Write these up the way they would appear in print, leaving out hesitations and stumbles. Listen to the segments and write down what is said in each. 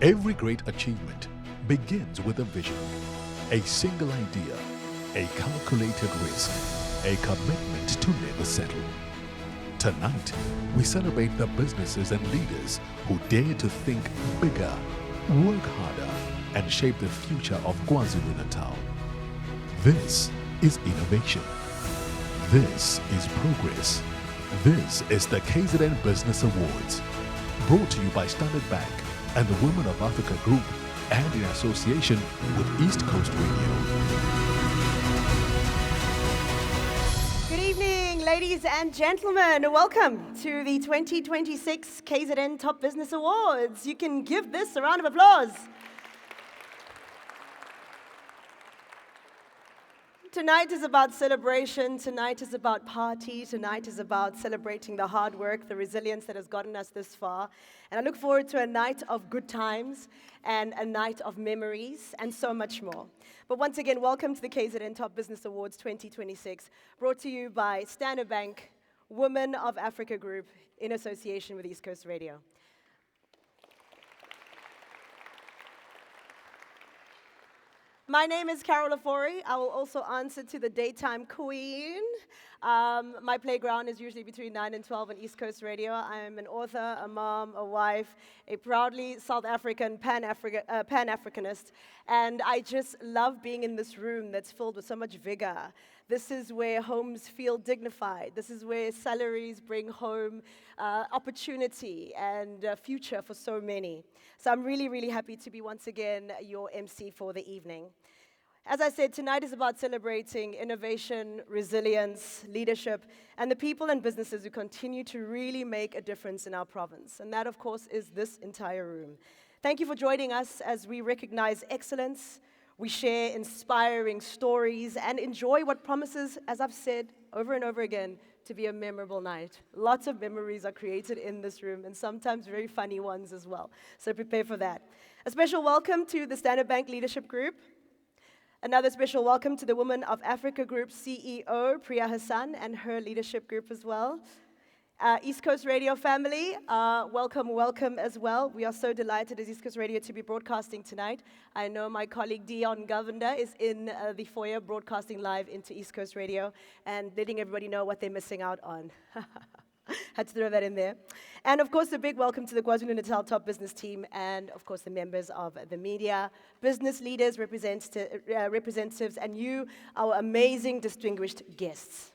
Every great achievement begins with a vision, a single idea, a calculated risk, a commitment to never settle. Tonight, we celebrate the businesses and leaders who dare to think bigger, work harder, and shape the future of KwaZulu-Natal. This is innovation. This is progress. This is the KZN Business Awards, brought to you by Standard Bank and the Women of Africa Group, and in association with East Coast Radio. Good evening, ladies and gentlemen. Welcome to the 2026 KZN Top Business Awards. You can give this a round of applause. Tonight is about celebration, tonight is about party, tonight is about celebrating the hard work, the resilience that has gotten us this far. And I look forward to a night of good times and a night of memories and so much more. But once again, welcome to the KZN Top Business Awards 2026, brought to you by Standard Bank, Women of Africa Group, in association with East Coast Radio. My name is Ofori. I will also answer to the daytime queen. My playground is usually between 9 and 12 on East Coast Radio. I am an author, a mom, a wife, a proudly South African Pan-Africanist, and I just love being in this room that's filled with so much vigor. This is where homes feel dignified. This is where salaries bring home opportunity and future for so many. So I'm really, really happy to be once again your MC for the evening. As I said, tonight is about celebrating innovation, resilience, leadership, and the people and businesses who continue to really make a difference in our province. And that, of course, is this entire room. Thank you for joining us as we recognize excellence, we share inspiring stories, and enjoy what promises, as I've said over and over again, to be a memorable night. Lots of memories are created in this room, and sometimes very funny ones as well. So prepare for that. A special welcome to the Standard Bank Leadership Group. Another special welcome to the Women of Africa Group CEO, Priya Hassan, and her leadership group as well. East Coast Radio family, welcome as well. We are so delighted as East Coast Radio to be broadcasting tonight. I know my colleague Dion Govender is in the foyer broadcasting live into East Coast Radio and letting everybody know what they're missing out on. Had to throw that in there. And of course, a big welcome to the KwaZulu-Natal Top Business Team and of course the members of the media, business leaders, representatives, and you, our amazing distinguished guests.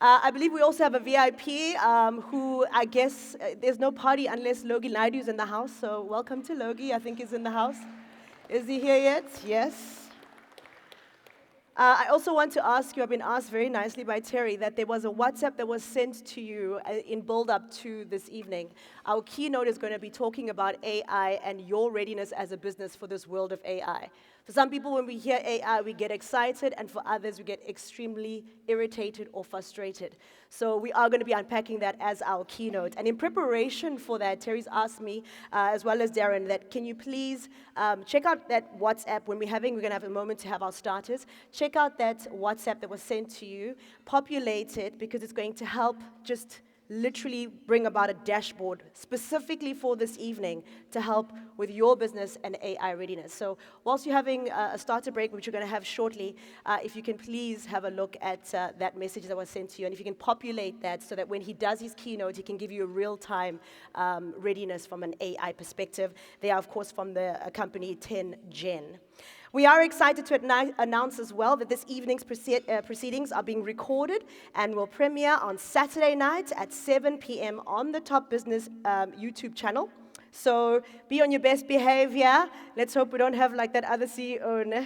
I believe we also have a VIP who, I guess, there's no party unless Logie Naidu's in the house. So welcome to Logie, I think he's in the house. Is he here yet? Yes. I also want to ask you, I've been asked very nicely by Terry, that there was a WhatsApp that was sent to you in build-up to this evening. Our keynote is going to be talking about AI and your readiness as a business for this world of AI. For some people, when we hear AI, we get excited, and for others, we get extremely irritated or frustrated. So we are going to be unpacking that as our keynote. And in preparation for that, Terry's asked me, as well as Darren, that can you please check out that WhatsApp when we're going to have a moment to have our starters. Check out that WhatsApp that was sent to you, populate it, because it's going to help just literally bring about a dashboard specifically for this evening to help with your business and AI readiness. So whilst you're having a starter break, which you're going to have shortly, if you can please have a look at that message that was sent to you, and if you can populate that so that when he does his keynote, he can give you a real-time readiness from an AI perspective. They are, of course, from the company 10 Gen. We are excited to announce as well that this evening's proceedings are being recorded and will premiere on Saturday night at 7 p.m. on the Top Business YouTube channel. So be on your best behavior. Let's hope we don't have like that other CEO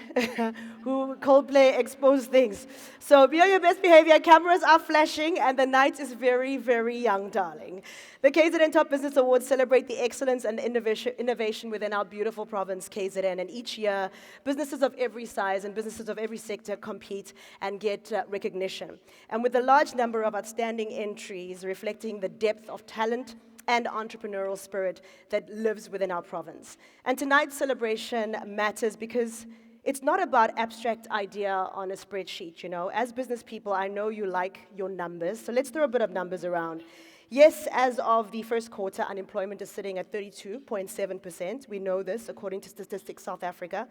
who Coldplay exposed things. So be on your best behavior. Cameras are flashing and the night is very, very young, darling. The KZN Top Business Awards celebrate the excellence and innovation within our beautiful province, KZN. And each year, businesses of every size and businesses of every sector compete and get recognition. And with a large number of outstanding entries reflecting the depth of talent and entrepreneurial spirit that lives within our province. And tonight's celebration matters because it's not about abstract idea on a spreadsheet, you know. As business people, I know you like your numbers, so let's throw a bit of numbers around. Yes, as of the first quarter, unemployment is sitting at 32.7%. We know this according to Statistics South Africa.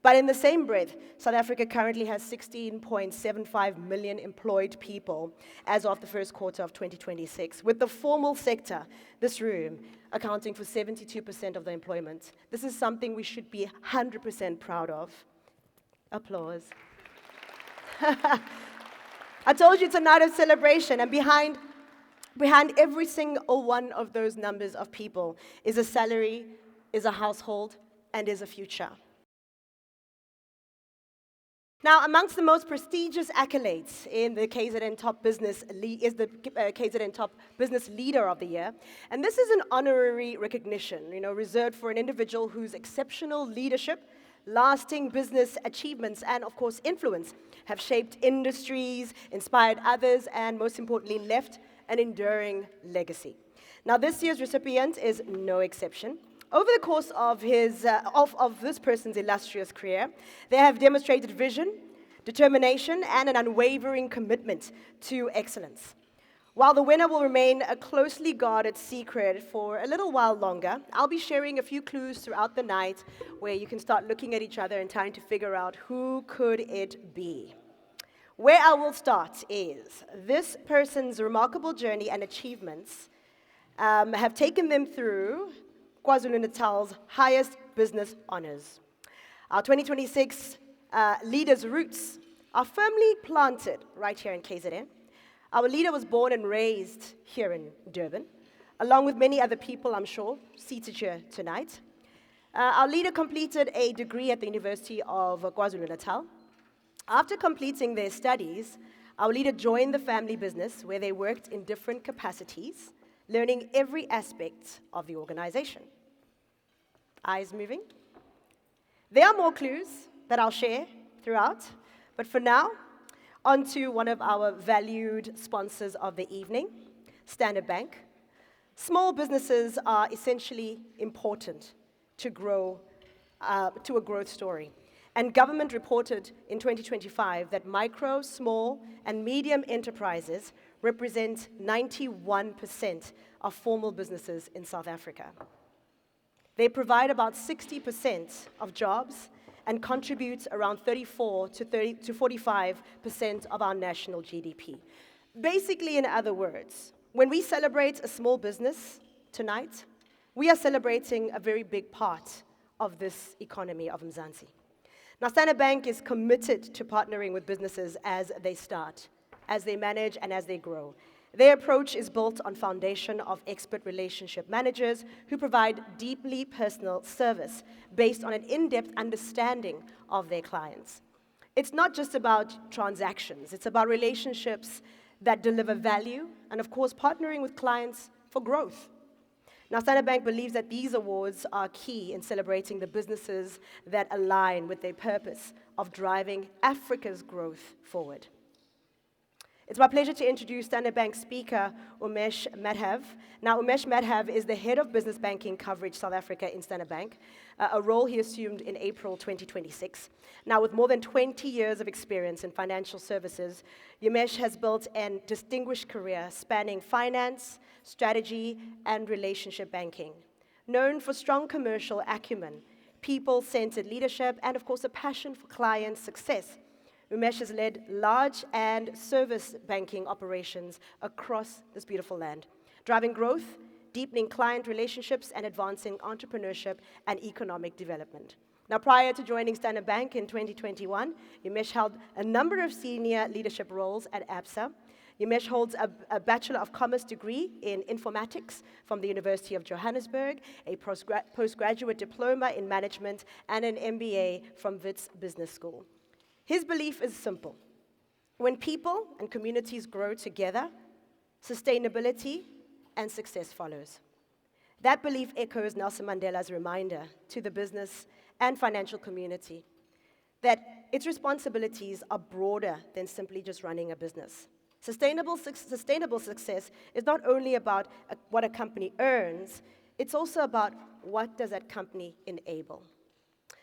But in the same breath, South Africa currently has 16.75 million employed people as of the first quarter of 2026, with the formal sector, this room, accounting for 72% of the employment. This is something we should be 100% proud of. Applause. I told you it's a night of celebration, and behind every single one of those numbers of people is a salary, is a household, and is a future. Now, amongst the most prestigious accolades in the KZN Top Business is the KZN Top Business Leader of the Year, and this is an honorary recognition, reserved for an individual whose exceptional leadership, lasting business achievements, and of course influence have shaped industries, inspired others, and most importantly, left an enduring legacy. Now, this year's recipient is no exception. Over the course of this person's illustrious career, they have demonstrated vision, determination, and an unwavering commitment to excellence. While the winner will remain a closely guarded secret for a little while longer, I'll be sharing a few clues throughout the night where you can start looking at each other and trying to figure out who could it be. Where I will start is this person's remarkable journey and achievements have taken them through KwaZulu-Natal's highest business honors. Our 2026 leader's roots are firmly planted right here in KZN. Our leader was born and raised here in Durban, along with many other people, I'm sure, seated here tonight. Our leader completed a degree at the University of KwaZulu-Natal. After completing their studies, our leader joined the family business where they worked in different capacities, learning every aspect of the organization. Eyes moving? There are more clues that I'll share throughout, but for now, on to one of our valued sponsors of the evening, Standard Bank. Small businesses are essentially important to grow, to a growth story. And government reported in 2025 that micro, small, and medium enterprises represent 91% of formal businesses in South Africa. They provide about 60% of jobs and contribute around 34 to 45% of our national GDP. Basically, in other words, when we celebrate a small business tonight, we are celebrating a very big part of this economy of Mzansi. Now, Standard Bank is committed to partnering with businesses as they start, as they manage, and as they grow. Their approach is built on foundation of expert relationship managers who provide deeply personal service based on an in-depth understanding of their clients. It's not just about transactions, it's about relationships that deliver value and, of course, partnering with clients for growth. Now, Standard Bank believes that these awards are key in celebrating the businesses that align with their purpose of driving Africa's growth forward. It's my pleasure to introduce Standard Bank speaker, Umesh Madav. Now, Umesh Madav is the head of business banking coverage South Africa in Standard Bank, a role he assumed in April 2026. Now, with more than 20 years of experience in financial services, Umesh has built a distinguished career spanning finance, strategy, and relationship banking. Known for strong commercial acumen, people-centered leadership, and of course, a passion for client success, Umesh has led large and service banking operations across this beautiful land, driving growth, deepening client relationships, and advancing entrepreneurship and economic development. Now, prior to joining Standard Bank in 2021, Umesh held a number of senior leadership roles at ABSA. Umesh holds a Bachelor of Commerce degree in informatics from the University of Johannesburg, a postgraduate diploma in management, and an MBA from Wits Business School. His belief is simple. When people and communities grow together, sustainability and success follows. That belief echoes Nelson Mandela's reminder to the business and financial community that its responsibilities are broader than simply just running a business. Sustainable success is not only about what a company earns, it's also about what does that company enable.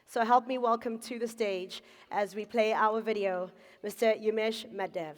So help me welcome to the stage, as we play our video, Mr. Umesh Madav.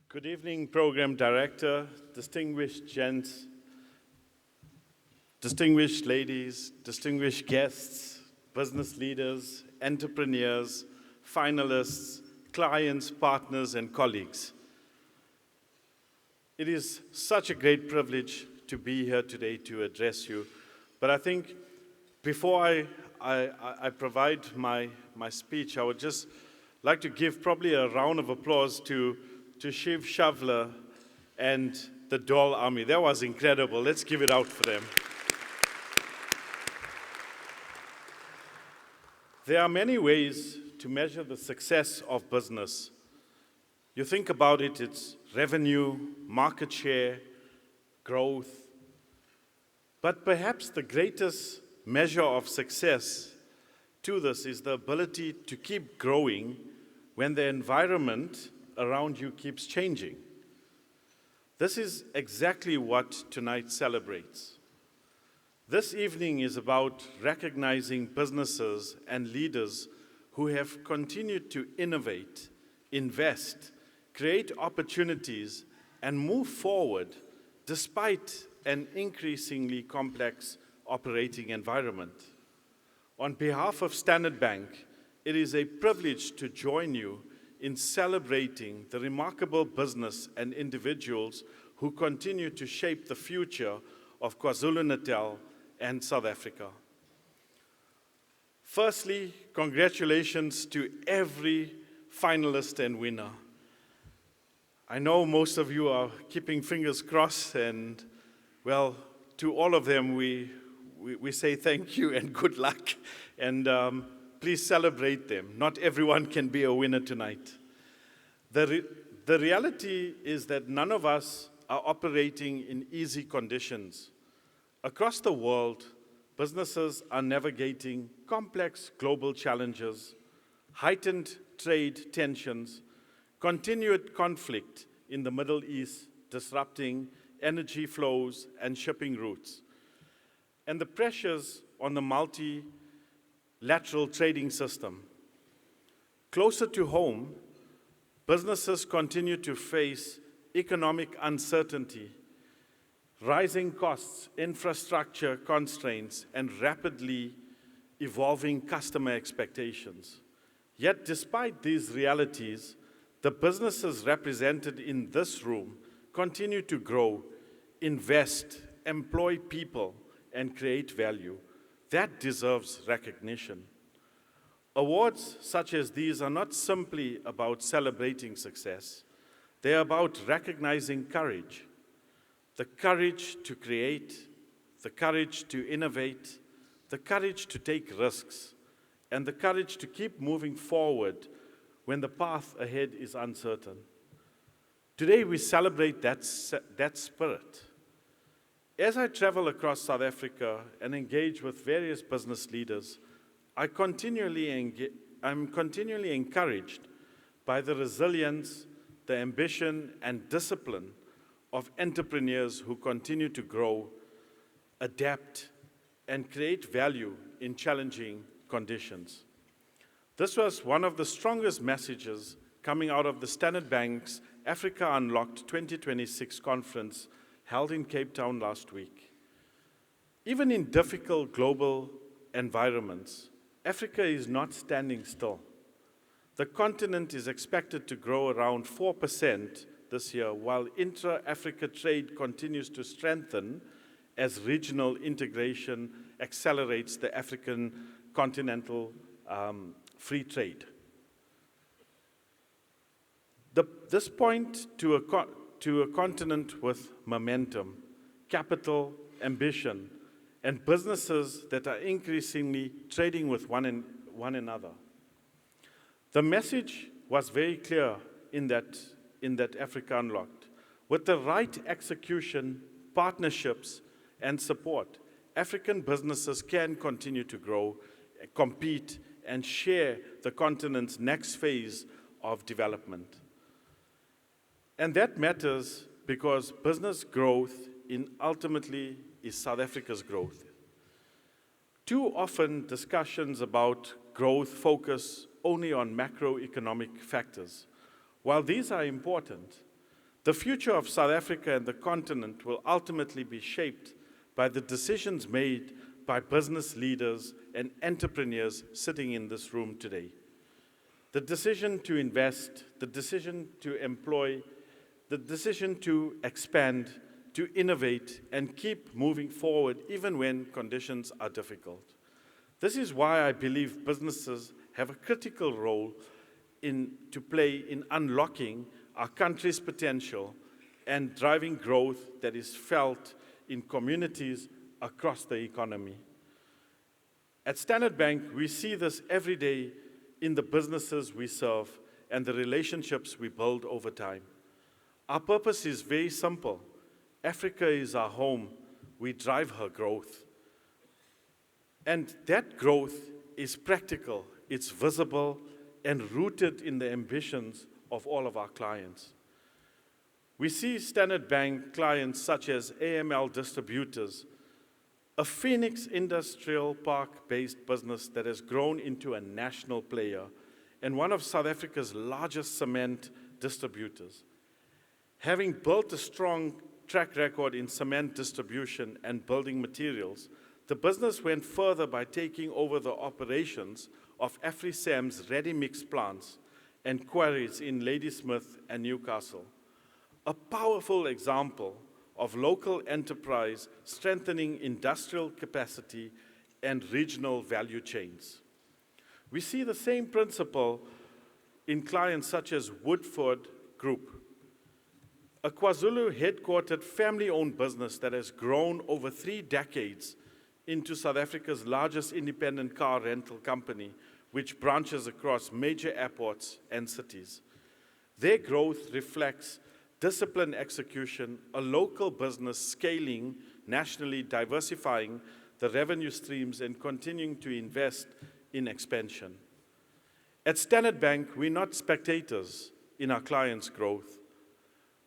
Good evening, Program Director, distinguished gents, distinguished ladies, distinguished guests, business leaders, entrepreneurs, finalists, clients, partners, and colleagues. It is such a great privilege to be here today to address you. But I think before I provide my speech, I would just like to give probably a round of applause to Shiv, Shaveler, and the Dhol army. That was incredible. Let's give it out for them. There are many ways to measure the success of business. You think about it, it's revenue, market share, growth. But perhaps the greatest measure of success to this is the ability to keep growing when the environment around you keeps changing. This is exactly what tonight celebrates. This evening is about recognizing businesses and leaders who have continued to innovate, invest, create opportunities, and move forward despite an increasingly complex operating environment. On behalf of Standard Bank, it is a privilege to join you in celebrating the remarkable business and individuals who continue to shape the future of KwaZulu-Natal and South Africa. Firstly, congratulations to every finalist and winner. I know most of you are keeping fingers crossed, and well, to all of them, we say thank you and good luck. And please celebrate them. Not everyone can be a winner tonight. The reality is that none of us are operating in easy conditions. Across the world, businesses are navigating complex global challenges, heightened trade tensions, continued conflict in the Middle East, disrupting energy flows and shipping routes, and the pressures on the multilateral trading system. Closer to home, businesses continue to face economic uncertainty, rising costs, infrastructure constraints, and rapidly evolving customer expectations. Yet, despite these realities, the businesses represented in this room continue to grow, invest, employ people, and create value. That deserves recognition. Awards such as these are not simply about celebrating success. They are about recognizing courage. The courage to create, the courage to innovate, the courage to take risks, and the courage to keep moving forward when the path ahead is uncertain. Today we celebrate that spirit. As I travel across South Africa and engage with various business leaders, I'm continually encouraged by the resilience, the ambition, and discipline of entrepreneurs who continue to grow, adapt, and create value in challenging conditions. This was one of the strongest messages coming out of the Standard Bank's Africa Unlocked 2026 conference held in Cape Town last week. Even in difficult global environments, Africa is not standing still. The continent is expected to grow around 4% this year, while intra-Africa trade continues to strengthen as regional integration accelerates the African continental free trade. This points to to a continent with momentum, capital, ambition, and businesses that are increasingly trading with one another. The message was very clear in that Africa Unlocked. With the right execution, partnerships, and support, African businesses can continue to grow, compete, and share the continent's next phase of development. And that matters because business growth ultimately is South Africa's growth. Too often, discussions about growth focus only on macroeconomic factors. While these are important, the future of South Africa and the continent will ultimately be shaped by the decisions made by business leaders and entrepreneurs sitting in this room today. The decision to invest, the decision to employ, the decision to expand, to innovate, and keep moving forward even when conditions are difficult. This is why I believe businesses have a critical role to play in unlocking our country's potential and driving growth that is felt in communities across the economy. At Standard Bank, we see this every day in the businesses we serve and the relationships we build over time. Our purpose is very simple. Africa is our home. We drive her growth. And that growth is practical, it's visible, and rooted in the ambitions of all of our clients. We see Standard Bank clients such as AML Distributors, a Phoenix Industrial Park-based business that has grown into a national player and one of South Africa's largest cement distributors. Having built a strong track record in cement distribution and building materials, the business went further by taking over the operations of AfriSam's ready-mix plants and quarries in Ladysmith and Newcastle. A powerful example of local enterprise strengthening industrial capacity and regional value chains. We see the same principle in clients such as Woodford Group, a KwaZulu-headquartered family-owned business that has grown over 3 decades into South Africa's largest independent car rental company, which branches across major airports and cities. Their growth reflects disciplined execution, a local business scaling nationally, diversifying the revenue streams, and continuing to invest in expansion. At Standard Bank, we're not spectators in our clients' growth.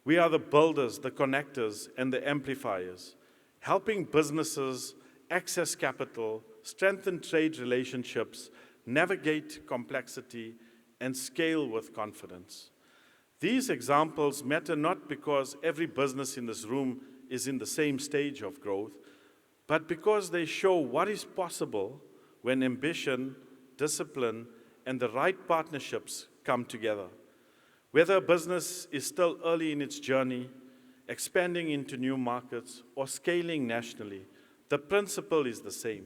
We are the builders, the connectors, and the amplifiers, helping businesses access capital, strengthen trade relationships, navigate complexity, and scale with confidence. These examples matter not because every business in this room is in the same stage of growth, but because they show what is possible when ambition, discipline, and the right partnerships come together. Whether a business is still early in its journey, expanding into new markets, or scaling nationally, the principle is the same.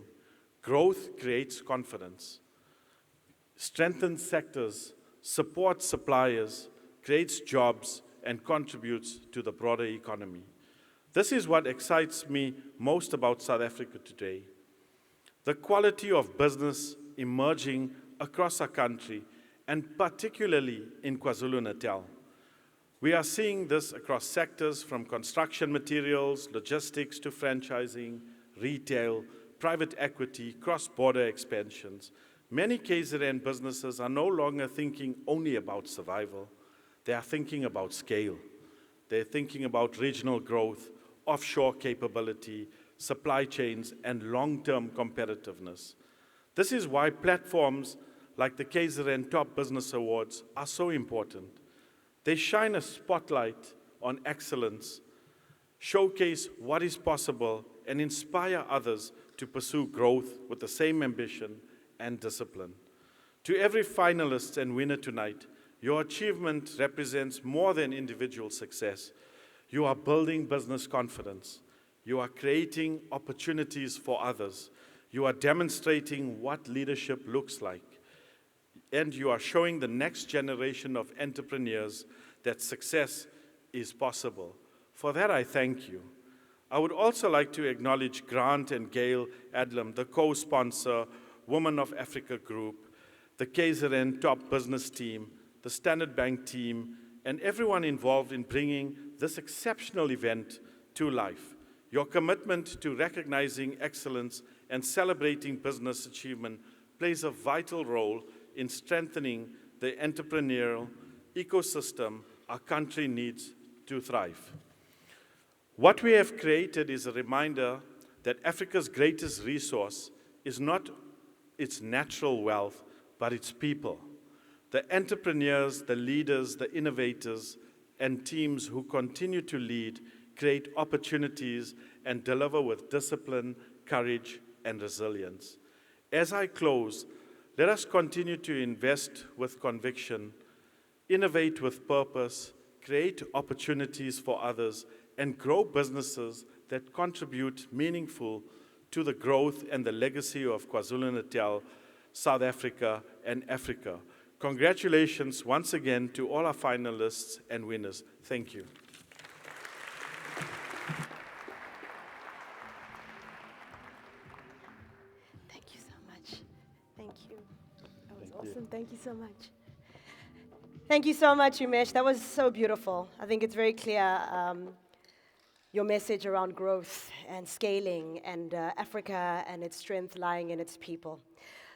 Growth creates confidence, strengthens sectors, supports suppliers, creates jobs, and contributes to the broader economy. This is what excites me most about South Africa today. The quality of business emerging across our country, and particularly in KwaZulu-Natal. We are seeing this across sectors from construction materials, logistics to franchising, retail, private equity, cross-border expansions. Many KZN businesses are no longer thinking only about survival. They are thinking about scale. They're thinking about regional growth, offshore capability, supply chains, and long-term competitiveness. This is why platforms like the KZN Top Business Awards are so important. They shine a spotlight on excellence, showcase what is possible, and inspire others to pursue growth with the same ambition and discipline. To every finalist and winner tonight, your achievement represents more than individual success. You are building business confidence. You are creating opportunities for others. You are demonstrating what leadership looks like. And you are showing the next generation of entrepreneurs that success is possible. For that, I thank you. I would also like to acknowledge Grant and Gail Adlam, the co-sponsor, Women of Africa Group, the KZN top business team, the Standard Bank team, and everyone involved in bringing this exceptional event to life. Your commitment to recognizing excellence and celebrating business achievement plays a vital role in strengthening the entrepreneurial ecosystem our country needs to thrive. What we have created is a reminder that Africa's greatest resource is not its natural wealth, but its people. The entrepreneurs, the leaders, the innovators, and teams who continue to lead, create opportunities, and deliver with discipline, courage, and resilience. As I close, let us continue to invest with conviction, innovate with purpose, create opportunities for others, and grow businesses that contribute meaningful to the growth and the legacy of KwaZulu-Natal, South Africa, and Africa. Congratulations once again to all our finalists and winners. Thank you. Thank you so much. Thank you. That was awesome. Thank you so much. Thank you so much, Umesh. That was so beautiful. I think it's very clear your message around growth and scaling and Africa and its strength lying in its people.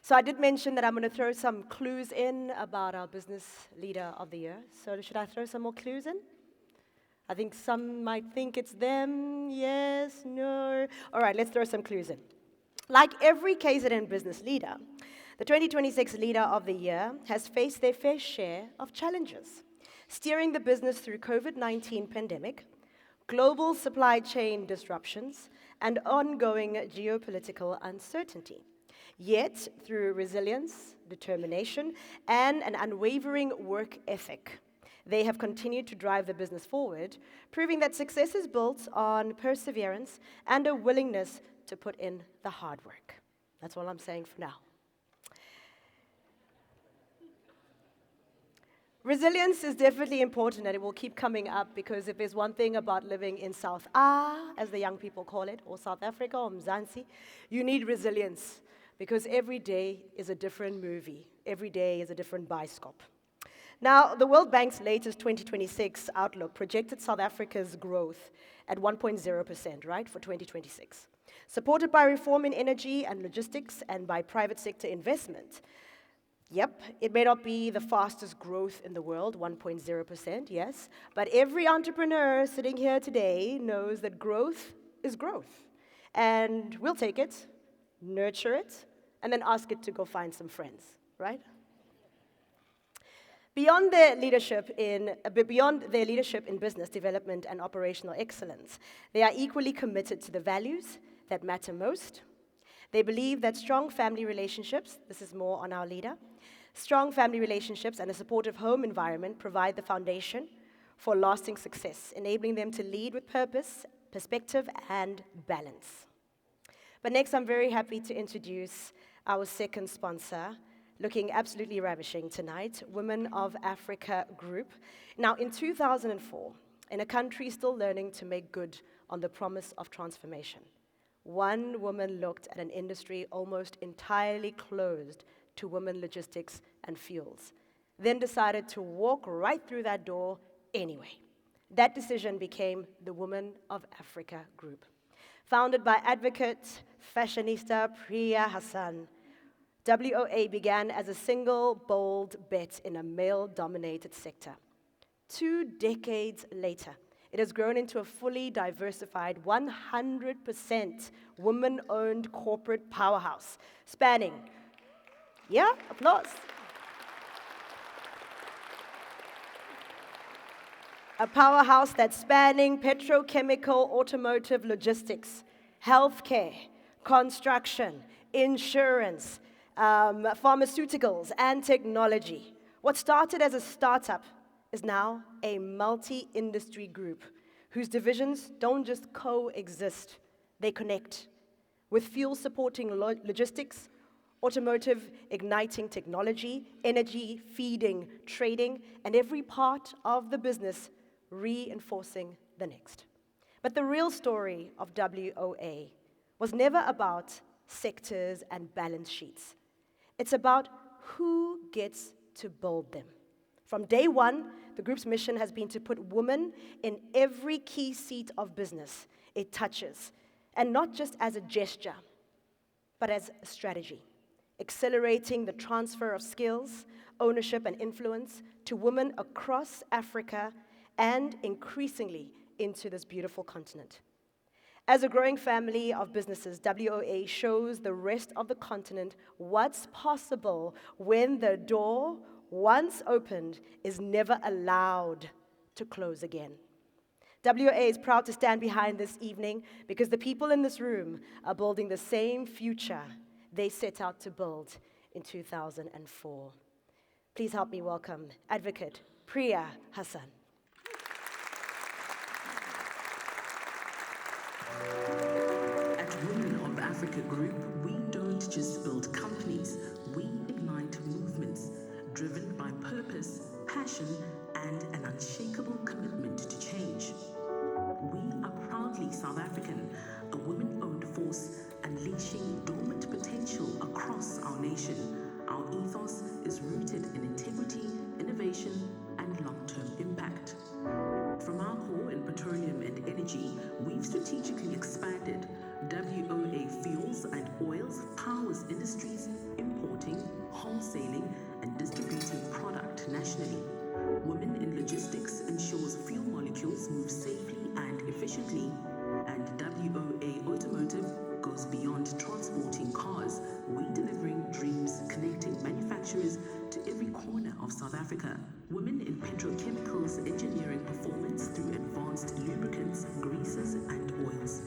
So I did mention that I'm going to throw some clues in about our Business Leader of the Year. So should I throw some more clues in? I think some might think it's them. Yes, no. All right, let's throw some clues in. Like every KZN business leader, the 2026 Leader of the Year has faced their fair share of challenges, steering the business through COVID-19 pandemic, global supply chain disruptions, and ongoing geopolitical uncertainty. Yet, through resilience, determination, and an unwavering work ethic, they have continued to drive the business forward, proving that success is built on perseverance and a willingness to put in the hard work. That's all I'm saying for now. Resilience is definitely important, and it will keep coming up, because if there's one thing about living in South as the young people call it, or South Africa, or Mzansi, you need resilience, because every day is a different movie. Every day is a different bioscope. Now, the World Bank's latest 2026 outlook projected South Africa's growth at 1.0%, right, for 2026. Supported by reform in energy and logistics and by private sector investment. Yep, it may not be the fastest growth in the world, 1.0%, yes, but every entrepreneur sitting here today knows that growth is growth. And we'll take it, nurture it, and then ask it to go find some friends, right? Beyond their leadership in business development and operational excellence, they are equally committed to the values that matter most. They believe that strong family relationships, this is more on our leader, strong family relationships and a supportive home environment provide the foundation for lasting success, enabling them to lead with purpose, perspective, and balance. But next, I'm very happy to introduce our second sponsor, looking absolutely ravishing tonight, Women of Africa Group. Now, in 2004, in a country still learning to make good on the promise of transformation, one woman looked at an industry almost entirely closed to women logistics and fuels, then decided to walk right through that door anyway. That decision became the Women of Africa Group. Founded by advocate, fashionista Priya Hassan, WOA began as a single, bold bet in a male-dominated sector. 2 decades later, it has grown into a fully diversified, 100% women-owned corporate powerhouse, spanning, yeah, applause. A powerhouse that's spanning petrochemical, automotive, logistics, healthcare, construction, insurance, pharmaceuticals, and technology. What started as a startup is now a multi-industry group whose divisions don't just coexist, they connect. With fuel supporting logistics, automotive igniting technology, energy feeding trading, and every part of the business reinforcing the next. But the real story of WOA was never about sectors and balance sheets. It's about who gets to build them. From day one, the group's mission has been to put women in every key seat of business it touches, and not just as a gesture, but as a strategy, accelerating the transfer of skills, ownership, and influence to women across Africa and increasingly into this beautiful continent. As a growing family of businesses, WOA shows the rest of the continent what's possible when the door, once opened, is never allowed to close again. WOA is proud to stand behind this evening because the people in this room are building the same future they set out to build in 2004. Please help me welcome Advocate Priya Hassan. At Women of Africa Group, we don't just build companies, we ignite movements driven by purpose, passion, and an unshakable commitment to change. We are proudly South African, a women-owned force unleashing dormant potential across our nation. Our ethos is rooted in integrity, innovation, and long-term impact. From our core in petroleum and energy, we've strategically expanded. WOA Fuels and Oils powers industries importing, wholesaling, and distributing product nationally. Women in Logistics ensures fuel molecules move safely and efficiently. And WOA Automotive goes beyond transporting cars. We're delivering dreams, connecting manufacturers to every corner of South Africa. Women in Petrochemicals engineering performance through advanced lubricants, greases, and oils.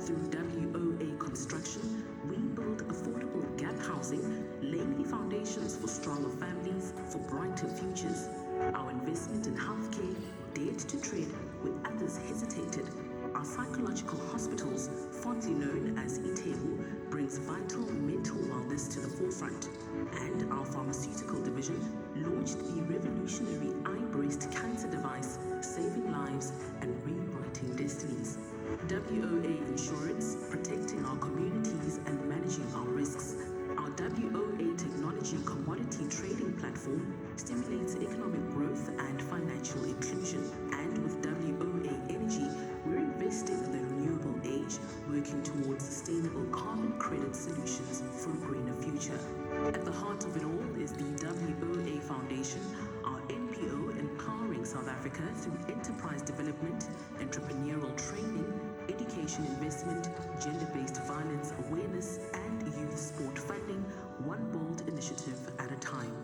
Through WOA Construction, we build affordable gap housing, laying the foundations for stronger families, for brighter futures. Our investment in healthcare dared to tread where others hesitated. Our psychological hospitals, fondly known as Itebu, brings vital mental wellness to the forefront. And our pharmaceutical division launched the revolutionary eye-breast cancer device, saving lives and rewriting destinies. WOA Insurance, protecting our communities and managing our risks. Our WOA Technology commodity trading platform stimulates economic growth and financial inclusion. And with WOA Energy, we're investing in the renewable age, working towards sustainable carbon credit solutions for a greener future. At the heart of it all is the WOA Foundation, our NPO empowering South Africa through enterprise development, entrepreneurial training, education investment, gender-based violence awareness, and youth sport funding, one bold initiative at a time.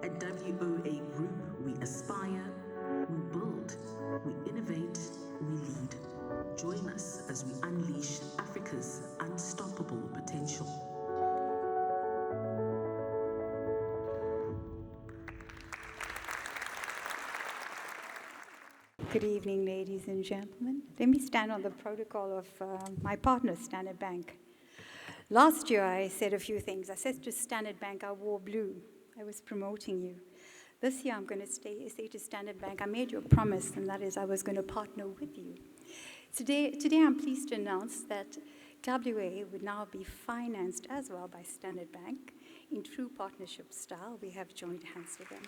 At WOA Group, we aspire, we build, we innovate, we lead. Join us as we unleash Africa's unstoppable potential. Good evening, ladies and gentlemen. Let me stand on the protocol of my partner, Standard Bank. Last year, I said a few things. I said to Standard Bank, I wore blue. I was promoting you. This year, I'm going to say to Standard Bank, I made you a promise, and that is I was going to partner with you. Today, I'm pleased to announce that WA would now be financed as well by Standard Bank in true partnership style. We have joined hands with them.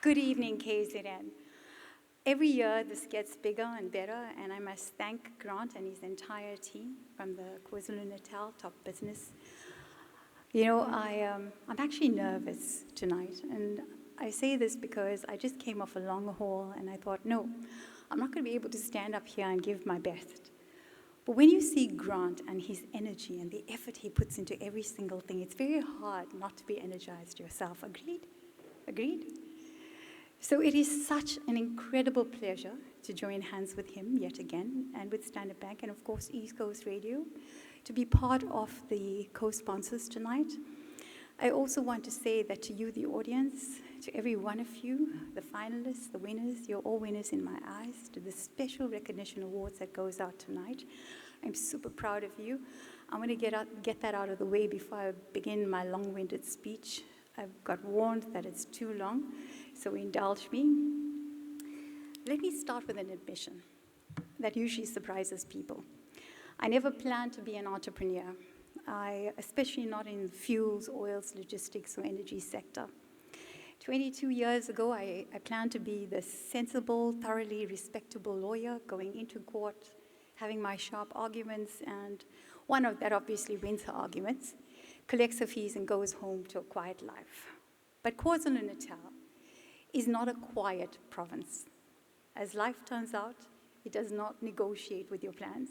Good evening, KZN. Every year, this gets bigger and better, and I must thank Grant and his entire team from the KwaZulu-Natal top business. You know, I'm actually nervous tonight, and I say this because I just came off a long haul, and I thought, no, I'm not going to be able to stand up here and give my best. But when you see Grant and his energy and the effort he puts into every single thing, it's very hard not to be energized yourself. Agreed? Agreed? So it is such an incredible pleasure to join hands with him yet again, and with Standard Bank, and of course East Coast Radio, to be part of the co-sponsors tonight. I also want to say that to you, the audience, to every one of you, the finalists, the winners, you're all winners in my eyes, to the special recognition awards that goes out tonight. I'm super proud of you. I'm going to get that out of the way before I begin my long-winded speech. I've got warned that it's too long, so indulge me. Let me start with an admission that usually surprises people. I never planned to be an entrepreneur, especially not in fuels, oils, logistics, or energy sector. 22 years ago, I planned to be the sensible, thoroughly respectable lawyer going into court, having my sharp arguments, and one of that obviously wins her arguments, collects her fees, and goes home to a quiet life. But KwaZulu-Natal is not a quiet province. As life turns out, it does not negotiate with your plans.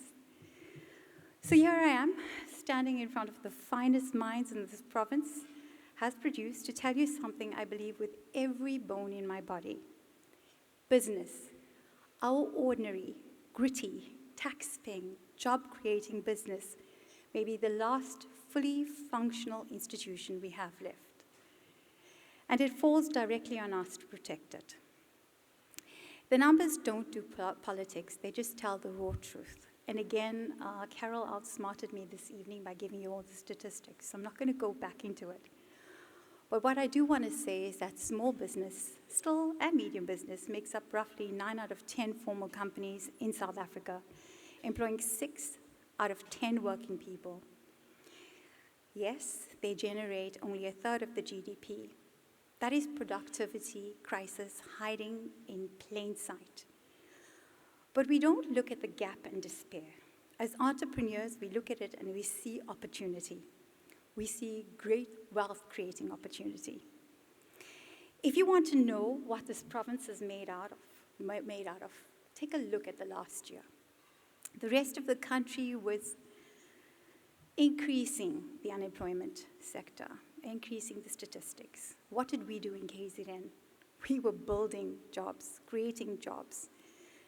So here I am, standing in front of the finest minds in this province, has produced to tell you something I believe with every bone in my body. Business, our ordinary, gritty, tax-paying, job-creating business may be the last fully functional institution we have left. And it falls directly on us to protect it. The numbers don't do politics, they just tell the raw truth. And again, Carol outsmarted me this evening by giving you all the statistics, so I'm not going to go back into it. But what I do want to say is that small business, still and medium business, makes up roughly 9 out of 10 formal companies in South Africa, employing 6 out of 10 working people. Yes, they generate only a third of the GDP. That is productivity crisis hiding in plain sight. But we don't look at the gap and despair. As entrepreneurs, we look at it and we see opportunity. We see great wealth-creating opportunity. If you want to know what this province is made out of, take a look at the last year. The rest of the country was increasing the unemployment sector, increasing the statistics. What did we do in KZN? We were building jobs, creating jobs.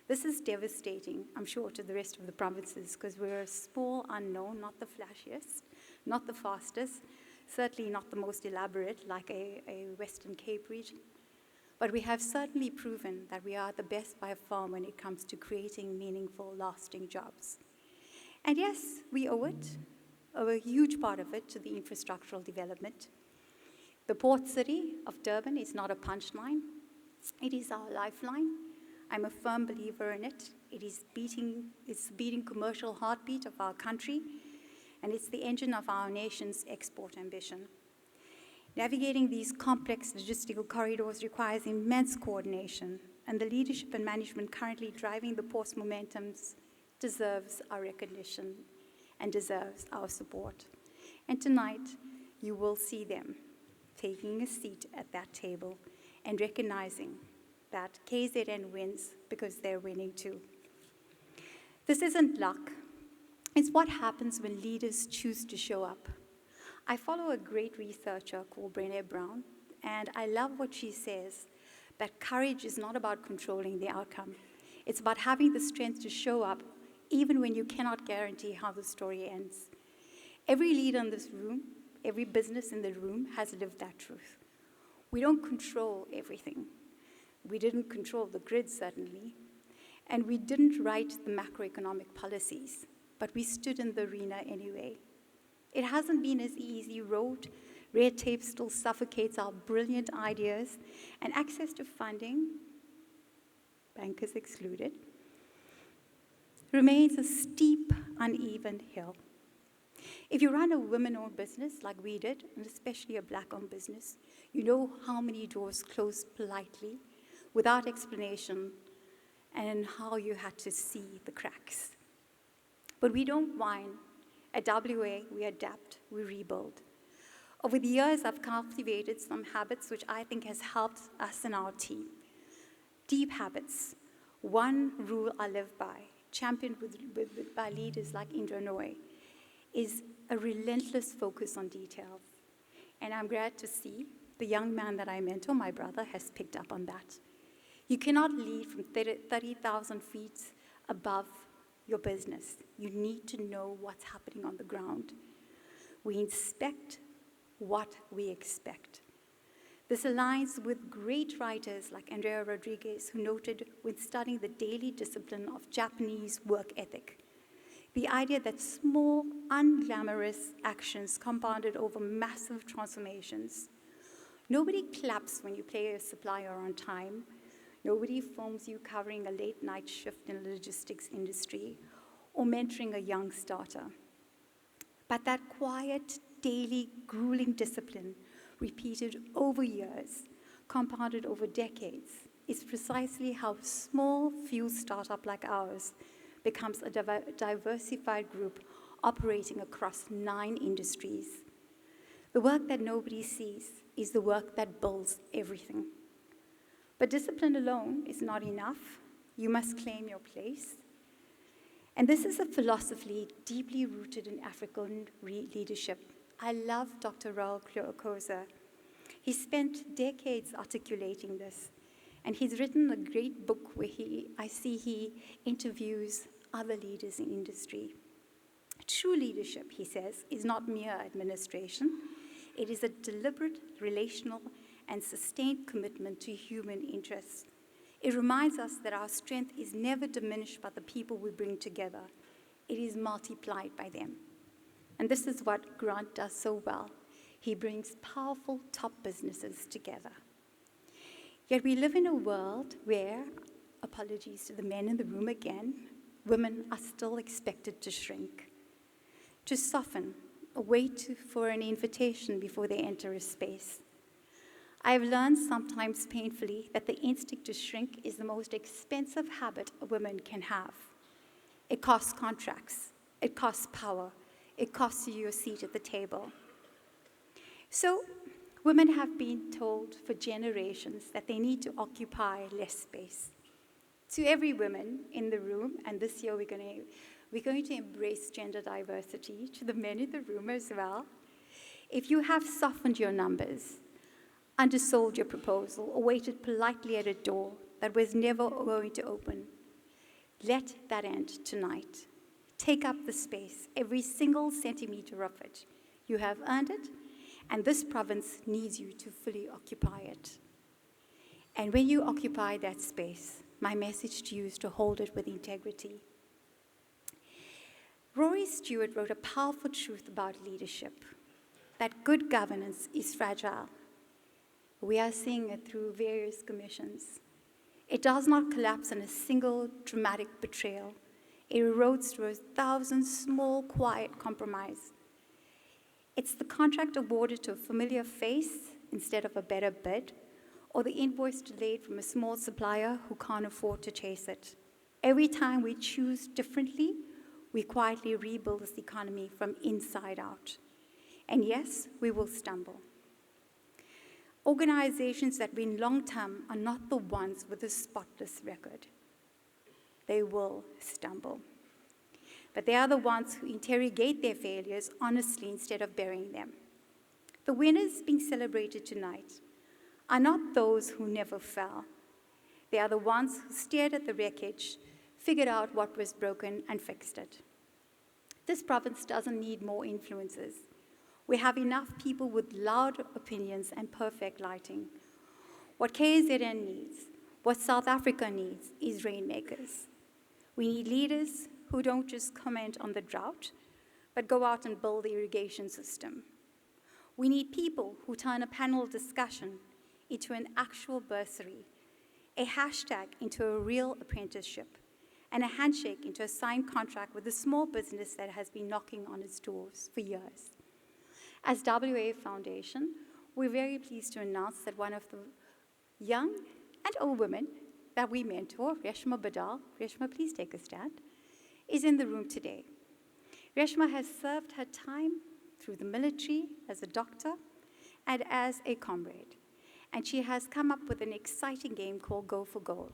This is devastating, I'm sure, to the rest of the provinces because we're a small unknown, not the flashiest, not the fastest, certainly not the most elaborate like a Western Cape region. But we have certainly proven that we are the best by far when it comes to creating meaningful, lasting jobs. And yes, we owe a huge part of it to the infrastructural development. The port city of Durban is not a punchline. It is our lifeline. I'm a firm believer in it. It's the beating commercial heartbeat of our country, and it's the engine of our nation's export ambition. Navigating these complex logistical corridors requires immense coordination, and the leadership and management currently driving the port's momentums deserves our recognition and deserves our support. And tonight, you will see them taking a seat at that table and recognizing that KZN wins because they're winning too. This isn't luck. It's what happens when leaders choose to show up. I follow a great researcher called Brené Brown, and I love what she says, that courage is not about controlling the outcome. It's about having the strength to show up even when you cannot guarantee how the story ends. Every leader in this room, every business in the room has lived that truth. We don't control everything. We didn't control the grid, certainly, and we didn't write the macroeconomic policies, but we stood in the arena anyway. It hasn't been an easy road. Red tape still suffocates our brilliant ideas, and access to funding, bankers excluded, remains a steep, uneven hill. If you run a women-owned business like we did, and especially a black-owned business, you know how many doors closed politely, without explanation, and how you had to see the cracks. But we don't whine. At WA, we adapt, we rebuild. Over the years, I've cultivated some habits which I think has helped us and our team. Deep habits. One rule I live by, championed by leaders like Indra Noy, is a relentless focus on details. And I'm glad to see the young man that I mentor, my brother, has picked up on that. You cannot lead from 30,000 feet above your business. You need to know what's happening on the ground. We inspect what we expect. This aligns with great writers like Andrea Rodriguez, who noted when studying the daily discipline of Japanese work ethic, the idea that small, unglamorous actions compounded over massive transformations. Nobody claps when you pay a supplier on time. Nobody films you covering a late night shift in the logistics industry or mentoring a young starter. But that quiet, daily, grueling discipline, repeated over years, compounded over decades, is precisely how a small, few startup like ours becomes a diversified group operating across 9 industries. The work that nobody sees is the work that builds everything. But discipline alone is not enough. You must claim your place. And this is a philosophy deeply rooted in African leadership. I love Dr. Raul Koza. He spent decades articulating this, and he's written a great book where I see he interviews other leaders in industry. True leadership, he says, is not mere administration. It is a deliberate, relational, and sustained commitment to human interests. It reminds us that our strength is never diminished by the people we bring together. It is multiplied by them. And this is what Grant does so well. He brings powerful top businesses together. Yet we live in a world where, apologies to the men in the room again, women are still expected to shrink, to soften, wait for an invitation before they enter a space. I've learned, sometimes painfully, that the instinct to shrink is the most expensive habit a woman can have. It costs contracts, it costs power, it costs you your seat at the table. So, women have been told for generations that they need to occupy less space. To every woman in the room, and this year we're going to embrace gender diversity, to the men in the room as well. If you have softened your numbers, undersold your proposal, or waited politely at a door that was never going to open, let that end tonight. Take up the space, every single centimeter of it. You have earned it, and this province needs you to fully occupy it. And when you occupy that space, my message to you is to hold it with integrity. Rory Stewart wrote a powerful truth about leadership, that good governance is fragile. We are seeing it through various commissions. It does not collapse in a single dramatic betrayal. It erodes through 1,000 small, quiet compromises. It's the contract awarded to a familiar face instead of a better bid, or the invoice delayed from a small supplier who can't afford to chase it. Every time we choose differently, we quietly rebuild this economy from inside out. And yes, we will stumble. Organizations that win long-term are not the ones with a spotless record. They will stumble. But they are the ones who interrogate their failures honestly instead of burying them. The winners being celebrated tonight are not those who never fell. They are the ones who stared at the wreckage, figured out what was broken, and fixed it. This province doesn't need more influencers. We have enough people with loud opinions and perfect lighting. What KZN needs, what South Africa needs, is rainmakers. We need leaders who don't just comment on the drought, but go out and build the irrigation system. We need people who turn a panel discussion into an actual bursary, a hashtag into a real apprenticeship, and a handshake into a signed contract with a small business that has been knocking on its doors for years. As WA Foundation, we're very pleased to announce that one of the young and old women that we mentor, Reshma Badal, Reshma, please take a stand, is in the room today. Reshma has served her time through the military as a doctor and as a comrade. And she has come up with an exciting game called Go for Goal.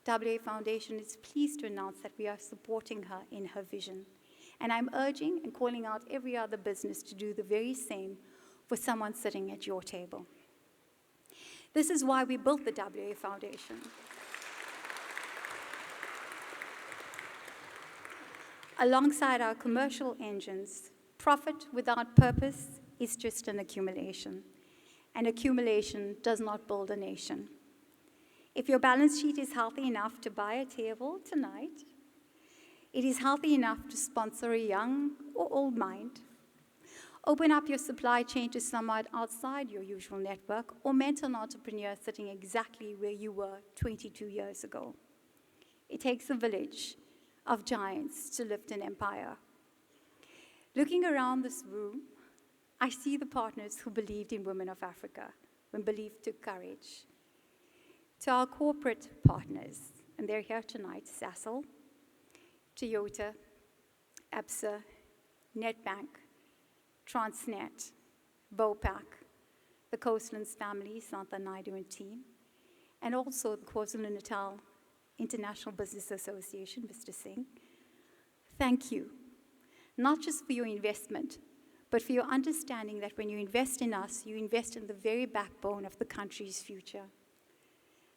WA Foundation is pleased to announce that we are supporting her in her vision. And I'm urging and calling out every other business to do the very same for someone sitting at your table. This is why we built the WA Foundation. Alongside our commercial engines, profit without purpose is just an accumulation. And accumulation does not build a nation. If your balance sheet is healthy enough to buy a table tonight, it is healthy enough to sponsor a young or old mind, Open up your supply chain to someone outside your usual network, or mentor an entrepreneur sitting exactly where you were 22 years ago. It takes a village of giants to lift an empire. Looking around this room, I see the partners who believed in women of Africa when belief took courage. To our corporate partners, and they're here tonight, Sasol, Toyota, Absa, Netbank, Transnet, Bopac, the Coastlands family, Santha Naidu and team, and also the KwaZulu-Natal International Business Association, Mr. Singh. Thank you, not just for your investment, but for your understanding that when you invest in us, you invest in the very backbone of the country's future.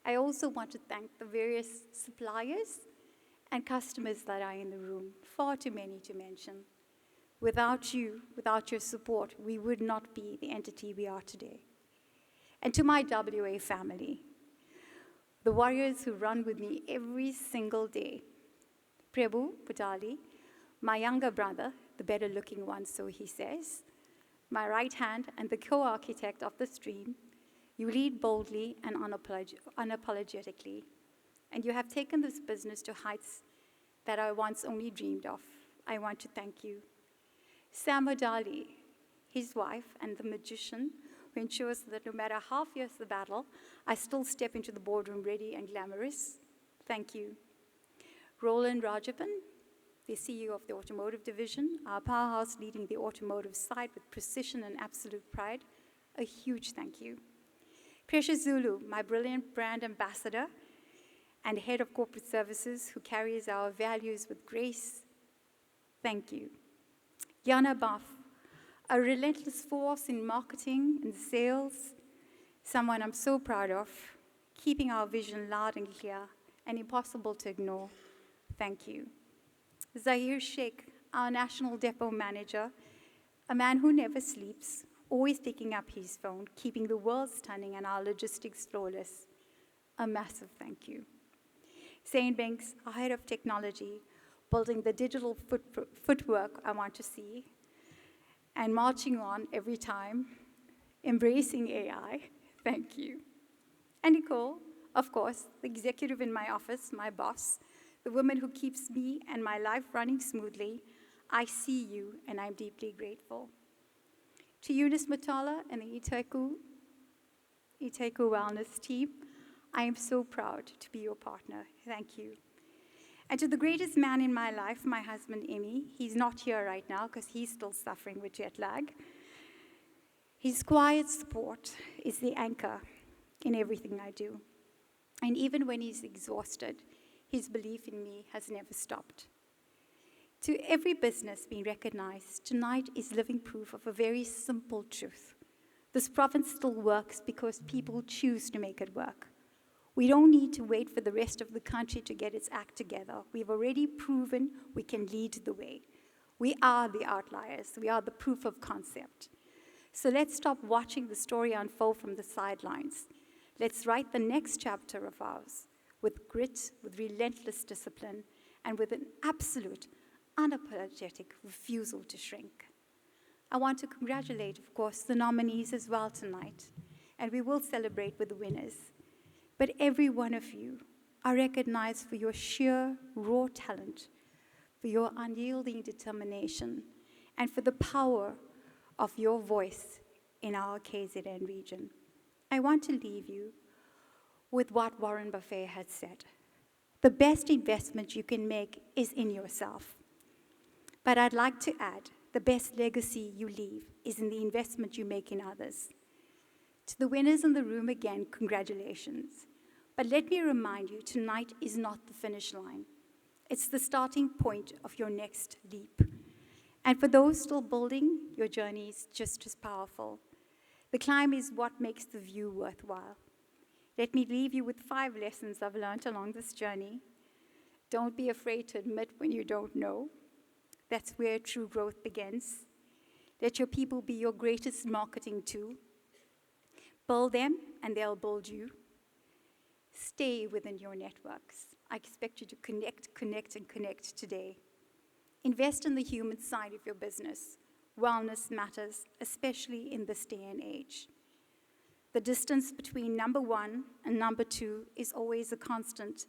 I also want to thank the various suppliers and customers that are in the room, far too many to mention. Without you, without your support, we would not be the entity we are today. And to my WA family, the warriors who run with me every single day, Prabhu Putali, my younger brother, the better looking one, so he says, my right hand and the co-architect of the stream, you lead boldly and unapologetically, and you have taken this business to heights that I once only dreamed of. I want to thank you. Sam Odali, his wife, and the magician who ensures that no matter how fierce the battle, I still step into the boardroom ready and glamorous. Thank you. Roland Rajapan, the CEO of the automotive division, our powerhouse leading the automotive side with precision and absolute pride, a huge thank you. Precious Zulu, my brilliant brand ambassador and head of corporate services who carries our values with grace, thank you. Yana Buff, a relentless force in marketing and sales, someone I'm so proud of, keeping our vision loud and clear and impossible to ignore, thank you. Zahir Sheikh, our national depot manager, a man who never sleeps, always picking up his phone, keeping the world stunning and our logistics flawless, a massive thank you. Zane Banks, our head of technology, building the digital footwork I want to see, and marching on every time, embracing AI, thank you. And Nicole, of course, the executive in my office, my boss, the woman who keeps me and my life running smoothly, I see you and I'm deeply grateful. To Eunice Matala and the Iteku Wellness team, I am so proud to be your partner. Thank you. And to the greatest man in my life, my husband, Emmy, he's not here right now because he's still suffering with jet lag. His quiet support is the anchor in everything I do. And even when he's exhausted, his belief in me has never stopped. To every business being recognized, tonight is living proof of a very simple truth. This province still works because people choose to make it work. We don't need to wait for the rest of the country to get its act together. We've already proven we can lead the way. We are the outliers. We are the proof of concept. So let's stop watching the story unfold from the sidelines. Let's write the next chapter of ours with grit, with relentless discipline, and with an absolute, unapologetic refusal to shrink. I want to congratulate, of course, the nominees as well tonight, and we will celebrate with the winners. But every one of you are recognized for your sheer, raw talent, for your unyielding determination, and for the power of your voice in our KZN region. I want to leave you with what Warren Buffett had said. The best investment you can make is in yourself. But I'd like to add, the best legacy you leave is in the investment you make in others. To the winners in the room again, congratulations. But let me remind you, tonight is not the finish line. It's the starting point of your next leap. And for those still building, your journey is just as powerful. The climb is what makes the view worthwhile. Let me leave you with 5 lessons I've learned along this journey. Don't be afraid to admit when you don't know. That's where true growth begins. Let your people be your greatest marketing tool. Build them, and they'll build you. Stay within your networks. I expect you to connect, and connect today. Invest in the human side of your business. wellness matters, especially in this day and age. The distance between number one and number two is always a constant.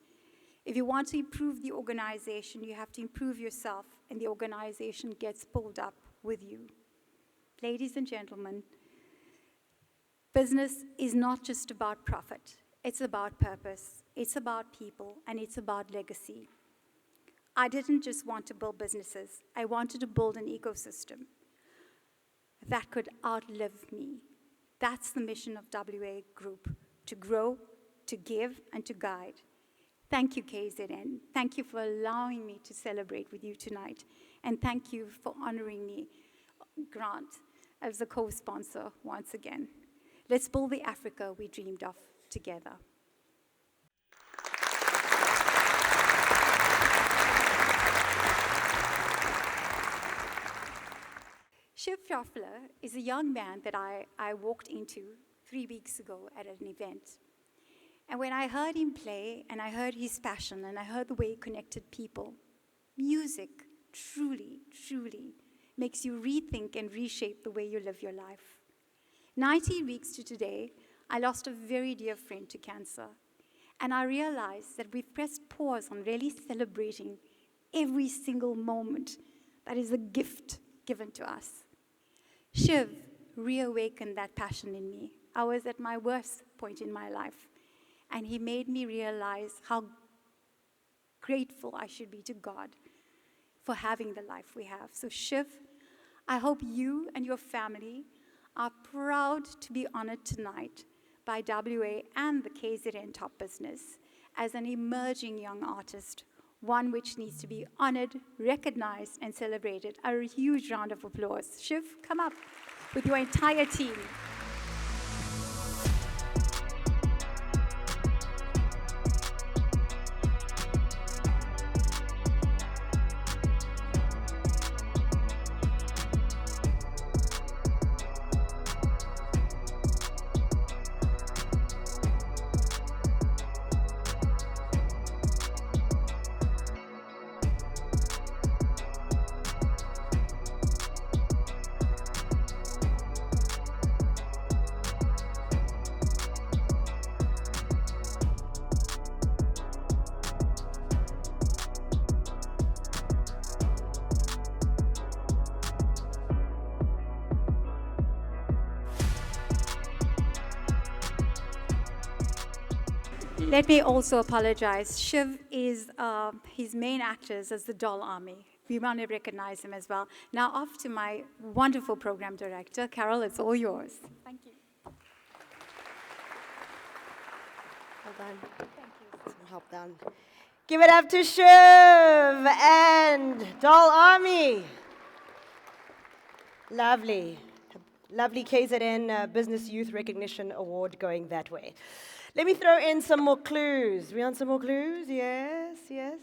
If you want to improve the organization, you have to improve yourself, and the organization gets pulled up with you. Ladies and gentlemen, business is not just about profit. It's about purpose, it's about people, and it's about legacy. I didn't just want to build businesses. I wanted to build an ecosystem that could outlive me. That's the mission of WA Group, to grow, to give, and to guide. Thank you, KZN. Thank you for allowing me to celebrate with you tonight. And thank you for honoring me, Grant, as a co-sponsor once again. Let's build the Africa we dreamed of together. Shiv is a young man that I walked into 3 weeks ago at an event. And when I heard him play, and I heard his passion, and I heard the way he connected people, music truly, truly makes you rethink and reshape the way you live your life. 19 weeks to today, I lost a very dear friend to cancer. And I realized that we've pressed pause on really celebrating every single moment that is a gift given to us. Shiv reawakened that passion in me. I was at my worst point in my life, and he made me realize how grateful I should be to God for having the life we have. So Shiv, I hope you and your family are proud to be honored tonight by WA and the KZN Top Business as an emerging young artist, one which needs to be honored, recognized, and celebrated. A huge round of applause. Shiv, come up with your entire team. Let me also apologize. Shiv is his main actors as the Dhol Army. We want to recognize him as well. Now off to my wonderful program director. Carol, it's all yours. Thank you. Well done. Thank you. Some help done. Give it up to Shiv and Dhol Army. Lovely. Lovely KZN Business Youth Recognition Award going that way. Let me throw in some more clues. We want some more clues? Yes, yes,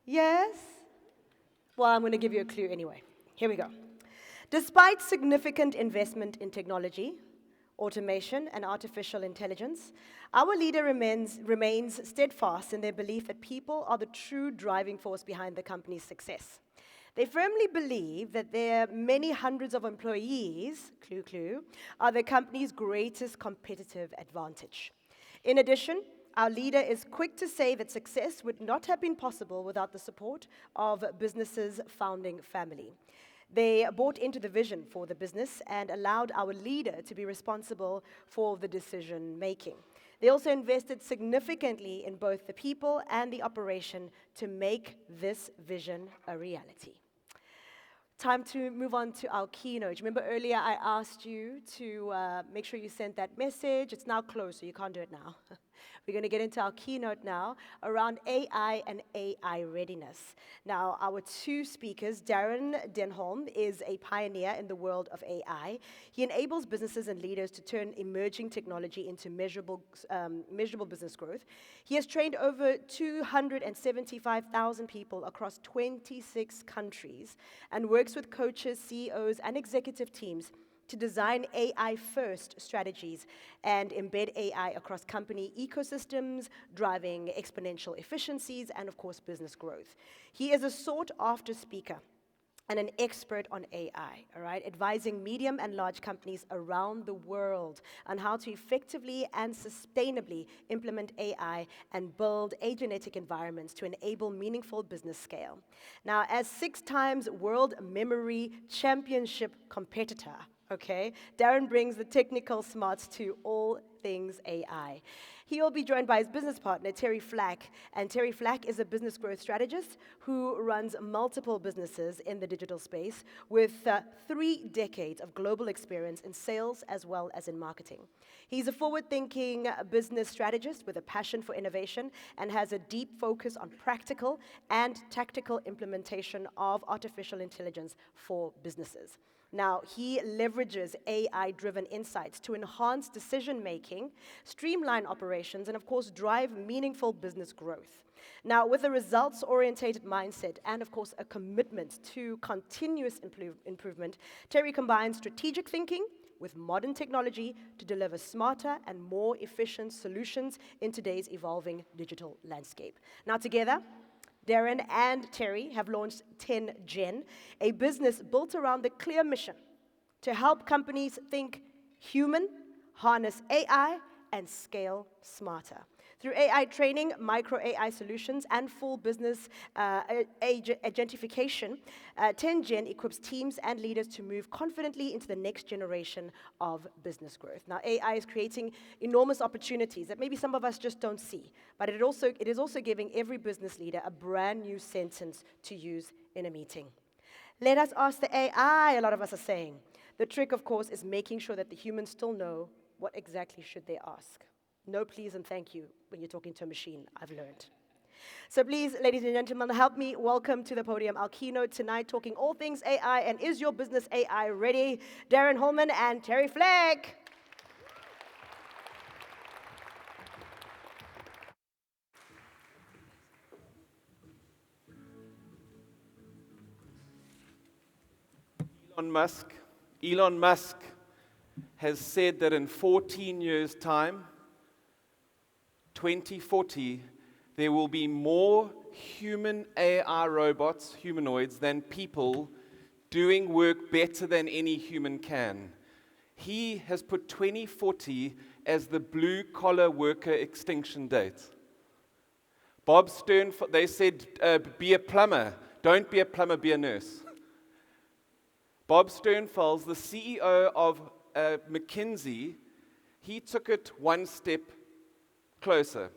yes. Well, I'm going to give you a clue anyway. Here we go. Despite significant investment in technology, automation, and artificial intelligence, our leader remains steadfast in their belief that people are the true driving force behind the company's success. They firmly believe that their many hundreds of employees, clue, clue, are the company's greatest competitive advantage. In addition, our leader is quick to say that success would not have been possible without the support of business's founding family. They bought into the vision for the business and allowed our leader to be responsible for the decision making. They also invested significantly in both the people and the operation to make this vision a reality. Time to move on to our keynote. Remember earlier I asked you to make sure you sent that message. It's now closed, so you can't do it now. We're going to get into our keynote now around AI and AI readiness. Now, our two speakers, Darren Denholm is a pioneer in the world of AI. He enables businesses and leaders to turn emerging technology into measurable business growth. He has trained over 275,000 people across 26 countries and works with coaches, CEOs, and executive teams to design AI-first strategies and embed AI across company ecosystems, driving exponential efficiencies and, of course, business growth. He is a sought-after speaker and an expert on AI, all right, advising medium and large companies around the world on how to effectively and sustainably implement AI and build agenetic environments to enable meaningful business scale. Now, as 6 times World Memory Championship competitor, okay, Darren brings the technical smarts to all things AI. He will be joined by his business partner, Terry Flack. And Terry Flack is a business growth strategist who runs multiple businesses in the digital space with 3 decades of global experience in sales as well as in marketing. He's a forward-thinking business strategist with a passion for innovation and has a deep focus on practical and tactical implementation of artificial intelligence for businesses. Now, he leverages AI-driven insights to enhance decision-making, streamline operations, and of course, drive meaningful business growth. Now, with a results-oriented mindset and of course, a commitment to continuous improvement, Terry combines strategic thinking with modern technology to deliver smarter and more efficient solutions in today's evolving digital landscape. Now, together, Darren and Terry have launched 10Gen, a business built around the clear mission to help companies think human, harness AI, and scale smarter. Through AI training, micro AI solutions, and full business agentification, 10Gen equips teams and leaders to move confidently into the next generation of business growth. Now, AI is creating enormous opportunities that maybe some of us just don't see, but it is also giving every business leader a brand new sentence to use in a meeting. Let us ask the AI, a lot of us are saying. The trick, of course, is making sure that the humans still know what exactly should they ask. No please and thank you when you're talking to a machine, I've learned. So please, ladies and gentlemen, help me welcome to the podium our keynote tonight, talking all things AI and is your business AI ready? Darren Holman and Terry Flack. Elon Musk has said that in 14 years' time, 2040, there will be more human AI robots, humanoids, than people doing work better than any human can. He has put 2040 as the blue-collar worker extinction date. Bob Stern, they said, be a plumber. Don't be a plumber, be a nurse. Bob Sternfels, the CEO of McKinsey, he took it one step closer.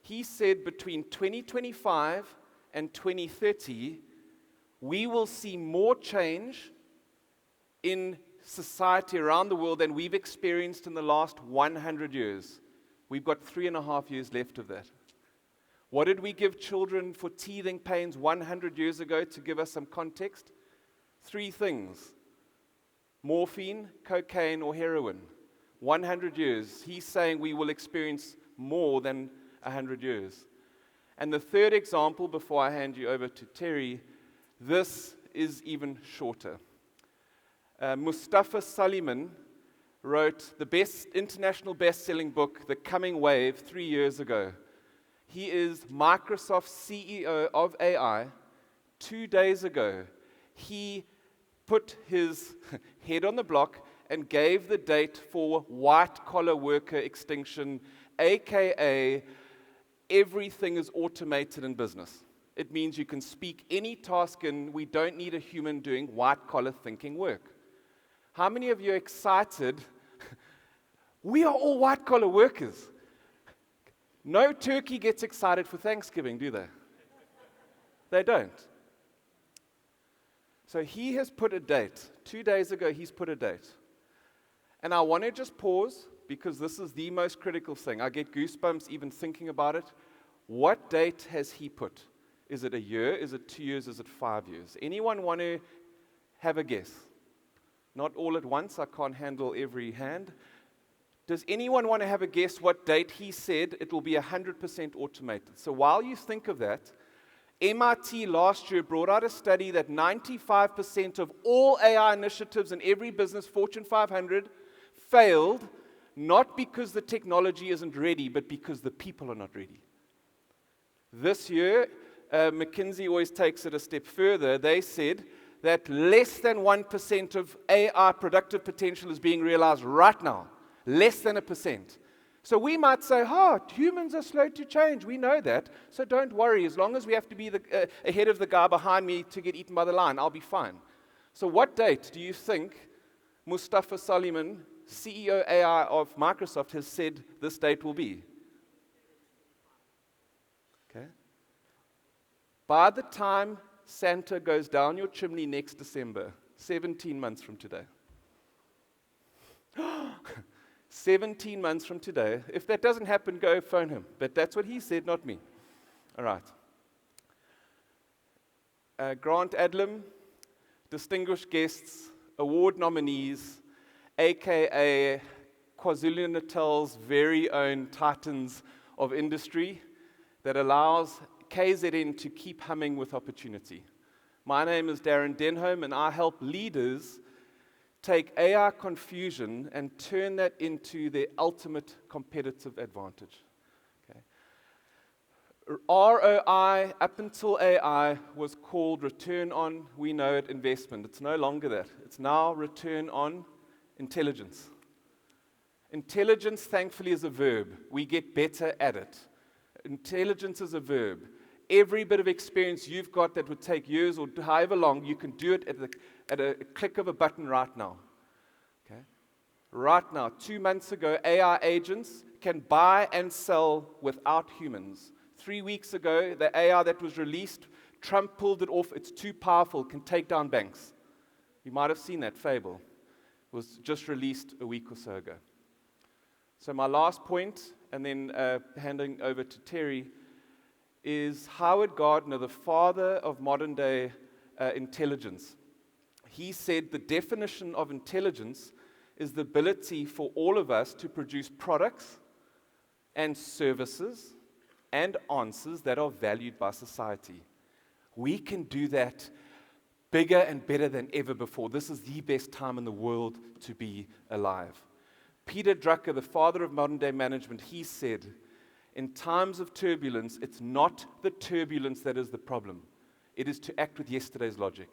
He said between 2025 and 2030, we will see more change in society around the world than we've experienced in the last 100 years. We've got 3.5 years left of that. What did we give children for teething pains 100 years ago to give us some context? 3 things: morphine, cocaine, or heroin. 100 years. He's saying we will experience more than 100 years. And the third example, before I hand you over to Terry, this is even shorter. Mustafa Suleyman wrote the international best-selling book, The Coming Wave, 3 years ago. He is Microsoft's CEO of AI. 2 days ago, he put his head on the block and gave the date for white-collar worker extinction, aka everything is automated in business. It means you can speak any task and we don't need a human doing white-collar thinking work. How many of you are excited? We are all white-collar workers. No turkey gets excited for Thanksgiving, do they? They don't. So he has put a date. 2 days ago, he's put a date. And I want to just pause, because this is the most critical thing. I get goosebumps even thinking about it. What date has he put? Is it a year? Is it 2 years? Is it 5 years? Anyone want to have a guess? Not all at once. I can't handle every hand. Does anyone want to have a guess what date he said it will be 100% automated? So while you think of that, MIT last year brought out a study that 95% of all AI initiatives in every business, Fortune 500, failed, not because the technology isn't ready, but because the people are not ready. This year, McKinsey always takes it a step further. They said that less than 1% of AI productive potential is being realized right now. Less than 1%. So we might say, humans are slow to change. We know that. So don't worry. As long as we have to be ahead of the guy behind me to get eaten by the lion, I'll be fine. So what date do you think Mustafa Suleyman, CEO AI of Microsoft, has said this date will be? Okay. By the time Santa goes down your chimney next December, 17 months from today. 17 months from today. If that doesn't happen, go phone him. But that's what he said, not me. All right. Grant Adlam, distinguished guests, award nominees, aka KwaZulu-Natal's very own titans of industry that allows KZN to keep humming with opportunity. My name is Darren Denholm, and I help leaders take AI confusion and turn that into their ultimate competitive advantage. Okay. ROI, up until AI, was called return on, we know it, investment. It's no longer that. It's now return on intelligence. Intelligence, thankfully, is a verb. We get better at it. Intelligence is a verb. Every bit of experience you've got that would take years or however long, you can do it at a click of a button right now. Okay? Right now, 2 months ago, AI agents can buy and sell without humans. 3 weeks ago, the AI that was released, Trump pulled it off. It's too powerful, can take down banks. You might have seen that fable. It was just released a week or so ago. So my last point, and then handing over to Terry, is Howard Gardner, the father of modern-day intelligence. He said the definition of intelligence is the ability for all of us to produce products and services and answers that are valued by society. We can do that bigger and better than ever before. This is the best time in the world to be alive. Peter Drucker, the father of modern-day management, he said, in times of turbulence, it's not the turbulence that is the problem. It is to act with yesterday's logic.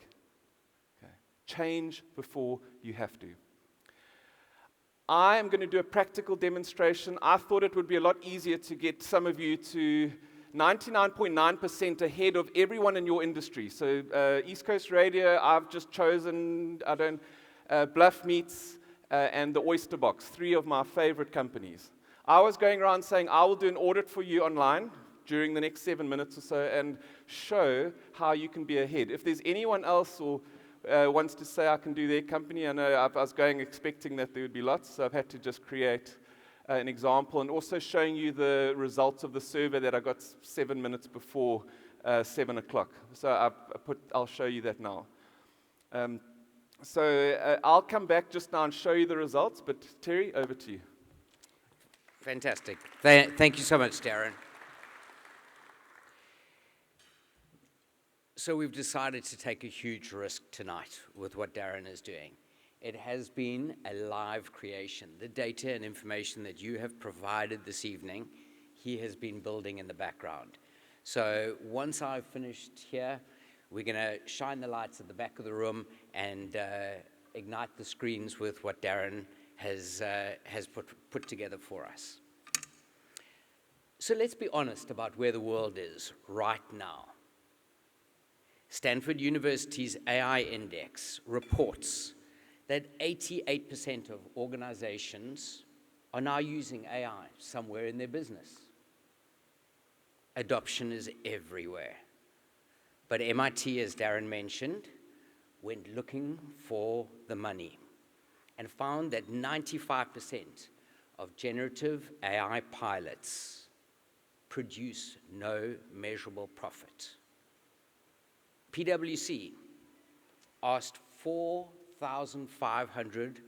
Okay. Change before you have to. I am going to do a practical demonstration. I thought it would be a lot easier to get some of you to 99.9% ahead of everyone in your industry. So East Coast Radio, I've just chosen, Bluff Meats and the Oyster Box, 3 of my favorite companies. I was going around saying, I will do an audit for you online during the next 7 minutes or so and show how you can be ahead. If there's anyone else or wants to say I can do their company, I know I was going expecting that there would be lots, so I've had to just create an example and also showing you the results of the survey that I got 7 minutes before 7 o'clock. So I'll show you that now. So I'll come back just now and show you the results, but Terry, over to you. Fantastic. Thank you so much, Darren. So we've decided to take a huge risk tonight with what Darren is doing. It has been a live creation. The data and information that you have provided this evening, he has been building in the background. So once I've finished here, we're going to shine the lights at the back of the room and ignite the screens with what Darren has put together for us. So let's be honest about where the world is right now. Stanford University's AI Index reports that 88% of organizations are now using AI somewhere in their business. Adoption is everywhere. But MIT, as Darren mentioned, went looking for the money and found that 95% of generative AI pilots produce no measurable profit. PwC asked 4,500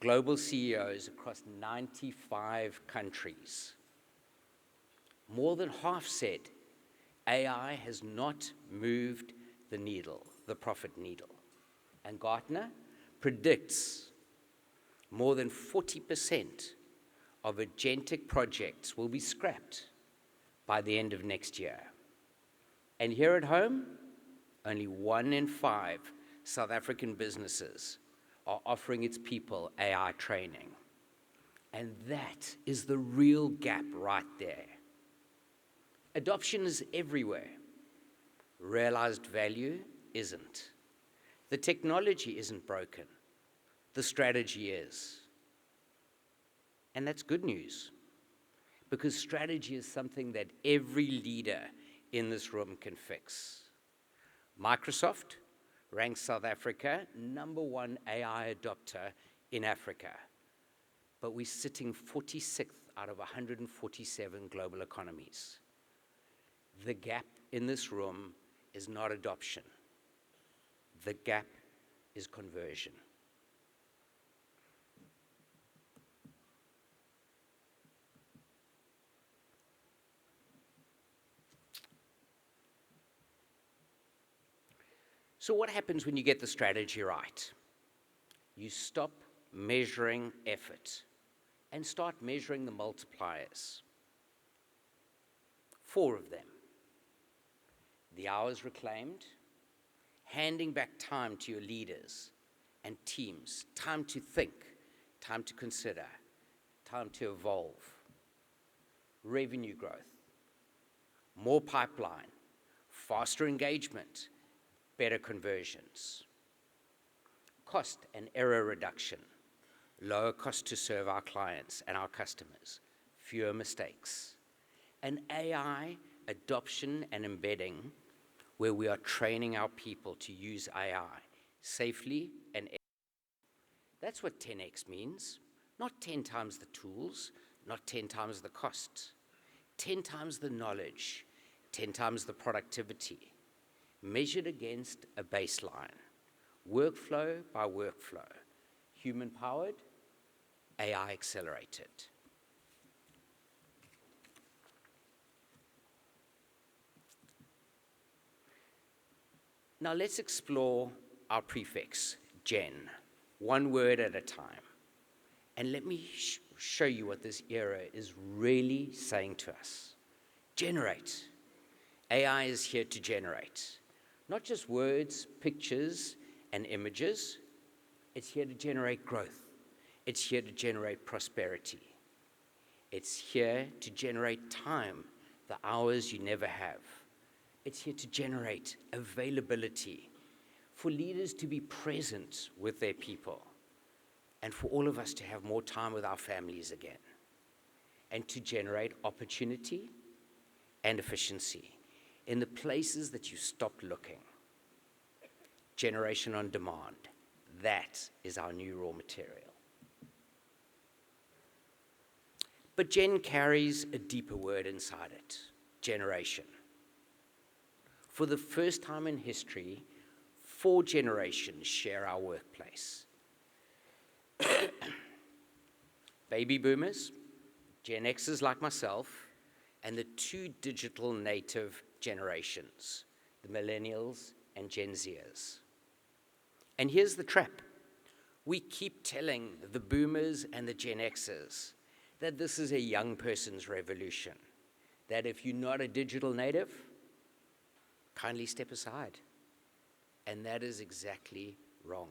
global CEOs across 95 countries. More than half said AI has not moved the needle, the profit needle. And Gartner predicts more than 40% of agentic projects will be scrapped by the end of next year. And here at home, only 1 in 5 South African businesses are offering its people AI training. And that is the real gap right there. Adoption is everywhere. Realized value isn't. The technology isn't broken. The strategy is. And that's good news, because strategy is something that every leader in this room can fix. Microsoft ranks South Africa #1 AI adopter in Africa, but we're sitting 46th out of 147 global economies. The gap in this room is not adoption. The gap is conversion. So what happens when you get the strategy right? You stop measuring effort and start measuring the multipliers. 4 of them. The hours reclaimed, handing back time to your leaders and teams, time to think, time to consider, time to evolve. Revenue growth, more pipeline, faster engagement, better conversions. Cost and error reduction, lower cost to serve our clients and our customers, fewer mistakes. And AI adoption and embedding, where we are training our people to use AI safely and that's what 10x means. Not 10 times the tools, not 10 times the cost, 10 times the knowledge, 10 times the productivity, measured against a baseline, workflow by workflow, human-powered, AI-accelerated. Now let's explore our prefix, gen, one word at a time. And let me show you what this era is really saying to us. Generate. AI is here to generate. Not just words, pictures, and images. It's here to generate growth. It's here to generate prosperity. It's here to generate time, the hours you never have. It's here to generate availability, for leaders to be present with their people, and for all of us to have more time with our families again, and to generate opportunity and efficiency in the places that you stopped looking. Generation on demand. That is our new raw material. But Gen carries a deeper word inside it, generation. For the first time in history, 4 generations share our workplace. Baby boomers, Gen Xers like myself, and the 2 digital native generations, the millennials and Gen Zers. And here's the trap. We keep telling the boomers and the Gen Xers that this is a young person's revolution, that if you're not a digital native, kindly step aside. And that is exactly wrong.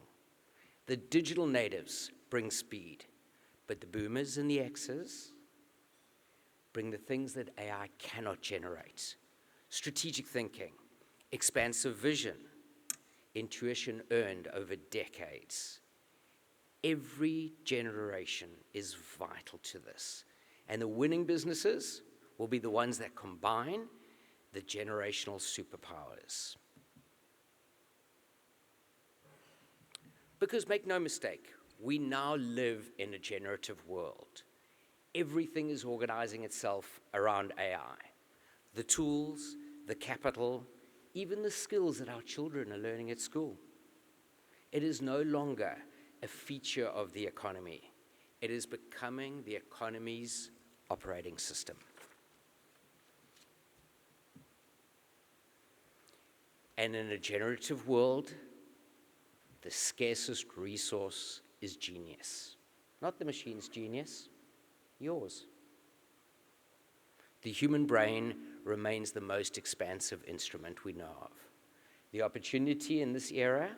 The digital natives bring speed, but the boomers and the Xers bring the things that AI cannot generate. Strategic thinking, expansive vision, intuition earned over decades. Every generation is vital to this. And the winning businesses will be the ones that combine the generational superpowers. Because make no mistake, we now live in a generative world. Everything is organizing itself around AI. The tools, the capital, even the skills that our children are learning at school. It is no longer a feature of the economy. It is becoming the economy's operating system. And in a generative world, the scarcest resource is genius. Not the machine's genius, yours. The human brain remains the most expansive instrument we know of. The opportunity in this era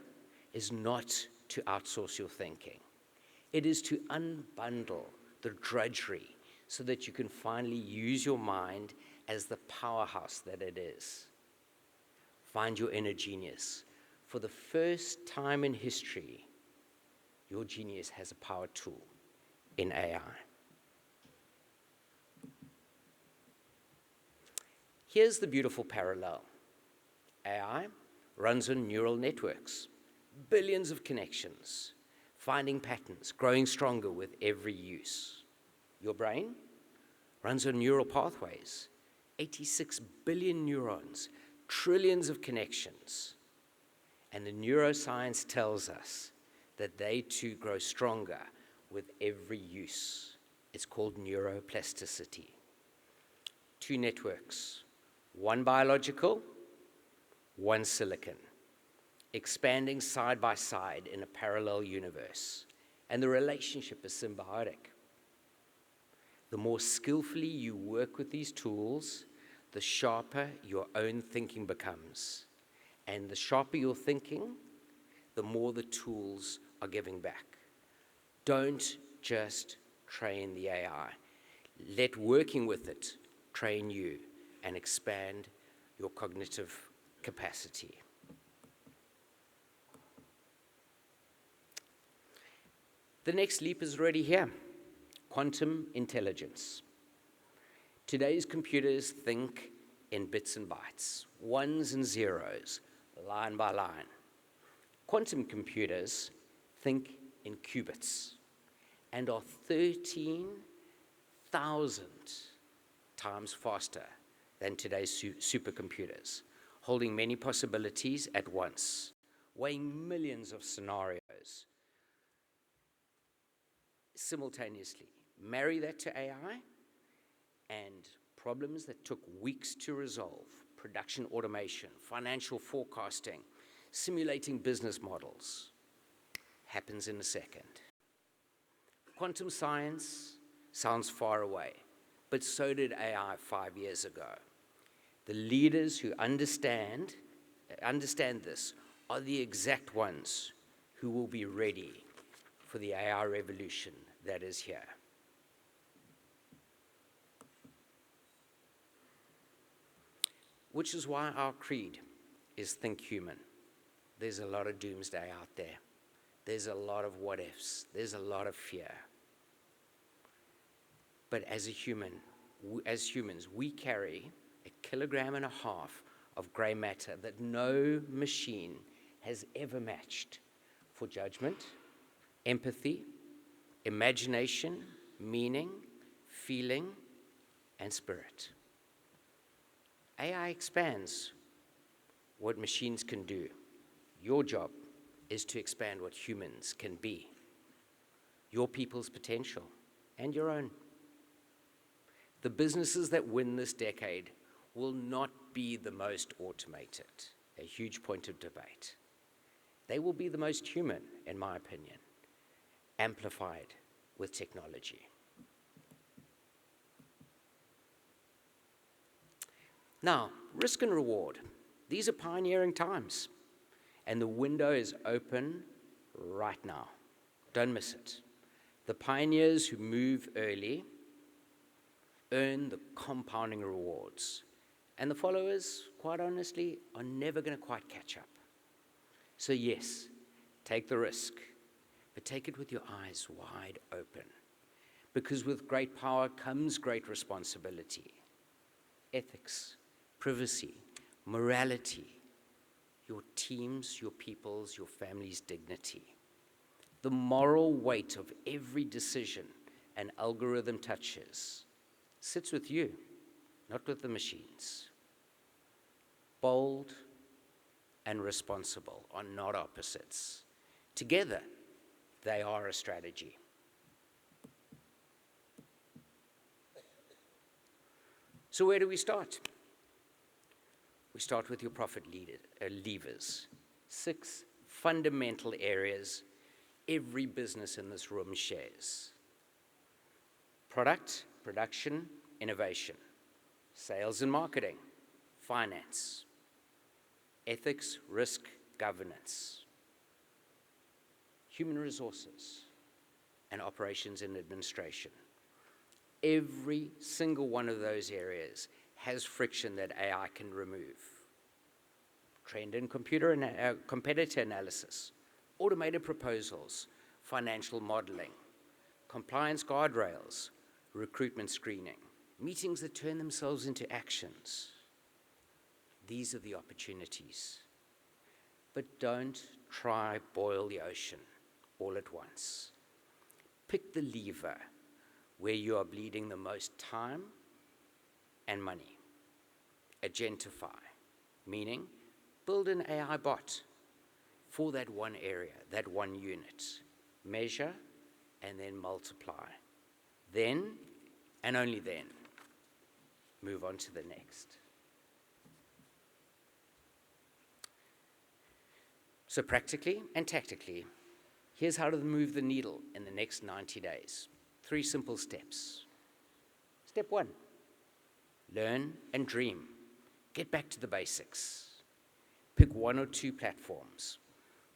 is not to outsource your thinking. It is to unbundle the drudgery so that you can finally use your mind as the powerhouse that it is. Find your inner genius. For the first time in history, your genius has a power tool in AI. Here's the beautiful parallel. AI runs on neural networks, billions of connections, finding patterns, growing stronger with every use. Your brain runs on neural pathways, 86 billion neurons, trillions of connections. And the neuroscience tells us that they too grow stronger with every use. It's called neuroplasticity. Two networks, one biological, one silicon, expanding side by side in a parallel universe. And the relationship is symbiotic. The more skillfully you work with these tools, the sharper your own thinking becomes. And the sharper your thinking, the more the tools are giving back. Don't just train the AI. Let working with it train you and expand your cognitive capacity. The next leap is already here. Quantum intelligence. Today's computers think in bits and bytes, ones and zeros, line by line. Quantum computers think in qubits and are 13,000 times faster than today's supercomputers, holding many possibilities at once, weighing millions of scenarios simultaneously. Marry that to AI, and problems that took weeks to resolve, production automation, financial forecasting, simulating business models, happens in a second. Quantum science sounds far away, but so did AI 5 years ago. The leaders who understand this are the exact ones who will be ready for the AI revolution that is here. Which is why our creed is think human. There's a lot of doomsday out there. There's a lot of what ifs. There's a lot of fear. But as humans, we carry 1.5 kilograms of gray matter that no machine has ever matched for judgment, empathy, imagination, meaning, feeling, and spirit. AI expands what machines can do. Your job is to expand what humans can be, your people's potential, and your own. The businesses that win this decade will not be the most automated, a huge point of debate. They will be the most human, in my opinion, amplified with technology. Now, risk and reward. These are pioneering times, and the window is open right now. Don't miss it. The pioneers who move early earn the compounding rewards, and the followers, quite honestly, are never going to quite catch up. So yes, take the risk, but take it with your eyes wide open, because with great power comes great responsibility. Ethics, privacy, morality, your team's, your people's, your family's dignity. The moral weight of every decision an algorithm touches sits with you, not with the machines. Bold and responsible are not opposites. Together, they are a strategy. So where do we start? We start with your profit levers. 6 fundamental areas every business in this room shares. Product, production, innovation. Sales and marketing, finance. Ethics, risk, governance. human resources, and operations and administration. Every single one of those areas has friction that AI can remove. Trend and competitor analysis, automated proposals, financial modeling, compliance guardrails, recruitment screening, meetings that turn themselves into actions. These are the opportunities. But don't try boil the ocean all at once. Pick the lever where you are bleeding the most time and money. Agentify, meaning build an AI bot for that one area, that one unit. Measure and then multiply. Then, and only then, move on to the next. So practically and tactically, here's how to move the needle in the next 90 days. 3 simple steps. Step 1, learn and dream. Get back to the basics. Pick 1 or 2 platforms.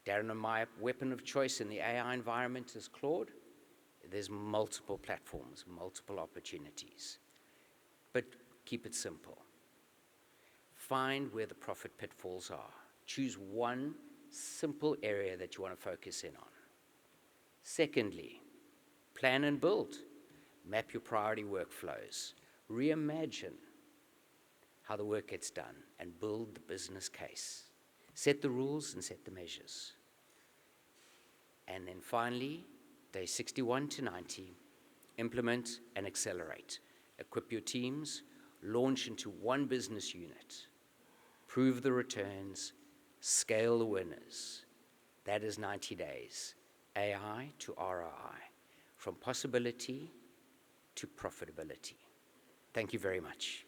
Darren and my weapon of choice in the AI environment is Claude. There's multiple platforms, multiple opportunities. But keep it simple. Find where the profit pitfalls are. Choose one simple area that you want to focus in on. Secondly, plan and build. Map your priority workflows. Reimagine how the work gets done and build the business case. Set the rules and set the measures. And then finally, day 61 to 90, implement and accelerate. Equip your teams, launch into one business unit. Prove the returns, scale the winners. That is 90 days. AI to ROI, from possibility to profitability. Thank you very much.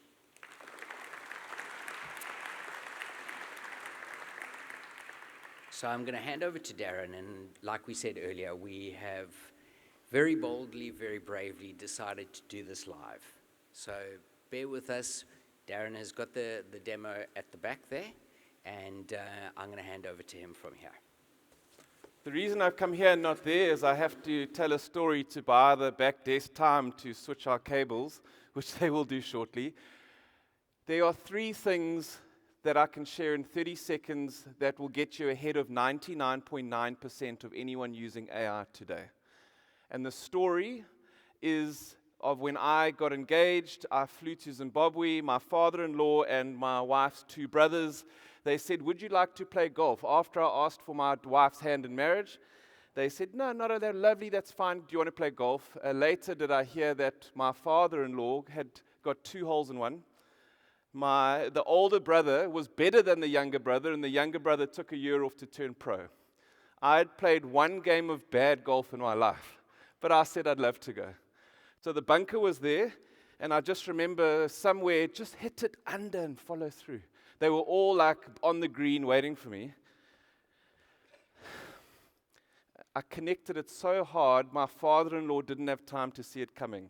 So I'm going to hand over to Darren, and like we said earlier, we have very boldly, very bravely decided to do this live. So bear with us. Darren has got the demo at the back there, and I'm going to hand over to him from here. The reason I've come here and not there is I have to tell a story to buy the back desk time to switch our cables, which they will do shortly. There are 3 things that I can share in 30 seconds that will get you ahead of 99.9% of anyone using AI today. And the story is of when I got engaged. I flew to Zimbabwe. My father-in-law and my wife's 2 brothers, they said, would you like to play golf? After I asked for my wife's hand in marriage, they said, no, they're lovely, that's fine. Do you want to play golf? Later did I hear that my father-in-law had got 2 holes in one. The older brother was better than the younger brother, and the younger brother took a year off to turn pro. I had played 1 game of bad golf in my life, but I said I'd love to go. So the bunker was there, and I just remember somewhere just hit it under and follow through. They were all like on the green waiting for me. I connected it so hard, my father-in-law didn't have time to see it coming.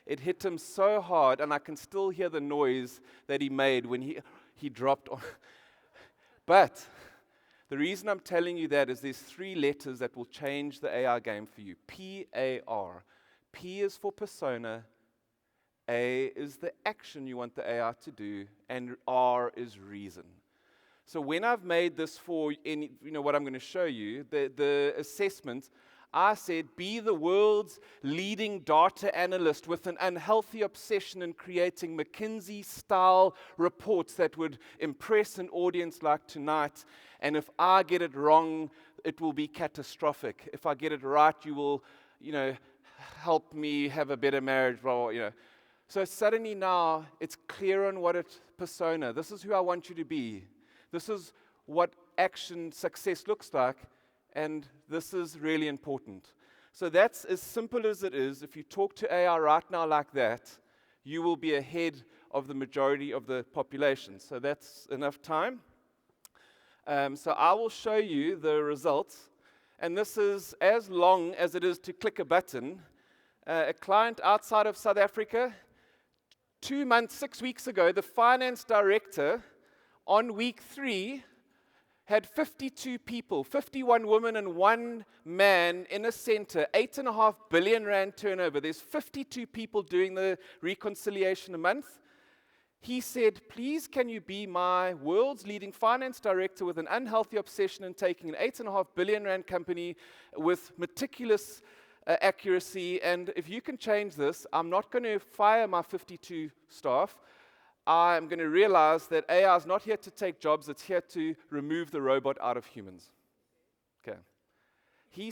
It hit him so hard, and I can still hear the noise that he made when he dropped on. But the reason I'm telling you that is there's 3 letters that will change the AI game for you. P-A-R. P is for persona, A is the action you want the AI to do, and R is reason. So when I've made this for what I'm going to show you, the assessment, I said, be the world's leading data analyst with an unhealthy obsession in creating McKinsey-style reports that would impress an audience like tonight. And if I get it wrong, it will be catastrophic. If I get it right, you will, help me have a better marriage, blah, blah, So suddenly now, it's clear on what it's persona. This is who I want you to be. This is what action success looks like. And this is really important. So that's as simple as it is. If you talk to AI right now like that, you will be ahead of the majority of the population. So that's enough time. So I will show you the results. And this is as long as it is to click a button. A client outside of South Africa, 6 weeks ago, the finance director on week 3 had 52 people, 51 women and 1 man in a center, 8.5 billion rand turnover. There's 52 people doing the reconciliation a month. He said, please can you be my world's leading finance director with an unhealthy obsession in taking an 8.5 billion rand company with meticulous accuracy, and if you can change this, I'm not going to fire my 52 staff. I'm going to realize that AI is not here to take jobs, it's here to remove the robot out of humans. Okay. He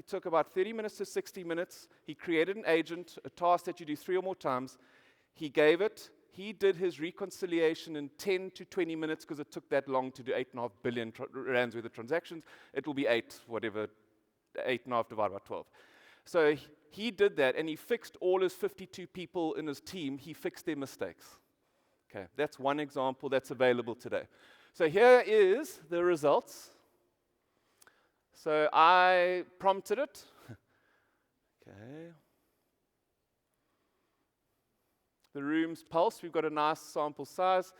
took about 30 minutes to 60 minutes. He created an agent, a task that you do 3 or more times. He gave it. He did his reconciliation in 10 to 20 minutes because it took that long to do 8.5 billion rands worth of transactions. It will be 8.5 divided by 12. So he did that, and he fixed all his 52 people in his team. He fixed their mistakes. Okay, that's one example that's available today. So here is the results. So I prompted it. Okay. The room's pulse, we've got a nice sample size.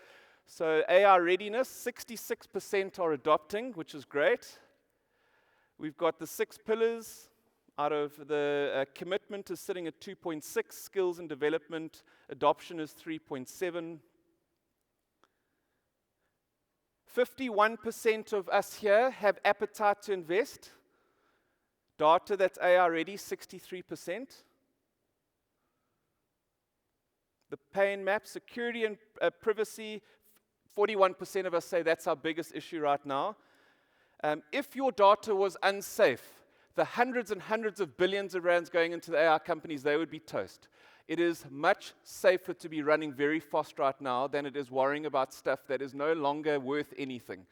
So AI readiness, 66% are adopting, which is great. We've got the 6 pillars. Out of the commitment is sitting at 2.6, skills and development, adoption is 3.7. 51% of us here have appetite to invest. Data that's AI ready, 63%. The pain map, security and privacy, 41% of us say that's our biggest issue right now. If your data was unsafe, the hundreds and hundreds of billions of rands going into the AI companies, they would be toast. It is much safer to be running very fast right now than it is worrying about stuff that is no longer worth anything.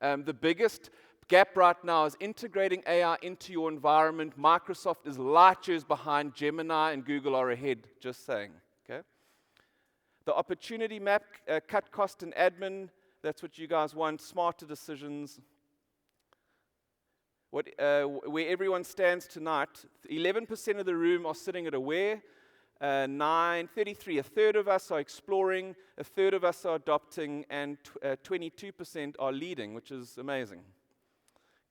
The biggest gap right now is integrating AI into your environment. Microsoft is light years behind. Gemini and Google are ahead, just saying. Okay. The opportunity map, cut cost and admin, that's what you guys want, smarter decisions. Where everyone stands tonight, 11% of the room are sitting at aware, 33, a third of us are exploring, a third of us are adopting, and 22% are leading, which is amazing.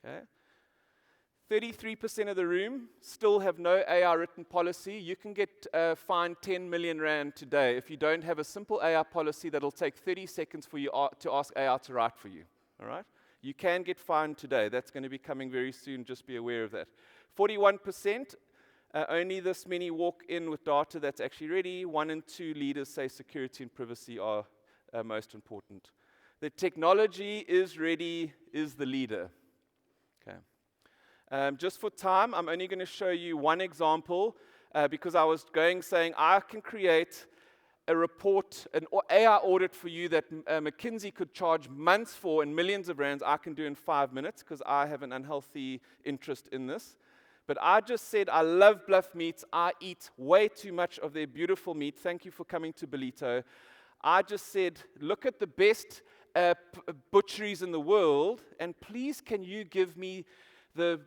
Okay. 33% of the room still have no AI written policy. You can get fined 10 million rand today if you don't have a simple AI policy that'll take 30 seconds for you to ask AI to write for you. All right? You can get fined today. That's going to be coming very soon. Just be aware of that. 41%, only this many walk in with data that's actually ready. 1 and 2 leaders say security and privacy are most important. The technology is ready, is the leader. Okay. Just for time, I'm only going to show you one example because I was saying I can create a report, an AI audit for you that McKinsey could charge months for and millions of rands, I can do in 5 minutes because I have an unhealthy interest in this. But I just said I love Bluff meats. I eat way too much of their beautiful meat. Thank you for coming to Belito. I just said, look at the best butcheries in the world, and please can you give me the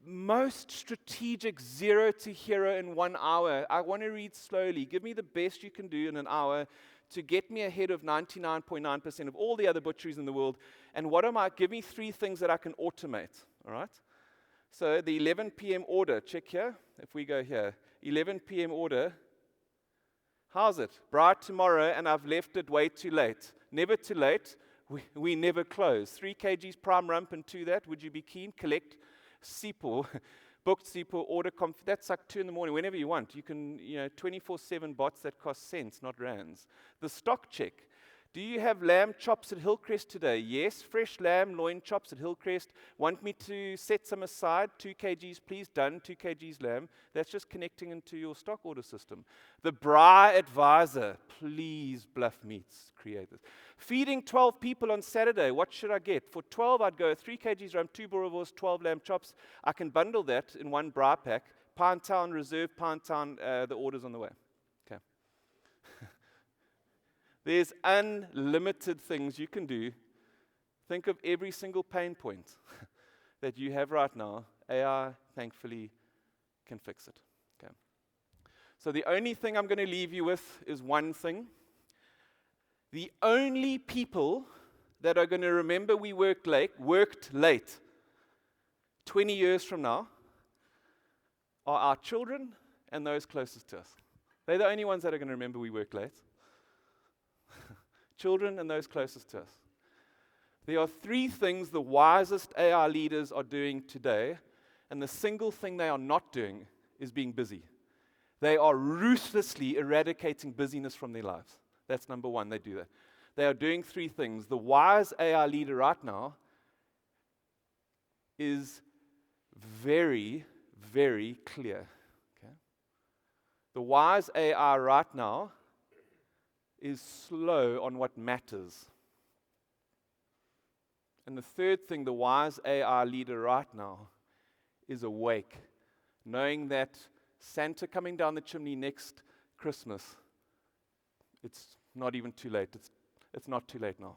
most strategic 0 to hero in 1 hour. I want to read slowly. Give me the best you can do in an hour to get me ahead of 99.9% of all the other butcheries in the world. And give me 3 things that I can automate. All right? So the 11 p.m. order, check here. If we go here, 11 p.m. order. How's it? Bright tomorrow, and I've left it way too late. Never too late. We never close. 3 kgs prime rump and 2 that. Would you be keen? Collect SIPO, booked SIPO, order that's like 2 in the morning, whenever you want. You can, 24/7 bots that cost cents, not rands. The stock check. Do you have lamb chops at Hillcrest today? Yes. Fresh lamb loin chops at Hillcrest. Want me to set some aside? 2 kgs, please. Done. 2 kgs lamb. That's just connecting into your stock order system. The Bri advisor. Please, Bluff Meats, create this. Feeding 12 people on Saturday. What should I get? For 12, I'd go 3 kgs ram, 2 boerewors, 12 lamb chops. I can bundle that in 1 Bri pack. Pinetown Reserve, Pinetown, the order's on the way. Okay. There's unlimited things you can do. Think of every single pain point that you have right now. AI, thankfully, can fix it. Okay. So the only thing I'm going to leave you with is one thing. The only people that are going to remember we worked late 20 years from now are our children and those closest to us. They're the only ones that are going to remember we worked late. Children and those closest to us. There are 3 things the wisest AI leaders are doing today, and the single thing they are not doing is being busy. They are ruthlessly eradicating busyness from their lives. That's number 1, they do that. They are doing 3 things. The wise AI leader right now is very, very clear. Okay? The wise AI right now is slow on what matters. And the third thing, the wise AI leader right now is awake, knowing that Santa coming down the chimney next Christmas, it's not even too late. It's not too late now.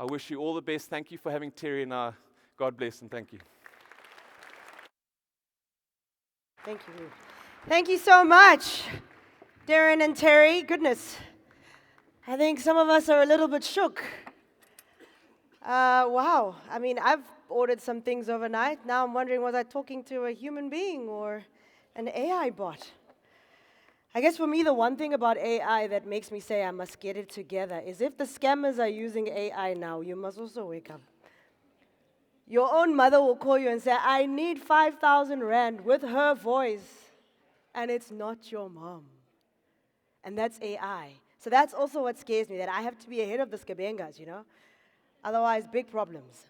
I wish you all the best. Thank you for having Terry and I. God bless and thank you. Thank you. Thank you so much, Darren and Terry. Goodness, I think some of us are a little bit shook. Wow. I mean, I've ordered some things overnight. Now I'm wondering, was I talking to a human being or an AI bot? I guess for me, the one thing about AI that makes me say I must get it together is if the scammers are using AI now, you must also wake up. Your own mother will call you and say, I need 5,000 Rand with her voice, and it's not your mom. And that's AI. So that's also what scares me, that I have to be ahead of the skabengas, you know? Otherwise, big problems.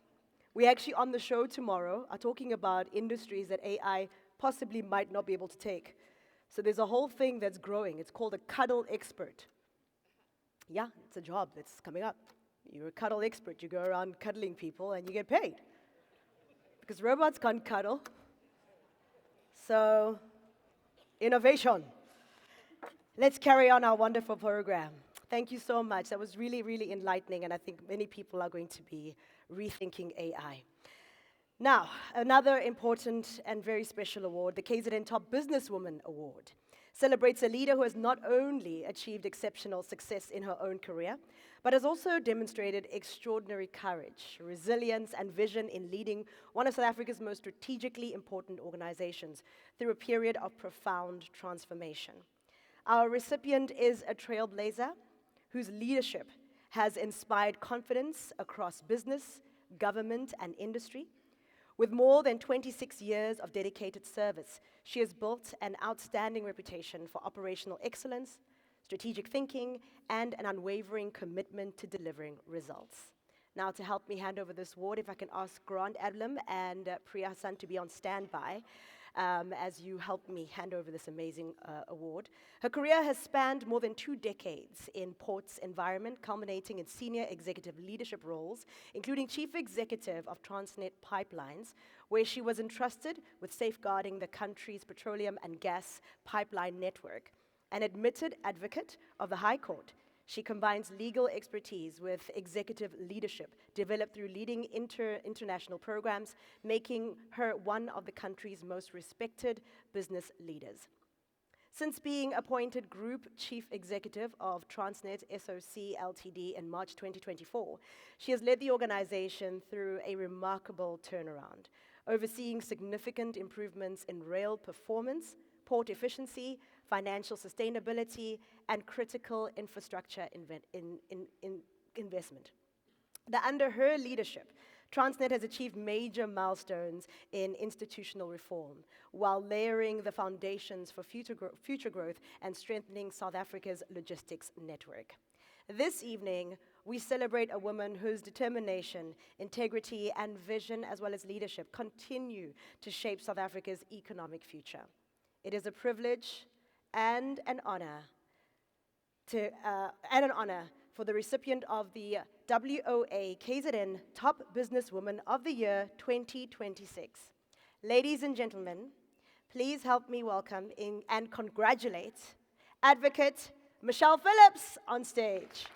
We actually, on the show tomorrow, are talking about industries that AI possibly might not be able to take. So there's a whole thing that's growing. It's called a cuddle expert. Yeah, it's a job that's coming up. You're a cuddle expert. You go around cuddling people and you get paid. Because robots can't cuddle. So, innovation. Let's carry on our wonderful program. Thank you so much. That was really, really enlightening, and I think many people are going to be rethinking AI. Now, another important and very special award, the KZN Top Businesswoman Award, celebrates a leader who has not only achieved exceptional success in her own career, but has also demonstrated extraordinary courage, resilience, and vision in leading one of South Africa's most strategically important organizations through a period of profound transformation. Our recipient is a trailblazer whose leadership has inspired confidence across business, government, and industry. With more than 26 years of dedicated service, she has built an outstanding reputation for operational excellence, strategic thinking, and an unwavering commitment to delivering results. Now, to help me hand over this award, if I can ask Grant Adlam and Priya Hassan to be on standby as you help me hand over this amazing award. Her career has spanned more than 2 decades in ports environment, culminating in senior executive leadership roles, including chief executive of Transnet Pipelines, where she was entrusted with safeguarding the country's petroleum and gas pipeline network. An admitted advocate of the High Court, she combines legal expertise with executive leadership developed through leading international programs, making her one of the country's most respected business leaders. Since being appointed Group Chief Executive of Transnet SOC Ltd in March 2024, she has led the organization through a remarkable turnaround, overseeing significant improvements in rail performance, port efficiency, financial sustainability, and critical infrastructure investment. Under her leadership, Transnet has achieved major milestones in institutional reform, while layering the foundations for future growth and strengthening South Africa's logistics network. This evening, we celebrate a woman whose determination, integrity, and vision, as well as leadership, continue to shape South Africa's economic future. It is a privilege and an honor for the recipient of the WOA KZN Top Businesswoman of the Year 2026. Ladies and gentlemen, please help me welcome and congratulate Advocate Michelle Phillips on stage.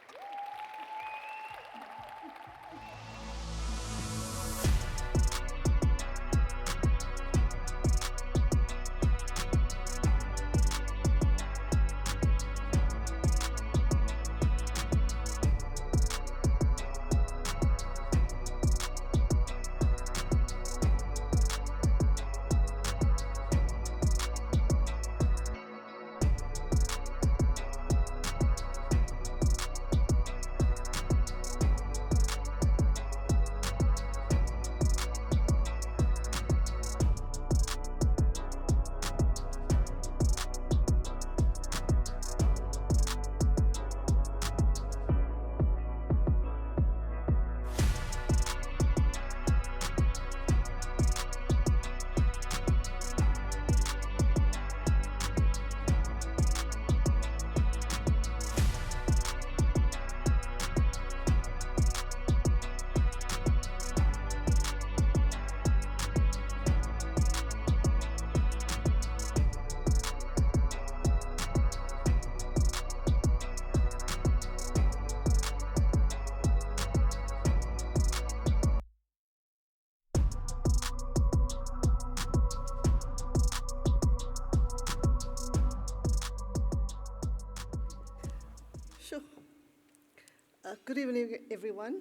Good evening, everyone.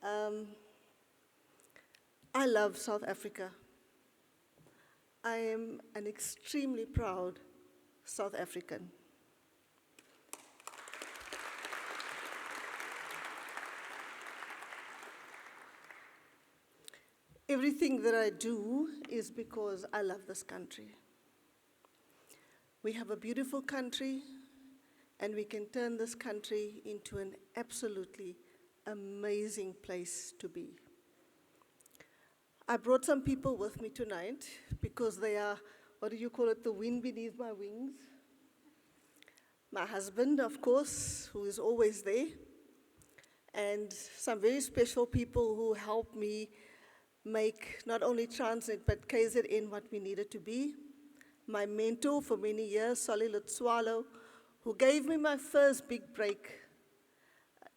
I love South Africa. I am an extremely proud South African. Everything that I do is because I love this country. We have a beautiful country, and we can turn this country into an absolutely amazing place to be. I brought some people with me tonight because they are, what do you call it, the wind beneath my wings. My husband, of course, who is always there, and some very special people who helped me make not only Transnet but KZN what we needed to be. My mentor for many years, Solly Lutswalo, who gave me my first big break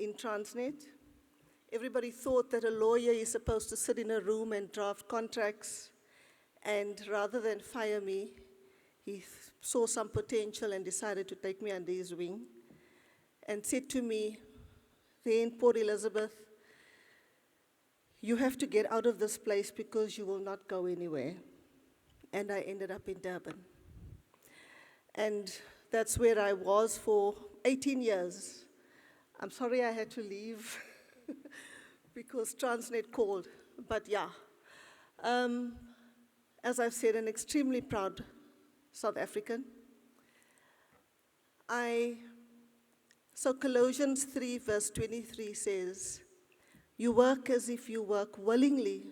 in Transnet. Everybody thought that a lawyer is supposed to sit in a room and draft contracts, and rather than fire me, he saw some potential and decided to take me under his wing and said to me, there in Port Elizabeth, you have to get out of this place because you will not go anywhere. And I ended up in Durban. And that's where I was for 18 years. I'm sorry I had to leave because Transnet called, but yeah. As I've said, an extremely proud South African. So Colossians 3 verse 23 says, you work as if you work willingly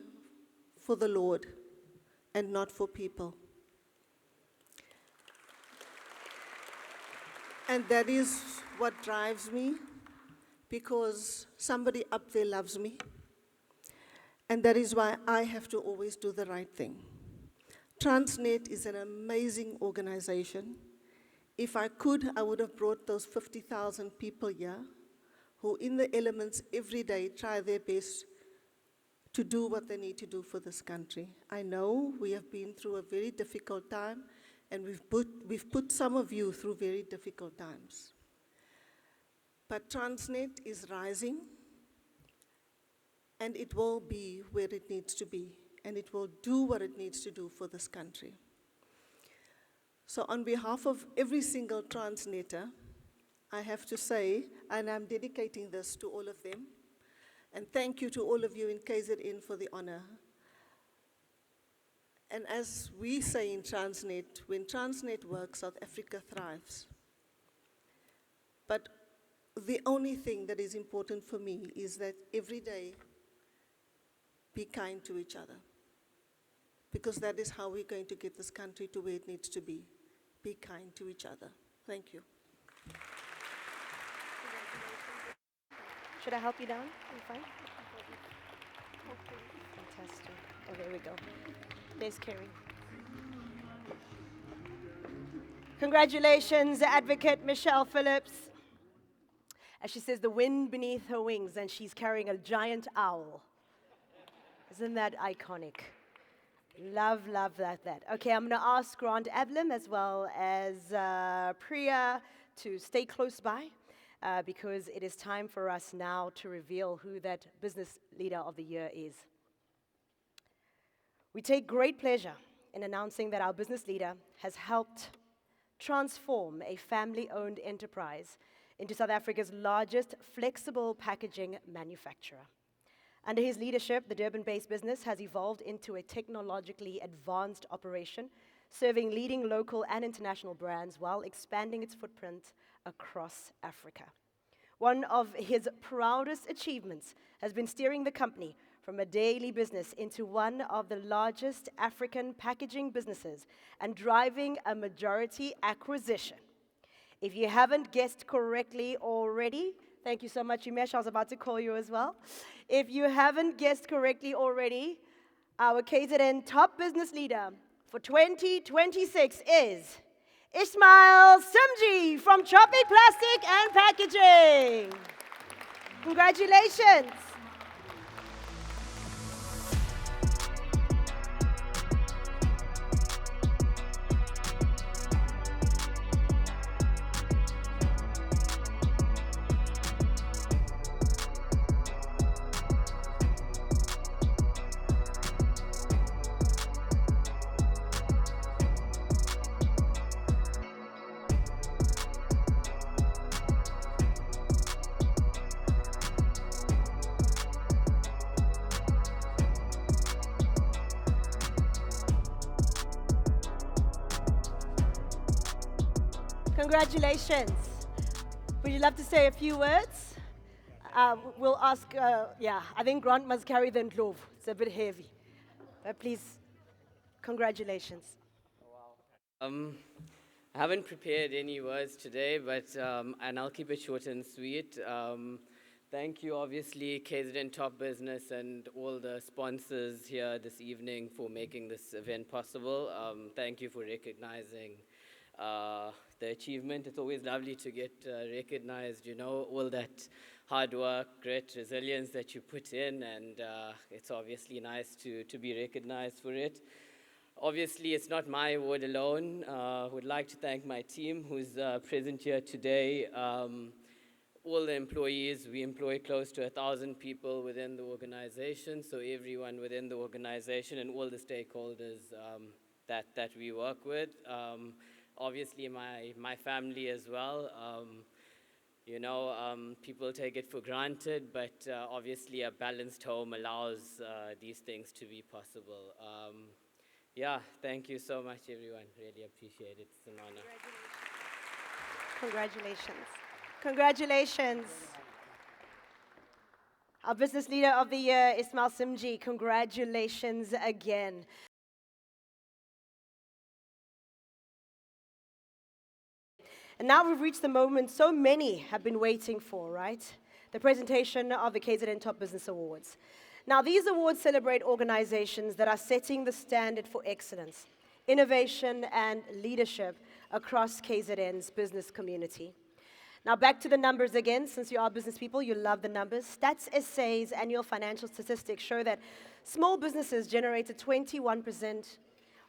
for the Lord and not for people. And that is what drives me, because somebody up there loves me. And that is why I have to always do the right thing. Transnet is an amazing organization. If I could, I would have brought those 50,000 people here who in the elements every day try their best to do what they need to do for this country. I know we have been through a very difficult time, and we've put some of you through very difficult times. But Transnet is rising, and it will be where it needs to be, and it will do what it needs to do for this country. So on behalf of every single Transnetter, I have to say, and I'm dedicating this to all of them, and thank you to all of you in KZN for the honor. And as we say in Transnet, when Transnet works, South Africa thrives. But the only thing that is important for me is that every day, be kind to each other. Because that is how we're going to get this country to where it needs to be. Be kind to each other. Thank you. Should I help you down? You fine? Fantastic. Oh, there we go. There's Kerry. Congratulations, Advocate Michelle Phillips. As she says, the wind beneath her wings, and she's carrying a giant owl. Isn't that iconic? Love, love that. Okay, I'm going to ask Grant Adlam as well as Priya to stay close by because it is time for us now to reveal who that Business Leader of the Year is. We take great pleasure in announcing that our business leader has helped transform a family-owned enterprise into South Africa's largest flexible packaging manufacturer. Under his leadership, the Durban-based business has evolved into a technologically advanced operation, serving leading local and international brands while expanding its footprint across Africa. One of his proudest achievements has been steering the company from a daily business into one of the largest African packaging businesses and driving a majority acquisition. If you haven't guessed correctly already, thank you so much, Umesh. I was about to call you as well. If you haven't guessed correctly already, our KZN top business leader for 2026 is Ismaile Simjee from Tropic Plastic and Packaging. Congratulations. Congratulations. Would you love to say a few words? We'll ask, I think Grant must carry the Ndlovu. It's a bit heavy. But please, congratulations. I haven't prepared any words today, but and I'll keep it short and sweet. Thank you, obviously, KZN Top Business and all the sponsors here this evening for making this event possible. Thank you for recognizing the achievement. It's always lovely to get recognized, you know, all that hard work, grit, resilience that you put in, and it's obviously nice to be recognized for it. Obviously, it's not my award alone. Would like to thank my team who's present here today. All the employees, we employ close to 1,000 people within the organization, so everyone within the organization and all the stakeholders that we work with. Obviously, my family as well. You know, people take it for granted, but obviously a balanced home allows these things to be possible. Yeah, thank you so much, everyone. Really appreciate it. It's an honor. Congratulations. Congratulations. Our Business Leader of the Year, Ismaile Simjee. Congratulations again. And now we've reached the moment so many have been waiting for, right? The presentation of the KZN Top Business Awards. Now, these awards celebrate organizations that are setting the standard for excellence, innovation, and leadership across KZN's business community. Now, back to the numbers again. Since you are business people, you love the numbers. Stats SA's annual financial statistics show that small businesses generated 21%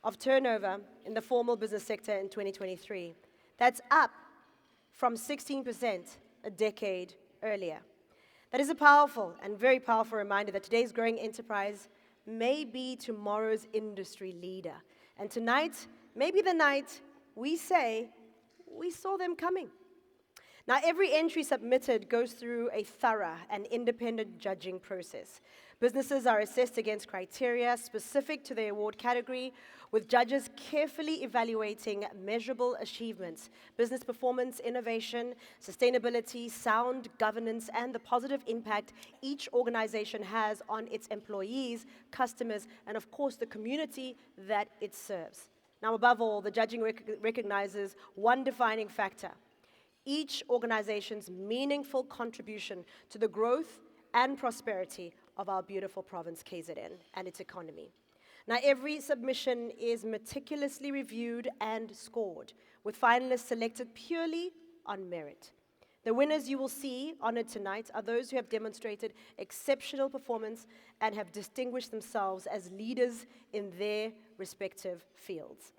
of turnover in the formal business sector in 2023. That's up from 16% a decade earlier. That is a powerful and very powerful reminder that today's growing enterprise may be tomorrow's industry leader. And tonight, maybe the night we say we saw them coming. Now, every entry submitted goes through a thorough and independent judging process. Businesses are assessed against criteria specific to their award category, with judges carefully evaluating measurable achievements, business performance, innovation, sustainability, sound governance, and the positive impact each organization has on its employees, customers, and of course the community that it serves. Now, above all, the judging recognizes one defining factor: each organization's meaningful contribution to the growth and prosperity of our beautiful province, KZN, and its economy. Now, every submission is meticulously reviewed and scored, with finalists selected purely on merit. The winners you will see honored tonight are those who have demonstrated exceptional performance and have distinguished themselves as leaders in their respective fields.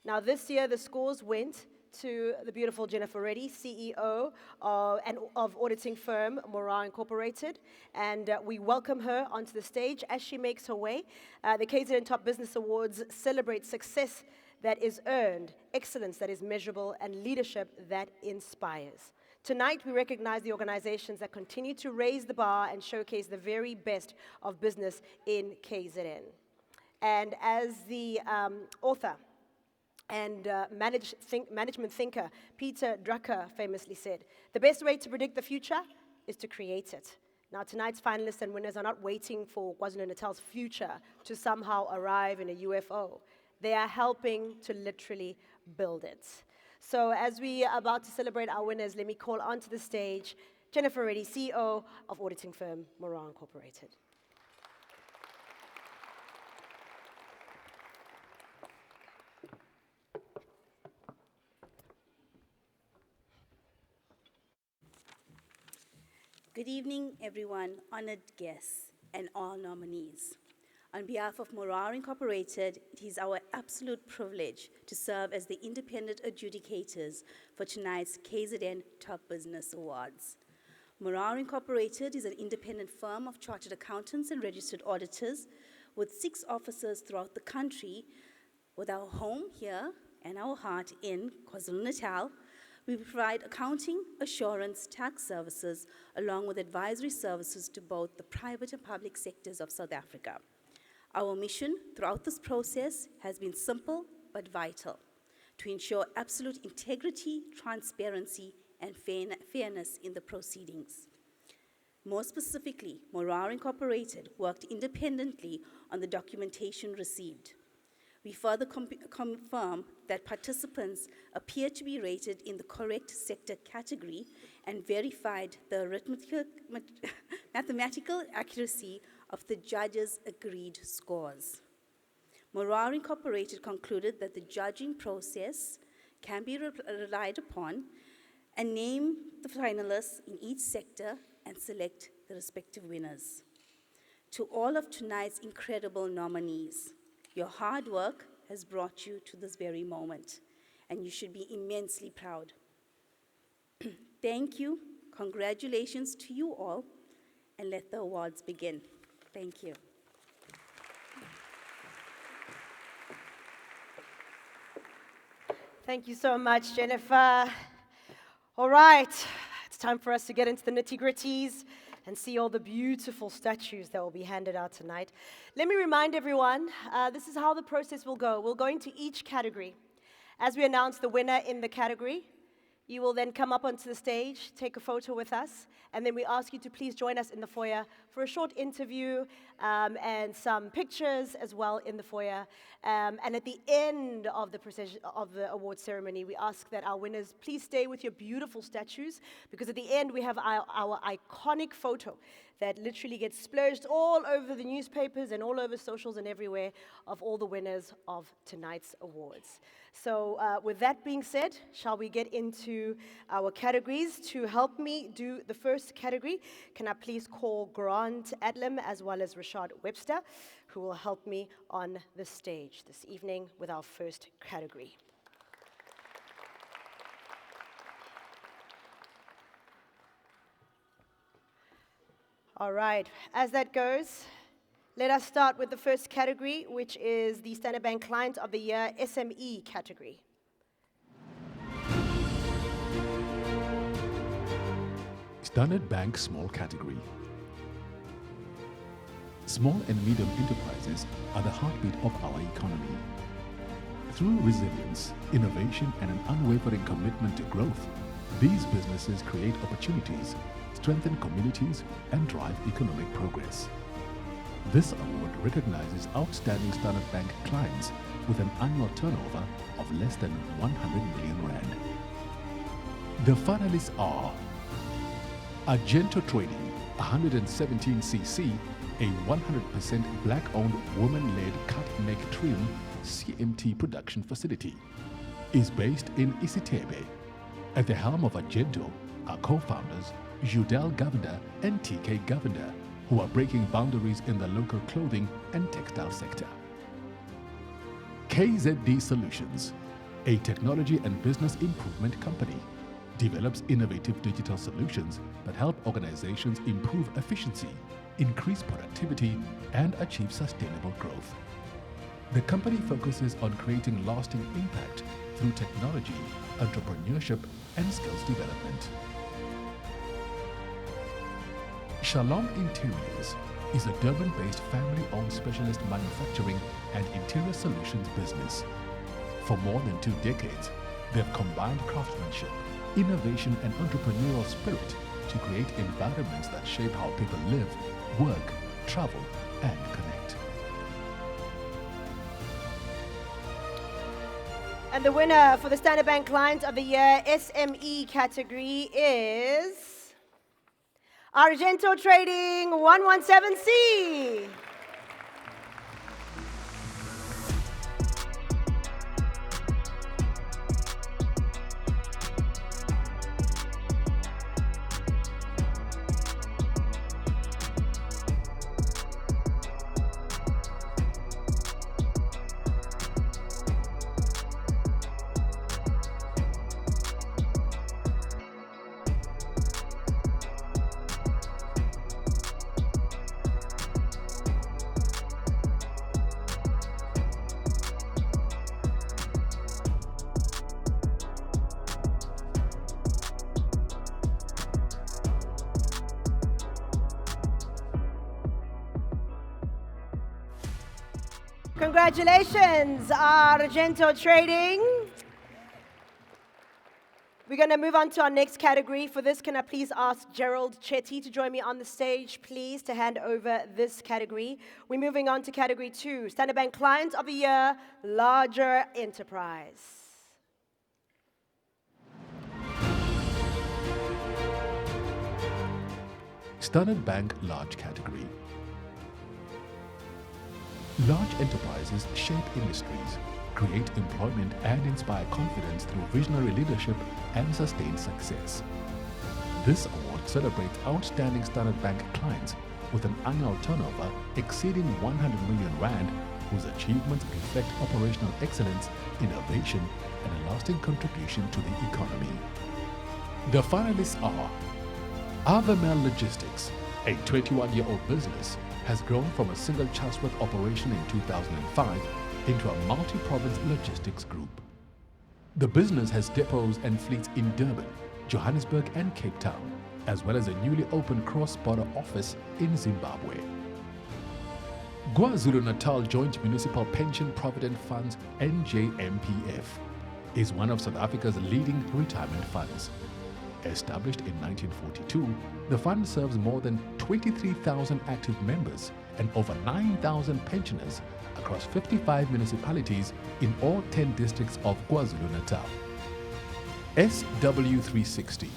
Now, this year, the scores went to the beautiful Jennifer Reddy, CEO of auditing firm Morar Incorporated, and we welcome her onto the stage as she makes her way. The KZN Top Business Awards celebrate success that is earned, excellence that is measurable, and leadership that inspires. Tonight, we recognize the organizations that continue to raise the bar and showcase the very best of business in KZN. And as the author and management thinker Peter Drucker famously said, the best way to predict the future is to create it. Now, tonight's finalists and winners are not waiting for KwaZulu-Natal's future to somehow arrive in a UFO. They are helping to literally build it. So as we are about to celebrate our winners, let me call onto the stage Jennifer Reddy, CEO of auditing firm Morar Incorporated. Good evening, everyone, honored guests, and all nominees. On behalf of Morar Incorporated, it is our absolute privilege to serve as the independent adjudicators for tonight's KZN Top Business Awards. Morar Incorporated is an independent firm of chartered accountants and registered auditors with 6 offices throughout the country, with our home here and our heart in KwaZulu-Natal. We provide accounting, assurance, tax services, along with advisory services to both the private and public sectors of South Africa. Our mission throughout this process has been simple but vital: to ensure absolute integrity, transparency, and fairness in the proceedings. More specifically, Morar Incorporated worked independently on the documentation received. We further confirm that participants appear to be rated in the correct sector category and verified the mathematical accuracy of the judges' agreed scores. Morar Incorporated concluded that the judging process can be relied upon and name the finalists in each sector and select the respective winners. To all of tonight's incredible nominees, your hard work has brought you to this very moment, and you should be immensely proud. Thank you, congratulations to you all, and let the awards begin. Thank you. Thank you so much, Jennifer. All right, it's time for us to get into the nitty-gritties and see all the beautiful statues that will be handed out tonight. Let me remind everyone, this is how the process will go. We'll go into each category. As we announce the winner in the category, you will then come up onto the stage, take a photo with us, and then we ask you to please join us in the foyer for a short interview and some pictures as well in the foyer. And at the end of the award ceremony, we ask that our winners please stay with your beautiful statues, because at the end we have our iconic photo that literally gets splurged all over the newspapers and all over socials and everywhere of all the winners of tonight's awards. So with that being said, shall we get into our categories? To help me do the first category, can I please call Grant Adlam as well as Rashad Webster, who will help me on the stage this evening with our first category. All right, as that goes, let us start with the first category, which is the Standard Bank Client of the Year SME category. Standard Bank Small category. Small and medium enterprises are the heartbeat of our economy. Through resilience, innovation, and an unwavering commitment to growth, these businesses create opportunities, strengthen communities, and drive economic progress. This award recognizes outstanding Standard Bank clients with an annual turnover of less than 100 million rand. The finalists are Arento Trading, 117cc, a 100% black-owned, woman-led cut-neck trim CMT production facility, is based in Isitebe. At the helm of Arento are co-founders Judel Govender and TK Govender, who are breaking boundaries in the local clothing and textile sector. KZD Solutions, a technology and business improvement company, develops innovative digital solutions that help organizations improve efficiency, increase productivity, and achieve sustainable growth. The company focuses on creating lasting impact through technology, entrepreneurship, and skills development. Shalom Interiors is a Durban-based family-owned specialist manufacturing and interior solutions business. For more than 2 decades, they've combined craftsmanship, innovation, and entrepreneurial spirit to create environments that shape how people live, work, travel, and connect. And the winner for the Standard Bank Client of the Year SME category is Arento Trading 117C. Congratulations, Arento Trading. We're going to move on to our next category. For this, can I please ask Gerald Chetty to join me on the stage, please, to hand over this category. We're moving on to category 2, Standard Bank Client of the Year, Larger Enterprise. Standard Bank Large Category. Large enterprises shape industries, create employment and inspire confidence through visionary leadership and sustained success. This award celebrates outstanding Standard Bank clients with an annual turnover exceeding 100 million rand, whose achievements reflect operational excellence, innovation, and a lasting contribution to the economy. The finalists are Avamel Logistics, a 21-year-old business, has grown from a single Chatsworth operation in 2005 into a multi-province logistics group. The business has depots and fleets in Durban, Johannesburg and Cape Town, as well as a newly opened cross-border office in Zimbabwe. KwaZulu-Natal Joint Municipal Pension Provident Funds NJMPF is one of South Africa's leading retirement funds. Established in 1942, the fund serves more than 23,000 active members and over 9,000 pensioners across 55 municipalities in all 10 districts of KwaZulu-Natal. SW360,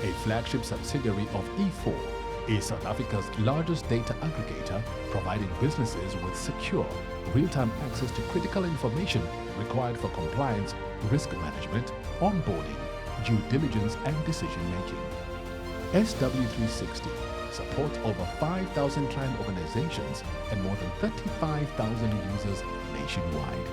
a flagship subsidiary of E4, is South Africa's largest data aggregator, providing businesses with secure, real-time access to critical information required for compliance, risk management, onboarding, due diligence and decision-making. SW360 supports over 5,000 client organizations and more than 35,000 users nationwide.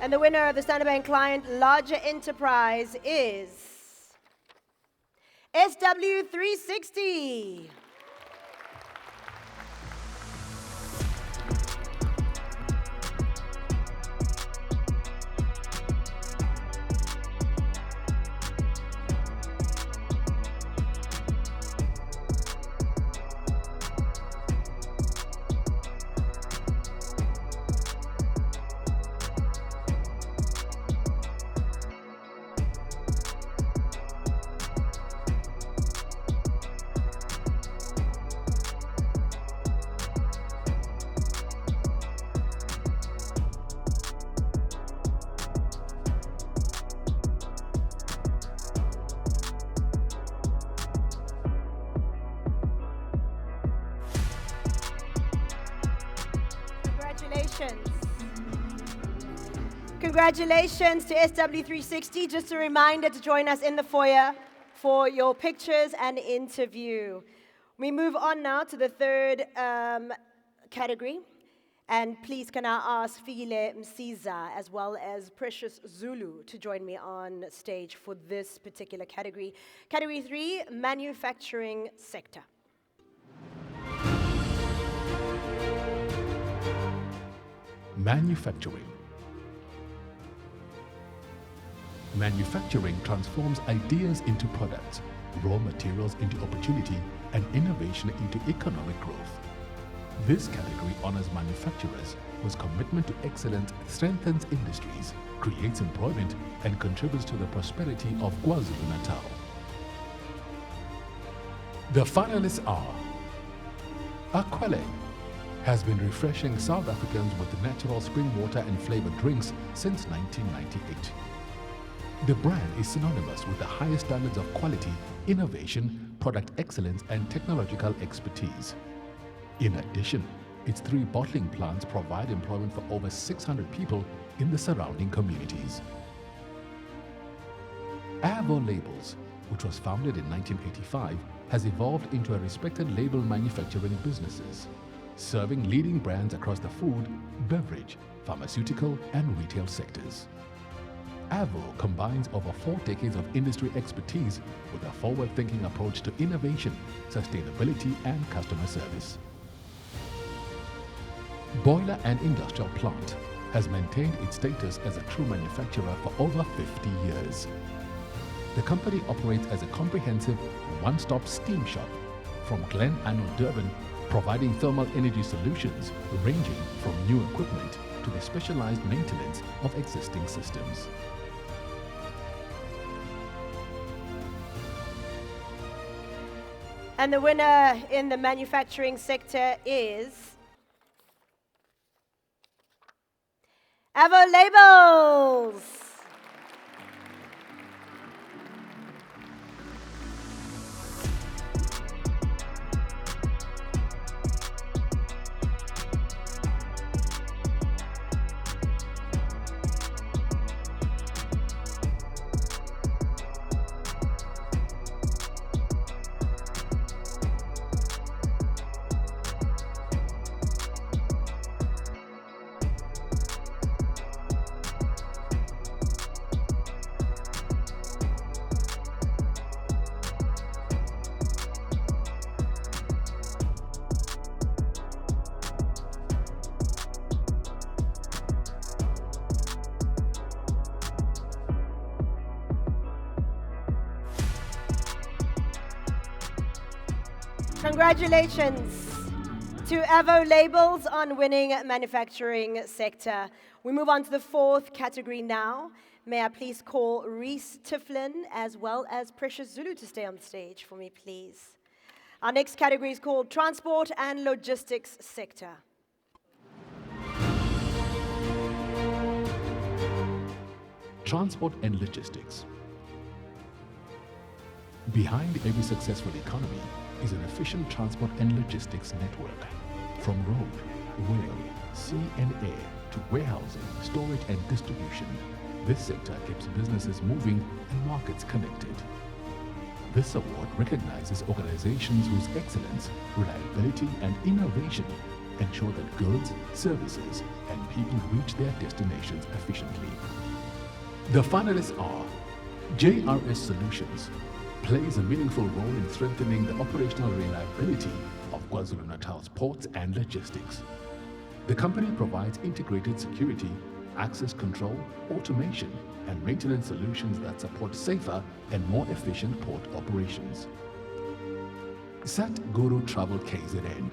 And the winner of the Standard Bank Client Larger Enterprise is SW360. Congratulations to SW360. Just a reminder to join us in the foyer for your pictures and interview. We move on now to the third category. And please can I ask Fikile Msiza as well as Precious Zulu to join me on stage for this particular category. Category 3, manufacturing sector. Manufacturing. Manufacturing transforms ideas into products, raw materials into opportunity, and innovation into economic growth. This category honors manufacturers whose commitment to excellence strengthens industries, creates employment, and contributes to the prosperity of KwaZulu-Natal. The finalists are Aquele has been refreshing South Africans with natural spring water and flavored drinks since 1998. The brand is synonymous with the highest standards of quality, innovation, product excellence, and technological expertise. In addition, its 3 bottling plants provide employment for over 600 people in the surrounding communities. Avo Labels, which was founded in 1985, has evolved into a respected label manufacturing businesses, serving leading brands across the food, beverage, pharmaceutical, and retail sectors. Avo combines over 4 decades of industry expertise with a forward-thinking approach to innovation, sustainability, and customer service. Boiler and Industrial Plant has maintained its status as a true manufacturer for over 50 years. The company operates as a comprehensive one-stop steam shop from Glen Anno, Durban, providing thermal energy solutions ranging from new equipment to the specialized maintenance of existing systems. And the winner in the manufacturing sector is Avo Labels. Congratulations to Avo Labels on winning manufacturing sector. We move on to the fourth category now. May I please call Reese Tiflin as well as Precious Zulu to stay on the stage for me, please. Our next category is called Transport and Logistics Sector. Transport and logistics. Behind every successful economy is an efficient transport and logistics network. From road, rail, sea and air to warehousing, storage and distribution, this sector keeps businesses moving and markets connected. This award recognizes organizations whose excellence, reliability and innovation ensure that goods, services and people reach their destinations efficiently. The finalists are JRS Solutions, plays a meaningful role in strengthening the operational reliability of KwaZulu-Natal's ports and logistics. The company provides integrated security, access control, automation, and maintenance solutions that support safer and more efficient port operations. Satguru Travel KZN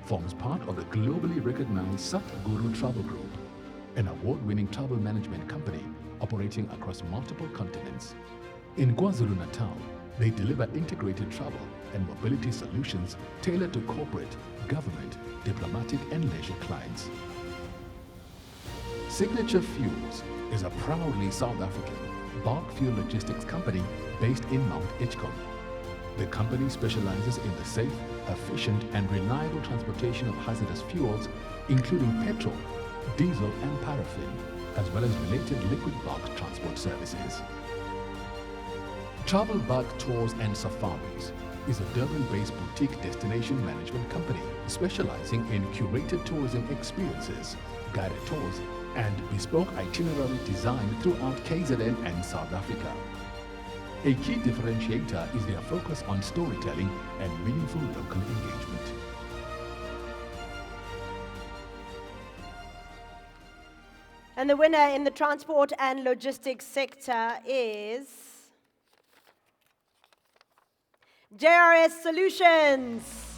forms part of the globally recognized Satguru Travel Group, an award-winning travel management company operating across multiple continents. In KwaZulu-Natal, they deliver integrated travel and mobility solutions tailored to corporate, government, diplomatic and leisure clients. Signature Fuels is a proudly South African bulk fuel logistics company based in Mount Edgecombe. The company specializes in the safe, efficient and reliable transportation of hazardous fuels, including petrol, diesel and paraffin, as well as related liquid bulk transport services. Travel Bug Tours and Safaris is a Durban-based boutique destination management company specializing in curated tourism experiences, guided tours, and bespoke itinerary design throughout KZN and South Africa. A key differentiator is their focus on storytelling and meaningful local engagement. And the winner in the transport and logistics sector is JRS Solutions.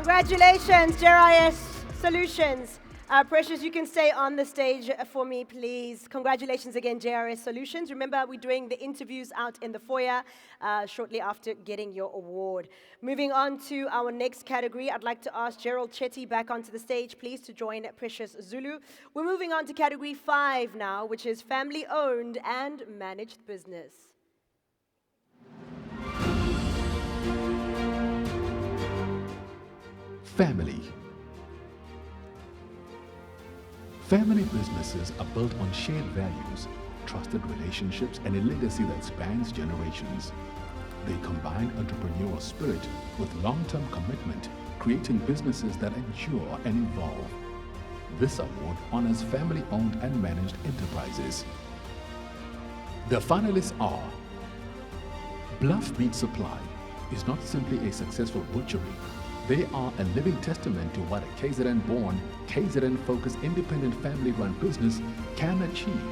Congratulations, JRS Solutions. Precious, you can stay on the stage for me, please. Congratulations again, JRS Solutions. Remember, we're doing the interviews out in the foyer shortly after getting your award. Moving on to our next category, I'd like to ask Gerald Chetty back onto the stage, please, to join Precious Zulu. We're moving on to category 5 now, which is family-owned and managed business. Family. Family businesses are built on shared values, trusted relationships, and a legacy that spans generations. They combine entrepreneurial spirit with long-term commitment, creating businesses that endure and evolve. This award honors family-owned and managed enterprises. The finalists are: Bluff Meat Supply is not simply a successful butchery. They are a living testament to what a KZN-born, KZN-focused independent family-run business can achieve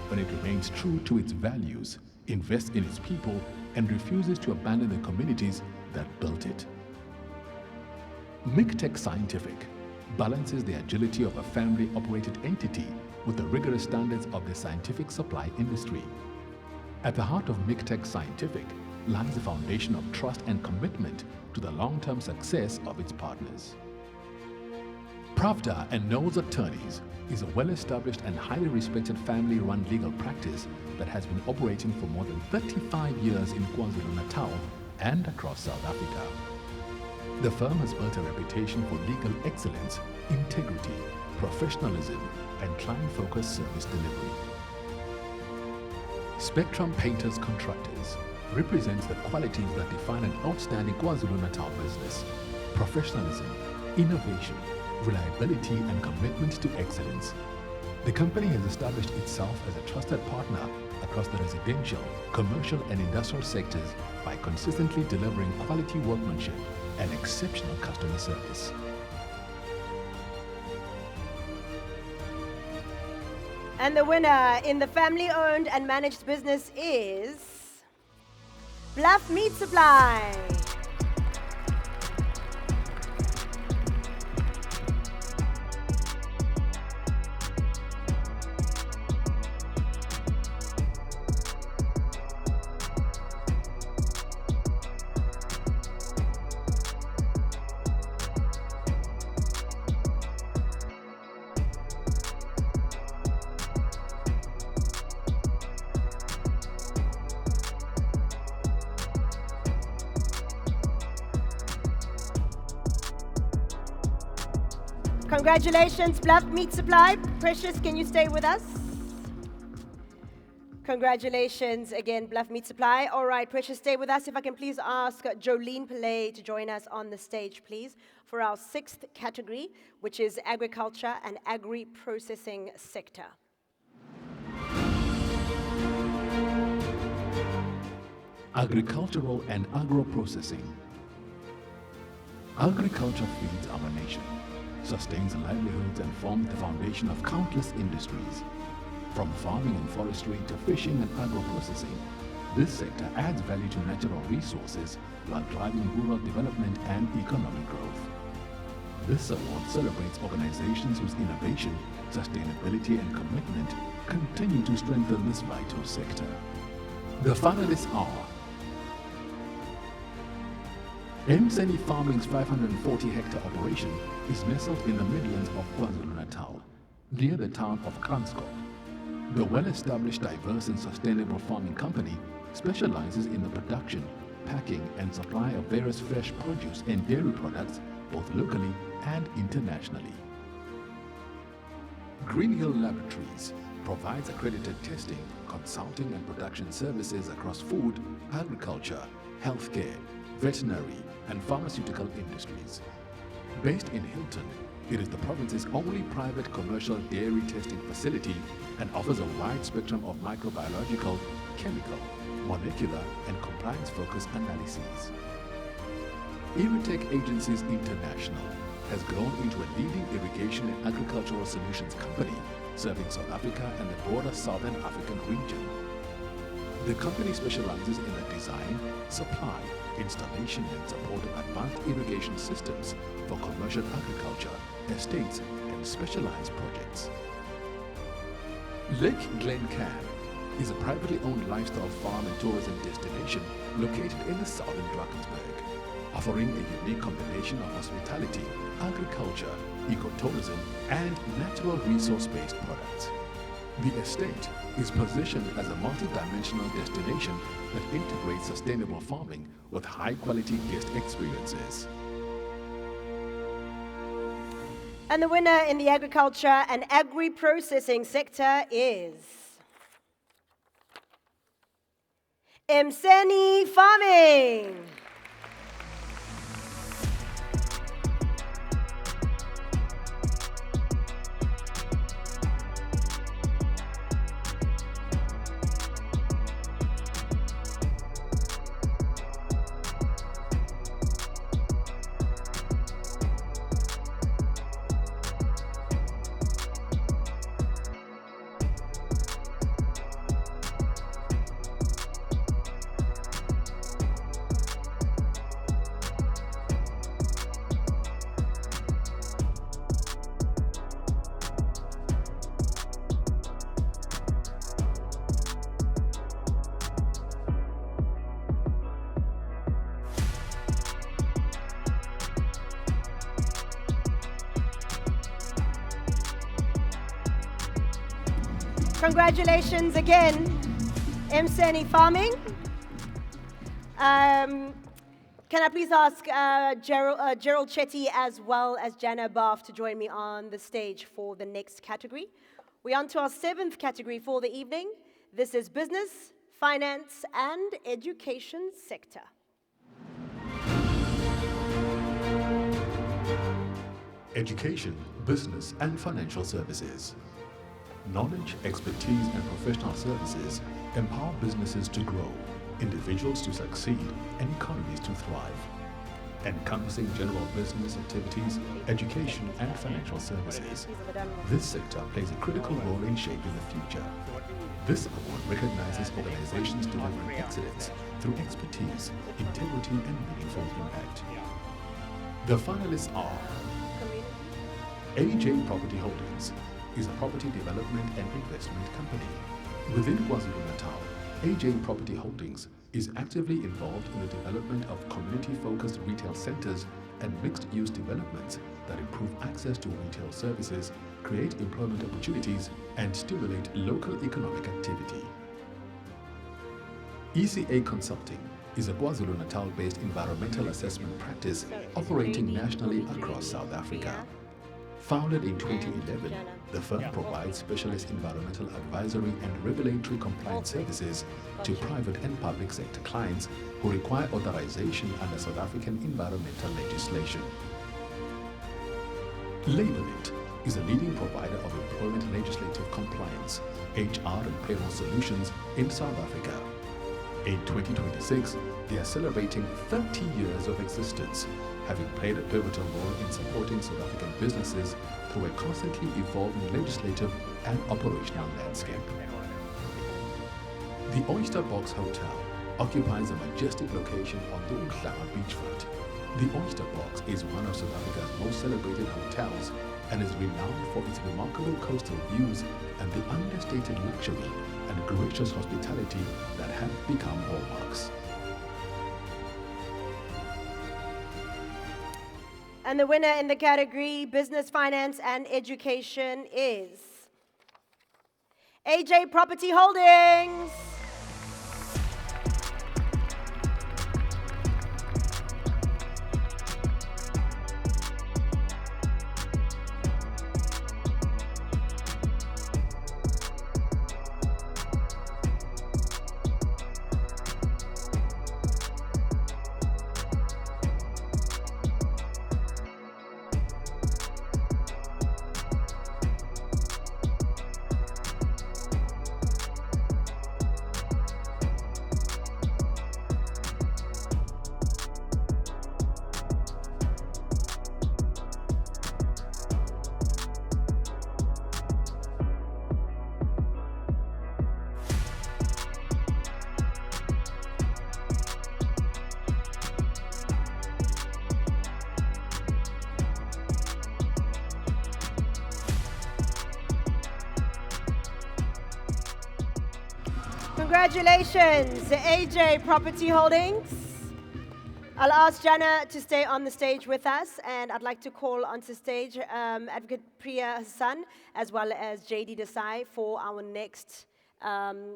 when it remains true to its values, invests in its people, and refuses to abandon the communities that built it. MICTEC Scientific balances the agility of a family-operated entity with the rigorous standards of the scientific supply industry. At the heart of MICTEC Scientific lies the foundation of trust and commitment to the long-term success of its partners. Pravda and Knowles Attorneys is a well-established and highly respected family-run legal practice that has been operating for more than 35 years in KwaZulu-Natal and across South Africa. The firm has built a reputation for legal excellence, integrity, professionalism, and client-focused service delivery. Spectrum Painters Contractors represents the qualities that define an outstanding KwaZulu-Natal business: professionalism, innovation, reliability, and commitment to excellence. The company has established itself as a trusted partner across the residential, commercial, and industrial sectors by consistently delivering quality workmanship and exceptional customer service. And the winner in the family-owned and managed business is Bluff Meat Supply. Congratulations, Bluff Meat Supply. Precious, can you stay with us? Congratulations again, Bluff Meat Supply. All right, Precious, stay with us. If I can please ask Jolene Pillay to join us on the stage, please, for our 6th category, which is agriculture and agri-processing sector. Agricultural and agro-processing. Agriculture feeds our nation, sustains livelihoods, and forms the foundation of countless industries. From farming and forestry to fishing and agro-processing, this sector adds value to natural resources while driving rural development and economic growth. This award celebrates organizations whose innovation, sustainability, and commitment continue to strengthen this vital sector. The finalists are Mseni Farming's 540-hectare operation is nestled in the Midlands of KwaZulu-Natal, near the town of Kranskop. The well-established, diverse, and sustainable farming company specializes in the production, packing, and supply of various fresh produce and dairy products, both locally and internationally. Greenhill Laboratories provides accredited testing, consulting, and production services across food, agriculture, healthcare, veterinary, and pharmaceutical industries. Based in Hilton, it is the province's only private commercial dairy testing facility and offers a wide spectrum of microbiological, chemical, molecular, and compliance-focused analyses. Irritech Agencies International has grown into a leading irrigation and agricultural solutions company serving South Africa and the broader Southern African region. The company specializes in the design, supply, installation, and support of advanced irrigation systems for commercial agriculture, estates, and specialized projects. Lake Glen Can is a privately owned lifestyle farm and tourism destination located in the southern Drakensberg, offering a unique combination of hospitality, agriculture, ecotourism, and natural resource-based products. The estate is positioned as a multi-dimensional destination that integrates sustainable farming with high-quality guest experiences. And the winner in the agriculture and agri-processing sector is Mseni Farming. Congratulations again, Mseni Farming. Can I please ask Gerald Chetty as well as Jana Bath to join me on the stage for the next category? We're on to our 7th category for the evening. This is business, finance, and education sector. Education, business, and financial services. Knowledge, expertise, and professional services empower businesses to grow, individuals to succeed, and economies to thrive. Encompassing general business activities, education, and financial services, this sector plays a critical role in shaping the future. This award recognizes organizations delivering excellence through expertise, integrity, and meaningful impact. The finalists are AJ Property Holdings is a property development and investment company. Within KwaZulu-Natal, AJ Property Holdings is actively involved in the development of community-focused retail centers and mixed-use developments that improve access to retail services, create employment opportunities, and stimulate local economic activity. ECA Consulting is a KwaZulu-Natal-based environmental assessment practice operating nationally across South Africa. Founded in 2011, the firm provides specialist environmental advisory and regulatory compliance services to private and public sector clients who require authorization under South African environmental legislation. LabourNet is a leading provider of employment legislative compliance, HR and payroll solutions in South Africa. In 2026, they are celebrating 30 years of existence, having played a pivotal role in supporting South African businesses through a constantly evolving legislative and operational landscape. The Oyster Box Hotel occupies a majestic location on the Umhlanga beachfront. The Oyster Box is one of South Africa's most celebrated hotels and is renowned for its remarkable coastal views and the understated luxury and gracious hospitality that have become hallmarks. And the winner in the category Business, Finance, and Education is AJ Property Holdings. Congratulations, AJ Property Holdings. I'll ask Jana to stay on the stage with us, and I'd like to call onto stage Advocate Priya Hassan as well as JD Desai for our next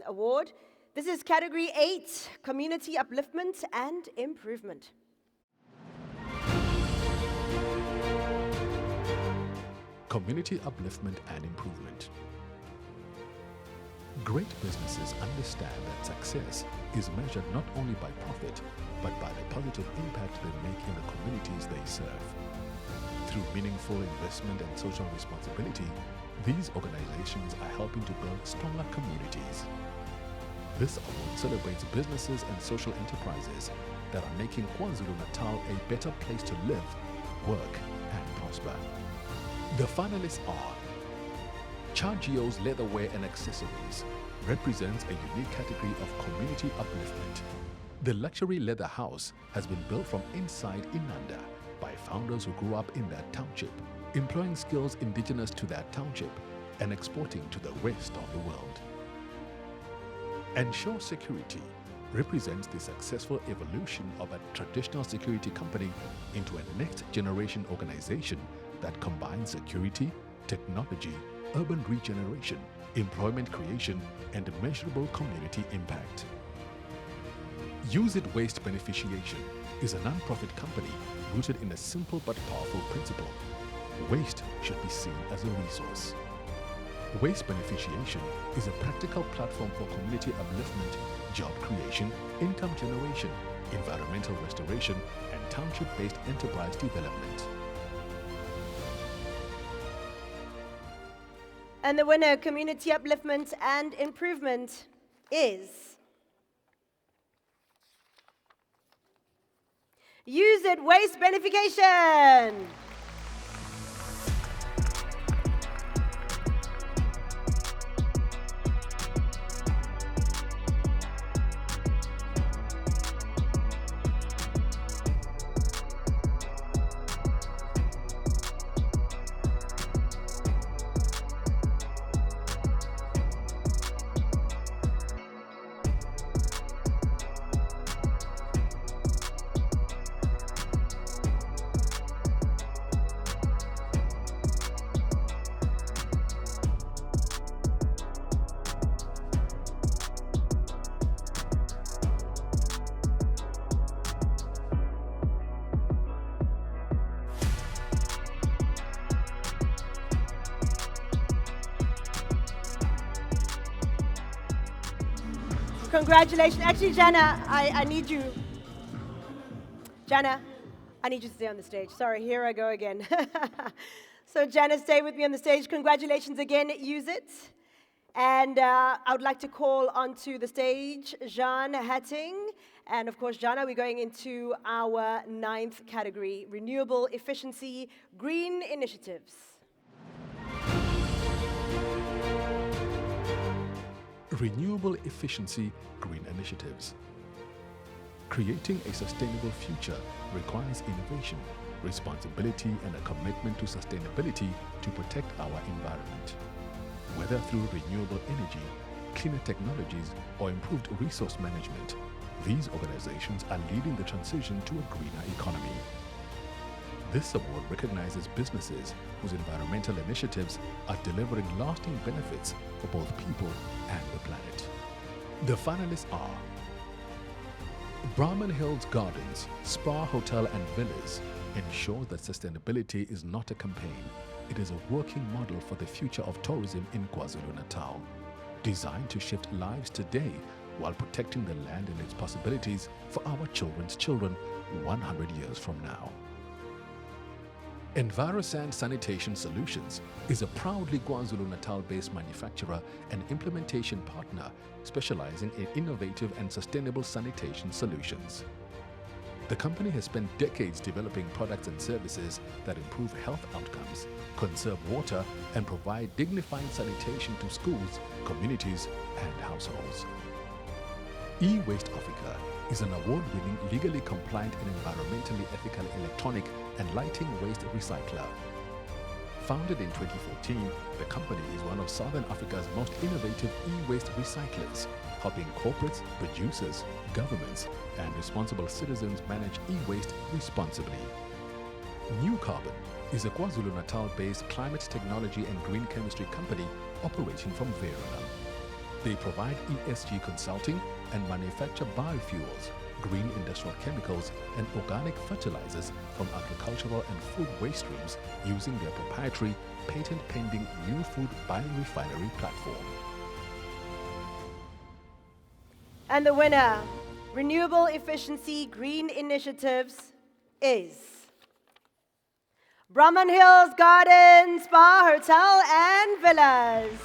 award. This is Category 8, Community Upliftment and Improvement. Community upliftment and improvement. Great businesses understand that success is measured not only by profit, but by the positive impact they make in the communities they serve. Through meaningful investment and social responsibility, these organizations are helping to build stronger communities. This award celebrates businesses and social enterprises that are making KwaZulu-Natal a better place to live, work, and prosper. The finalists are Chargio's Leatherware and Accessories, represents a unique category of community upliftment. The luxury leather house has been built from inside Inanda by founders who grew up in that township, employing skills indigenous to that township and exporting to the rest of the world. Ensure Security represents the successful evolution of a traditional security company into a next-generation organization that combines security, technology, urban regeneration, employment creation, and measurable community impact. Use It Waste Beneficiation is a non-profit company rooted in a simple but powerful principle. Waste should be seen as a resource. Waste Beneficiation is a practical platform for community upliftment, job creation, income generation, environmental restoration, and township-based enterprise development. And the winner, Community Upliftment and Improvement, is Use It Waste Beneficiation. Congratulations. Actually, Jana, I need you. Jana, I need you to stay on the stage. Sorry, here I go again. So Jana, stay with me on the stage. Congratulations again, Use It. And I would like to call onto the stage Jean Hatting. And of course, Jana, we're going into our 9th category, Renewable Efficiency Green Initiatives. Renewable Efficiency Green Initiatives. Creating a sustainable future requires innovation, responsibility, and a commitment to sustainability to protect our environment. Whether through renewable energy, cleaner technologies, or improved resource management, these organizations are leading the transition to a greener economy. This award recognizes businesses whose environmental initiatives are delivering lasting benefits for both people and the planet. The finalists are Brahman Hills Gardens, Spa Hotel and Villas ensures that sustainability is not a campaign. It is a working model for the future of tourism in KwaZulu-Natal, designed to shift lives today while protecting the land and its possibilities for our children's children 100 years from now. EnviroSand Sanitation Solutions is a proudly KwaZulu-Natal-based manufacturer and implementation partner specializing in innovative and sustainable sanitation solutions. The company has spent decades developing products and services that improve health outcomes, conserve water, and provide dignified sanitation to schools, communities, and households. E-Waste Africa is an award-winning, legally compliant and environmentally ethical electronic and lighting waste recycler. Founded in 2014, the company is one of Southern Africa's most innovative e-waste recyclers, helping corporates, producers, governments, and responsible citizens manage e-waste responsibly. New Carbon is a KwaZulu-Natal-based climate technology and green chemistry company operating from Verona. They provide ESG consulting and manufacture biofuels, green industrial chemicals, and organic fertilizers from agricultural and food waste streams using their proprietary patent-pending New Food Biorefinery platform. And the winner, Renewable Efficiency Green Initiatives, is Brahman Hills Garden, Spa, Hotel and Villas.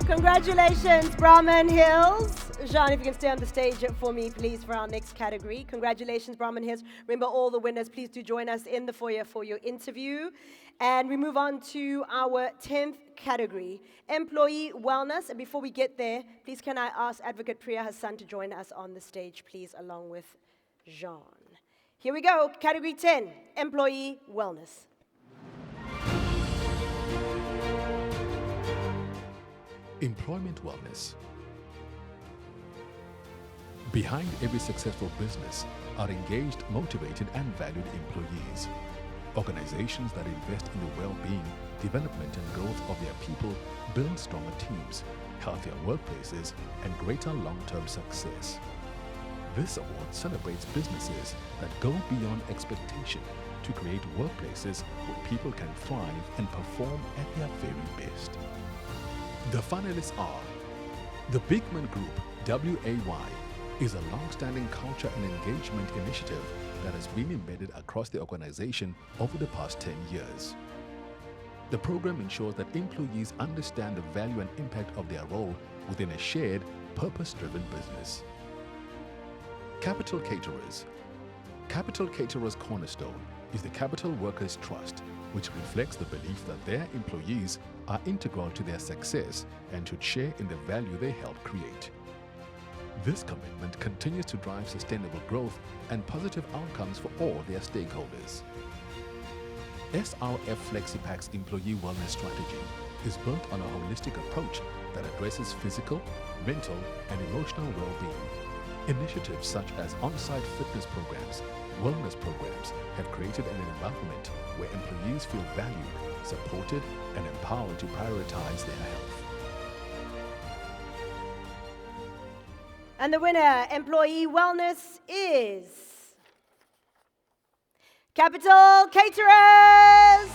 Congratulations, Brahman Hills. Jean, if you can stay on the stage for me, please, for our next category. Congratulations, Brahman Hills. Remember, all the winners, please do join us in the foyer for your interview. And we move on to our 10th category, Employee Wellness. And before we get there, please can I ask Advocate Priya Hassan to join us on the stage, please, along with Jean. Here we go, Category 10, Employee Wellness. Employment wellness. Behind every successful business are engaged, motivated, and valued employees. Organizations that invest in the well-being, development, and growth of their people build stronger teams, healthier workplaces, and greater long-term success. This award celebrates businesses that go beyond expectation to create workplaces where people can thrive and perform at their very best. The finalists are the Beekman Group, WAY, is a long-standing culture and engagement initiative that has been embedded across the organization over the past 10 years. The program ensures that employees understand the value and impact of their role within a shared, purpose-driven business. Capital Caterers. Capital Caterers' cornerstone is the Capital Workers Trust, which reflects the belief that their employees are integral to their success and should share in the value they help create. This commitment continues to drive sustainable growth and positive outcomes for all their stakeholders. SRF FlexiPack's employee wellness strategy is built on a holistic approach that addresses physical, mental, and emotional well-being. Initiatives such as on-site fitness programs, wellness programs have created an environment where employees feel valued, supported, and empowered to prioritize their health. And the winner, Employee Wellness, is Capital Caterers.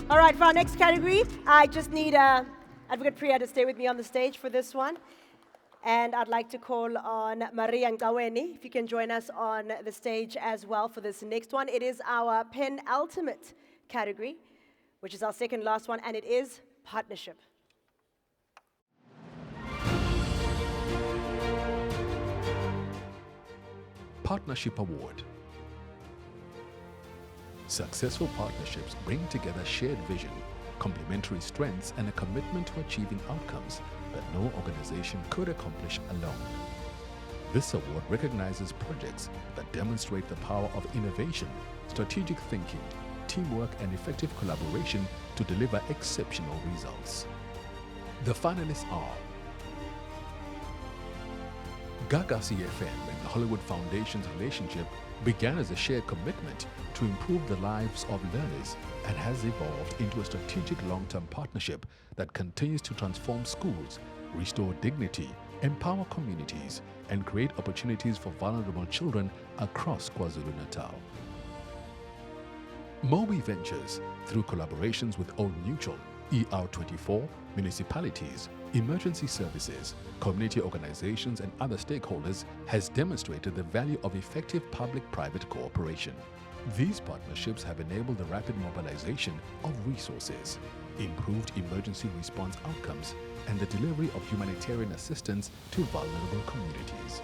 All right, for our next category, I just need Advocate Priya to stay with me on the stage for this one. And I'd like to call on Maria Ngaweni, if you can join us on the stage as well for this next one. It is our penultimate category, which is our second last one, and it is partnership. Partnership Award. Successful partnerships bring together shared vision, complementary strengths, and a commitment to achieving outcomes that no organization could accomplish alone. This award recognizes projects that demonstrate the power of innovation, strategic thinking, teamwork, and effective collaboration to deliver exceptional results. The finalists are Gagasi FM and the Hollywood Foundation's relationship began as a shared commitment to improve the lives of learners and has evolved into a strategic long-term partnership that continues to transform schools, restore dignity, empower communities, and create opportunities for vulnerable children across KwaZulu-Natal. Mobi Ventures, through collaborations with Old Mutual, ER24, municipalities, emergency services, community organizations, and other stakeholders, has demonstrated the value of effective public-private cooperation. These partnerships have enabled the rapid mobilization of resources, improved emergency response outcomes, and the delivery of humanitarian assistance to vulnerable communities.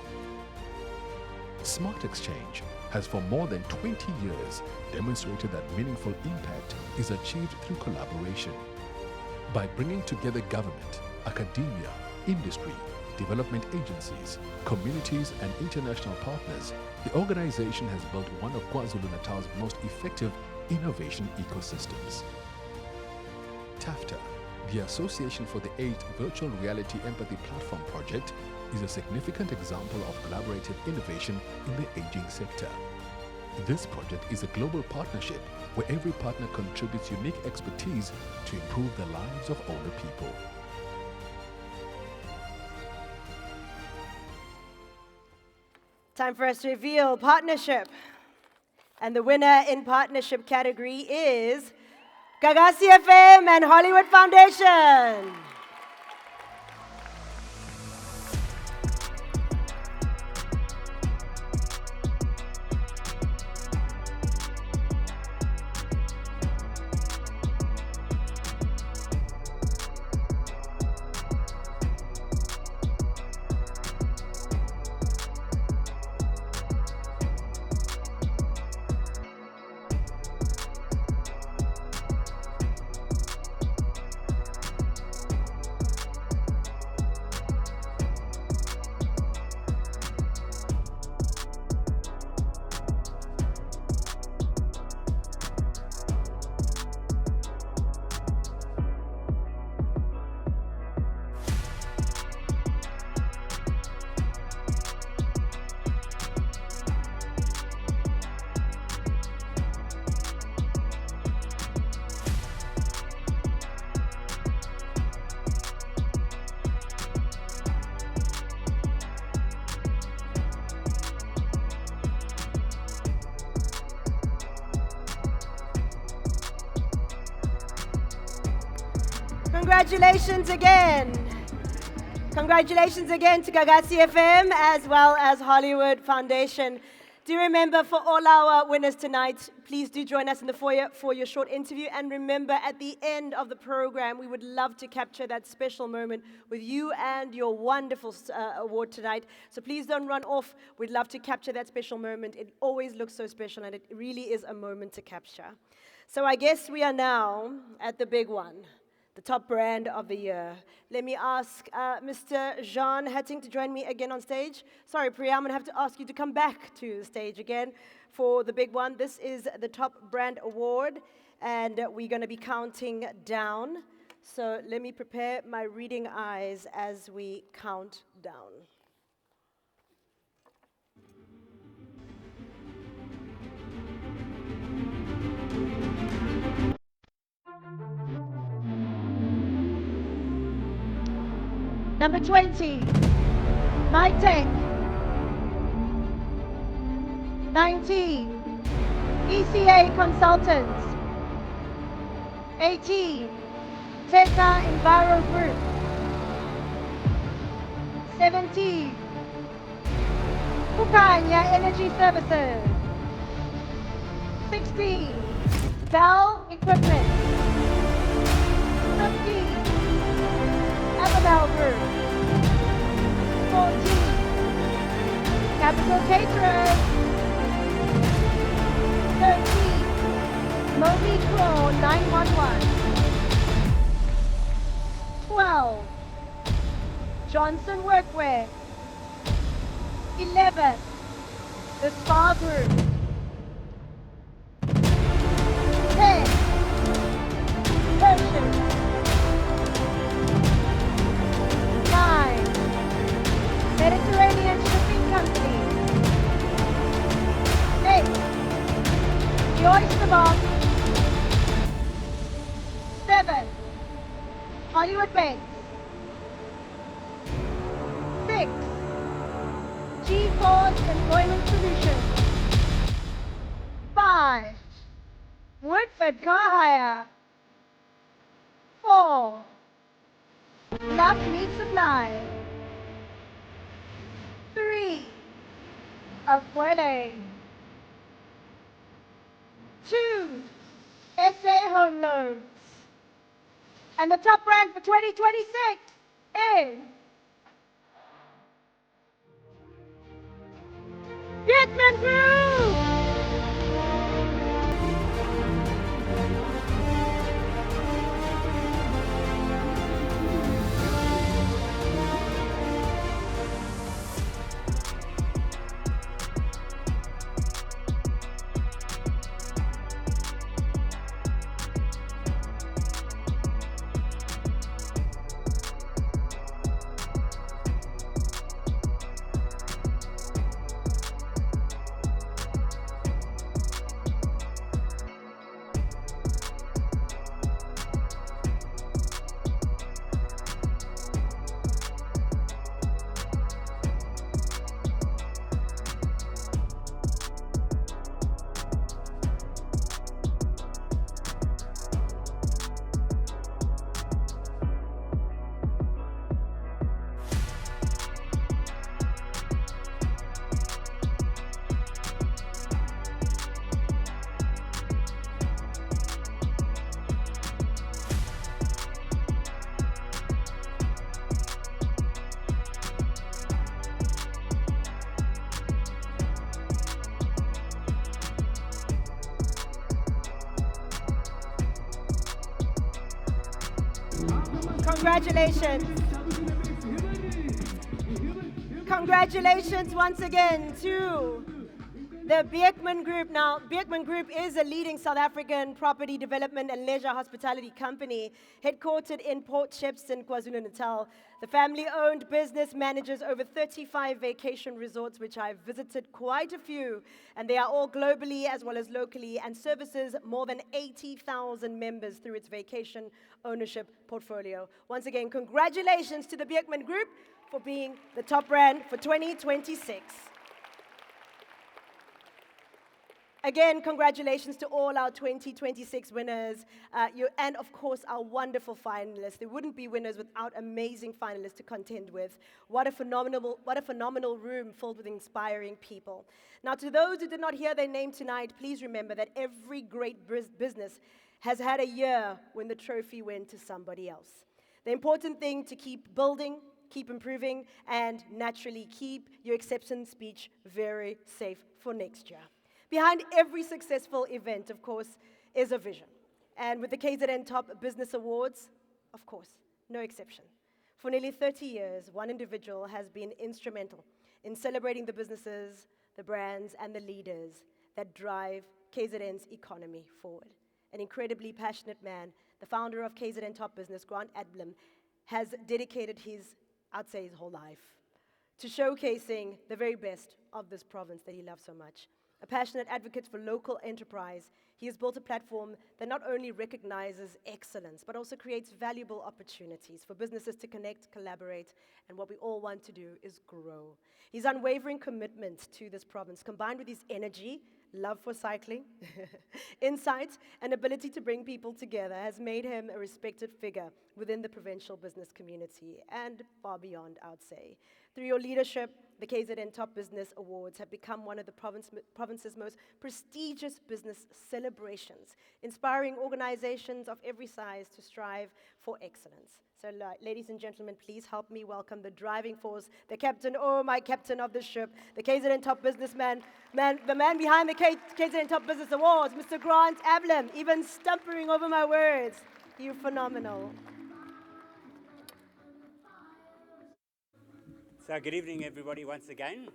Smart Exchange has for more than 20 years demonstrated that meaningful impact is achieved through collaboration. By bringing together government, academia, industry, development agencies, communities, and international partners, the organization has built one of KwaZulu-Natal's most effective innovation ecosystems. TAFTA, the Association for the 8th Virtual Reality Empathy Platform Project, is a significant example of collaborative innovation in the aging sector. This project is a global partnership where every partner contributes unique expertise to improve the lives of older people. Time for us to reveal partnership. And the winner in partnership category is Gagasi FM and Hollywood Foundation. Congratulations again. Congratulations again to Gagasi FM as well as Hollywood Foundation. Do remember, for all our winners tonight, please do join us in the foyer for your short interview. And remember, at the end of the program, we would love to capture that special moment with you and your wonderful award tonight. So please don't run off. We'd love to capture that special moment. It always looks so special, and it really is a moment to capture. So I guess we are now at the big one, the top brand of the year. Let me ask Mr. Jean Hatting to join me again on stage. Sorry, Priya, I'm going to have to ask you to come back to the stage again for the big one. This is the top brand award, and we're going to be counting down. So let me prepare my reading eyes as we count down. Number 20, MyTech. 19, ECA Consultants. 18, Teka Enviro Group. 17. Pukanya Energy Services. 16. Bell Equipment. 15. Abadal Group. 14. Capital Caterers. 13. Moby Pro 911. 12. Johnson Workwear. 11. The Spa Group. 10. Persian. 9. Mediterranean Shipping Company. 8. The Oyster Box. 7. Hollywood Banks. 6. G-Force Employment Solutions. 5. Woodford Car Hire. 4. Bluff Meat Supply. 3. Ofori. 2. SA Home Loans. And the top rank for 2026 is Beekman Group! Congratulations. Congratulations once again to the Beekman Group. Now, Beekman Group is a leading South African property development and leisure hospitality company headquartered in Port Shepstone, KwaZulu-Natal. The family-owned business manages over 35 vacation resorts, which I've visited quite a few, and they are all globally as well as locally, and services more than 80,000 members through its vacation ownership portfolio. Once again, congratulations to the Beekman Group for being the top brand for 2026. Again, congratulations to all our 2026 winners, and of course our wonderful finalists. They wouldn't be winners without amazing finalists to contend with. What a phenomenal room filled with inspiring people. Now, to those who did not hear their name tonight, please remember that every great business has had a year when the trophy went to somebody else. The important thing to keep building, keep improving, and naturally keep your acceptance speech very safe for next year. Behind every successful event, of course, is a vision. And with the KZN Top Business Awards, of course, no exception. For nearly 30 years, one individual has been instrumental in celebrating the businesses, the brands, and the leaders that drive KZN's economy forward. An incredibly passionate man, the founder of KZN Top Business, Adlam, has dedicated his whole life to showcasing the very best of this province that he loves so much. A passionate advocate for local enterprise, he has built a platform that not only recognizes excellence, but also creates valuable opportunities for businesses to connect, collaborate, and what we all want to do is grow. His unwavering commitment to this province, combined with his energy, love for cycling, insight, and ability to bring people together, has made him a respected figure within the provincial business community and far beyond, I would say. Through your leadership, the KZN Top Business Awards have become one of the province's most prestigious business celebrations, inspiring organizations of every size to strive for excellence. So, ladies and gentlemen, please help me welcome the driving force, the captain, oh, my captain of the ship, the KZN Top Businessman, the man behind the KZN Top Business Awards, Mr. Grant Adlam, even stumpering over my words. You're phenomenal. So good evening, everybody, once again.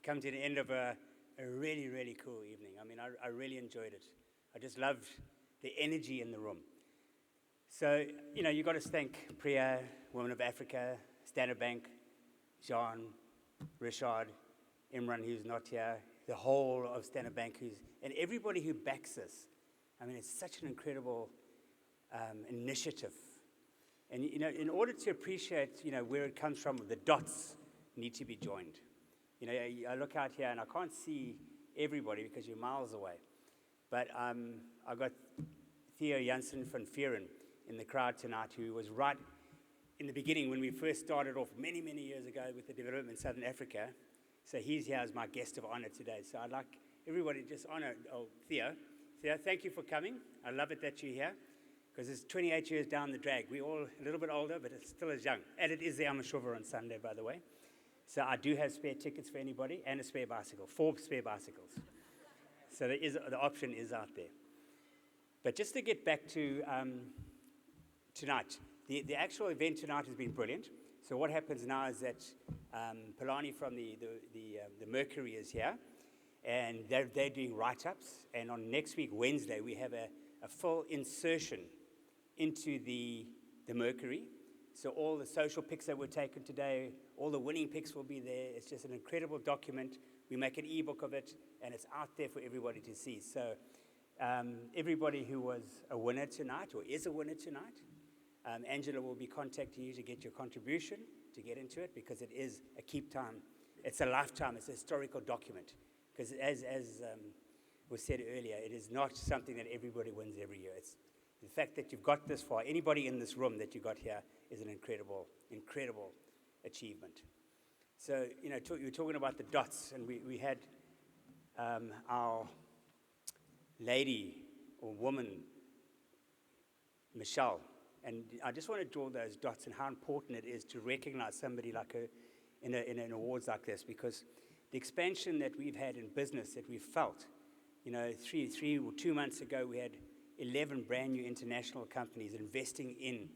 Come to the end of a really, really cool evening. I mean, I really enjoyed it. I just loved the energy in the room. So, you know, you've got to thank Priya, Women of Africa, Standard Bank, Jean, Richard, Imran, who's not here, the whole of Standard Bank, and everybody who backs us. I mean, it's such an incredible initiative. And, you know, in order to appreciate, you know, where it comes from, the dots need to be joined. You know, I look out here and I can't see everybody because you're miles away. But I got Theo Janssen van Vieren in the crowd tonight, who was right in the beginning when we first started off many, many years ago with the development in Southern Africa. So he's here as my guest of honor today. So I'd like everybody to just honor Theo. Theo, thank you for coming. I love it that you're here, because it's 28 years down the drag. We're all a little bit older, but it's still as young. And it is the Amashova on Sunday, by the way. So I do have spare tickets for anybody and a spare bicycle, 4 spare bicycles. So the option is out there. But just to get back to tonight, the actual event tonight has been brilliant. So what happens now is that Polani from the Mercury is here, and they're doing write-ups. And on next week, Wednesday, we have a full insertion into the Mercury. So all the social pics that were taken today, all the winning pics will be there. It's just an incredible document. We make an ebook of it, and it's out there for everybody to see. So everybody who was a winner tonight or is a winner tonight, Angela will be contacting you to get your contribution to get into it, because it is a keep time. It's a lifetime. It's a historical document. Because as was said earlier, it is not something that everybody wins every year. It's the fact that you've got this far. Anybody in this room that you got here is an incredible, incredible achievement. So, you know, you were talking about the dots, and we had our lady or woman, Michelle, and I just want to draw those dots and how important it is to recognize somebody like her in an awards like this, because the expansion that we've had in business that we've felt, you know, 3 or 2 months ago, we had 11 brand new international companies investing in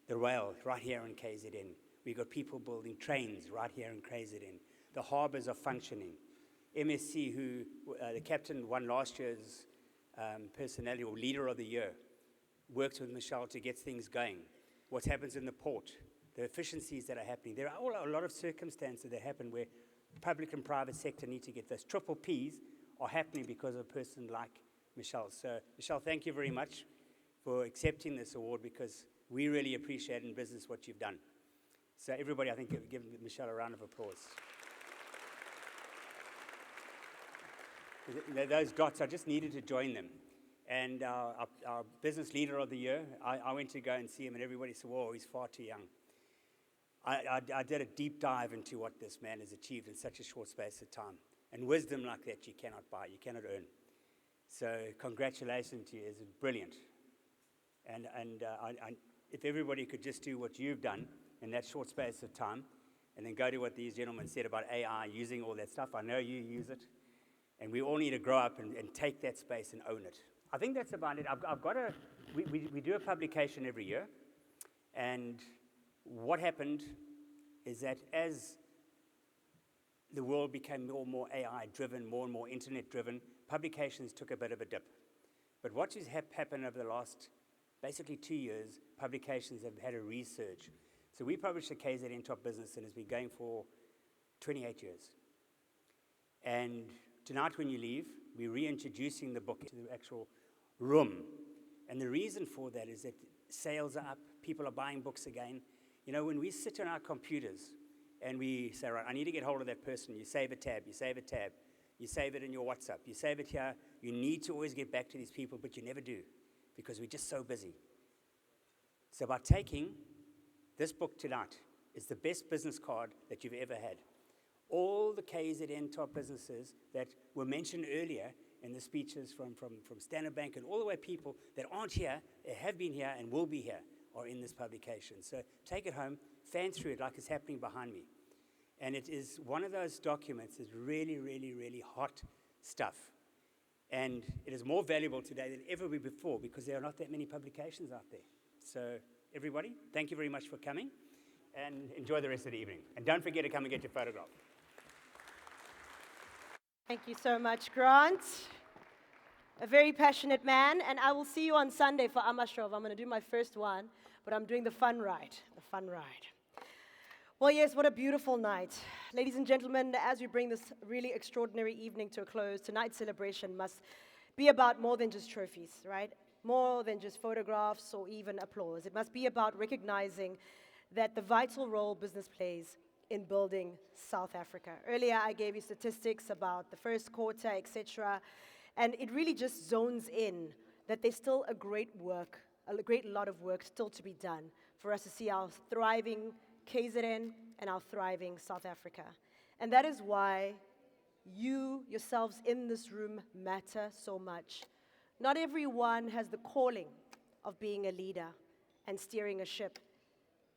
the rail right here in KZN. We've got people building trains right here in KZN. The harbors are functioning. MSC, who the captain won last year's personality or leader of the year, works with Michelle to get things going. What happens in the port, the efficiencies that are happening. There are a lot of circumstances that happen where public and private sector need to get those. Triple Ps are happening because of a person like Michelle. So, Michelle, thank you very much for accepting this award, because we really appreciate in business what you've done. So everybody, I think, give Michelle a round of applause. Those dots, I just needed to join them. And our business leader of the year, I went to go and see him, and everybody said, whoa, he's far too young. I did a deep dive into what this man has achieved in such a short space of time. And wisdom like that you cannot buy, you cannot earn. So congratulations to you, it's brilliant. And if everybody could just do what you've done in that short space of time, and then go to what these gentlemen said about AI, using all that stuff, I know you use it, and we all need to grow up and take that space and own it. I think that's about it. We do a publication every year, and what happened is that as the world became more and more AI-driven, more and more internet-driven, publications took a bit of a dip. But what has happened over the last, basically 2 years, publications have had a resurge. So we published the KZN Top Business, and it's been going for 28 years. And tonight when you leave, we're reintroducing the book to the actual room. And the reason for that is that sales are up, people are buying books again. You know, when we sit on our computers and we say, right, I need to get hold of that person, you save a tab, you save a tab, you save it in your WhatsApp, you save it here, you need to always get back to these people, but you never do, because we're just so busy. So by taking this book tonight, It's the best business card that you've ever had. All the KZN top businesses that were mentioned earlier in the speeches from Standard Bank and all the way people that aren't here, have been here and will be here, are in this publication. So take it home, fan through it like it's happening behind me. And it is one of those documents that's really, really, really hot stuff. And it is more valuable today than ever before because there are not that many publications out there. So everybody, thank you very much for coming and enjoy the rest of the evening. And don't forget to come and get your photograph. Thank you so much, Grant. A very passionate man, and I will see you on Sunday for Amashrov. I'm going to do my first one, but I'm doing the fun ride. Well, yes, what a beautiful night. Ladies and gentlemen, as we bring this really extraordinary evening to a close, tonight's celebration must be about more than just trophies, right? More than just photographs or even applause. It must be about recognizing that the vital role business plays in building South Africa. Earlier, I gave you statistics about the first quarter, etc., and it really just zones in that there's still a great lot of work still to be done for us to see our thriving KZN and our thriving South Africa. And that is why you yourselves in this room matter so much. Not everyone has the calling of being a leader and steering a ship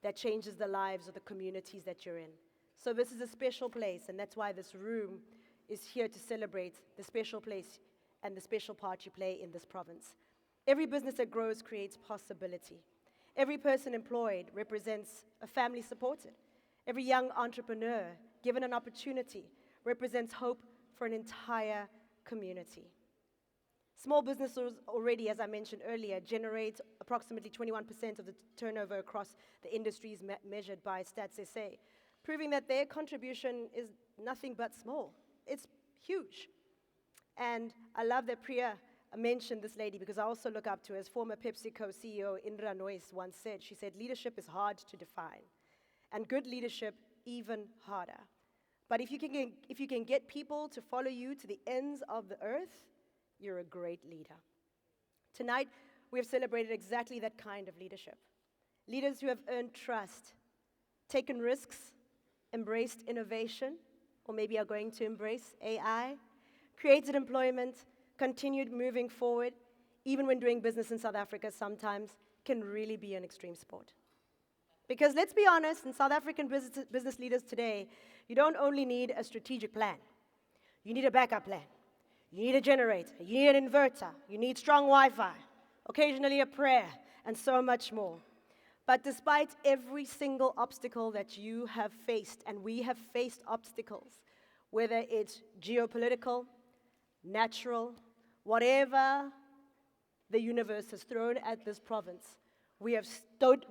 that changes the lives of the communities that you're in. So this is a special place, and that's why this room is here to celebrate the special place and the special part you play in this province. Every business that grows creates possibility. Every person employed represents a family supported. Every young entrepreneur given an opportunity represents hope for an entire community. Small businesses already, as I mentioned earlier, generate approximately 21% of the turnover across the industries measured by Stats SA, proving that their contribution is nothing but small. It's huge. And I love that Priya mentioned this lady because I also look up to her. As former PepsiCo CEO Indra Noyes once said, she said, leadership is hard to define, and good leadership even harder. But if you can get people to follow you to the ends of the earth, you're a great leader. Tonight, we have celebrated exactly that kind of leadership. Leaders who have earned trust, taken risks, embraced innovation, or maybe are going to embrace AI, created employment, continued moving forward, even when doing business in South Africa sometimes can really be an extreme sport. Because let's be honest, in South African business leaders today, you don't only need a strategic plan. You need a backup plan. You need a generator. You need an inverter. You need strong Wi-Fi, occasionally a prayer, and so much more. But despite every single obstacle that you have faced, and we have faced obstacles, whether it's geopolitical, natural, whatever the universe has thrown at this province, we have stood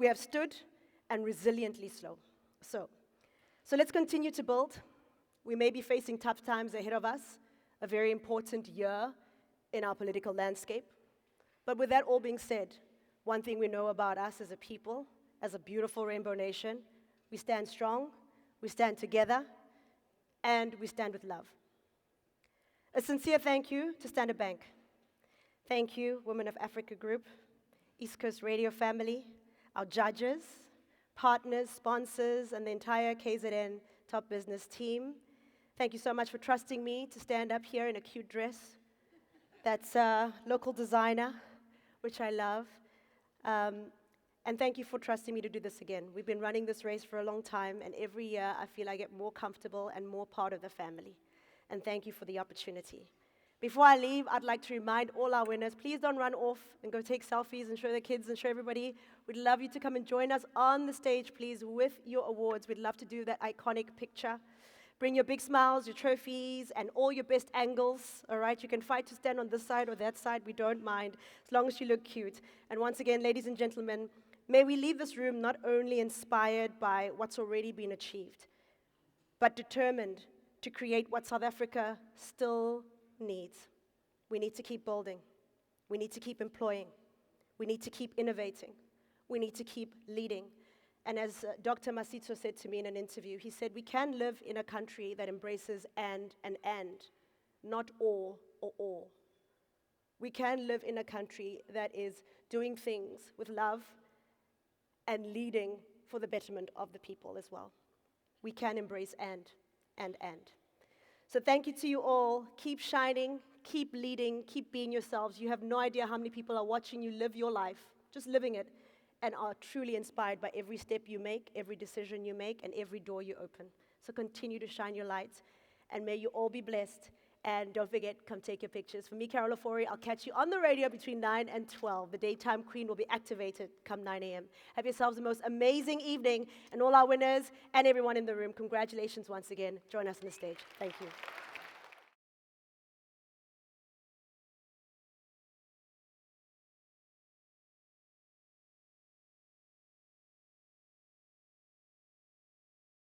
and resiliently So let's continue to build. We may be facing tough times ahead of us, a very important year in our political landscape. But with that all being said, one thing we know about us as a people, as a beautiful rainbow nation, we stand strong, we stand together, and we stand with love. A sincere thank you to Standard Bank. Thank you, Women of Africa Group, East Coast Radio family, our judges, partners, sponsors, and the entire KZN top business team. Thank you so much for trusting me to stand up here in a cute dress. That's a local designer, which I love. And thank you for trusting me to do this again. We've been running this race for a long time, and every year I feel I get more comfortable and more part of the family. And thank you for the opportunity. Before I leave, I'd like to remind all our winners, please don't run off and go take selfies and show the kids and show everybody. We'd love you to come and join us on the stage, please, with your awards. We'd love to do that iconic picture. Bring your big smiles, your trophies, and all your best angles, all right? You can fight to stand on this side or that side. We don't mind, as long as you look cute. And once again, ladies and gentlemen, may we leave this room not only inspired by what's already been achieved, but determined to create what South Africa still needs. We need to keep building. We need to keep employing. We need to keep innovating. We need to keep leading. And as Dr. Masitso said to me in an interview, he said, we can live in a country that embraces and, not all or all. We can live in a country that is doing things with love and leading for the betterment of the people as well. We can embrace and. So thank you to you all. Keep shining, keep leading, keep being yourselves. You have no idea how many people are watching you live your life, just living it, and are truly inspired by every step you make, every decision you make, and every door you open. So continue to shine your lights, and may you all be blessed. And don't forget, come take your pictures. For me, Carol Ofori, I'll catch you on the radio between 9 and 12. The daytime queen will be activated come 9 a.m. Have yourselves the most amazing evening, and all our winners and everyone in the room, congratulations once again. Join us on the stage. Thank you.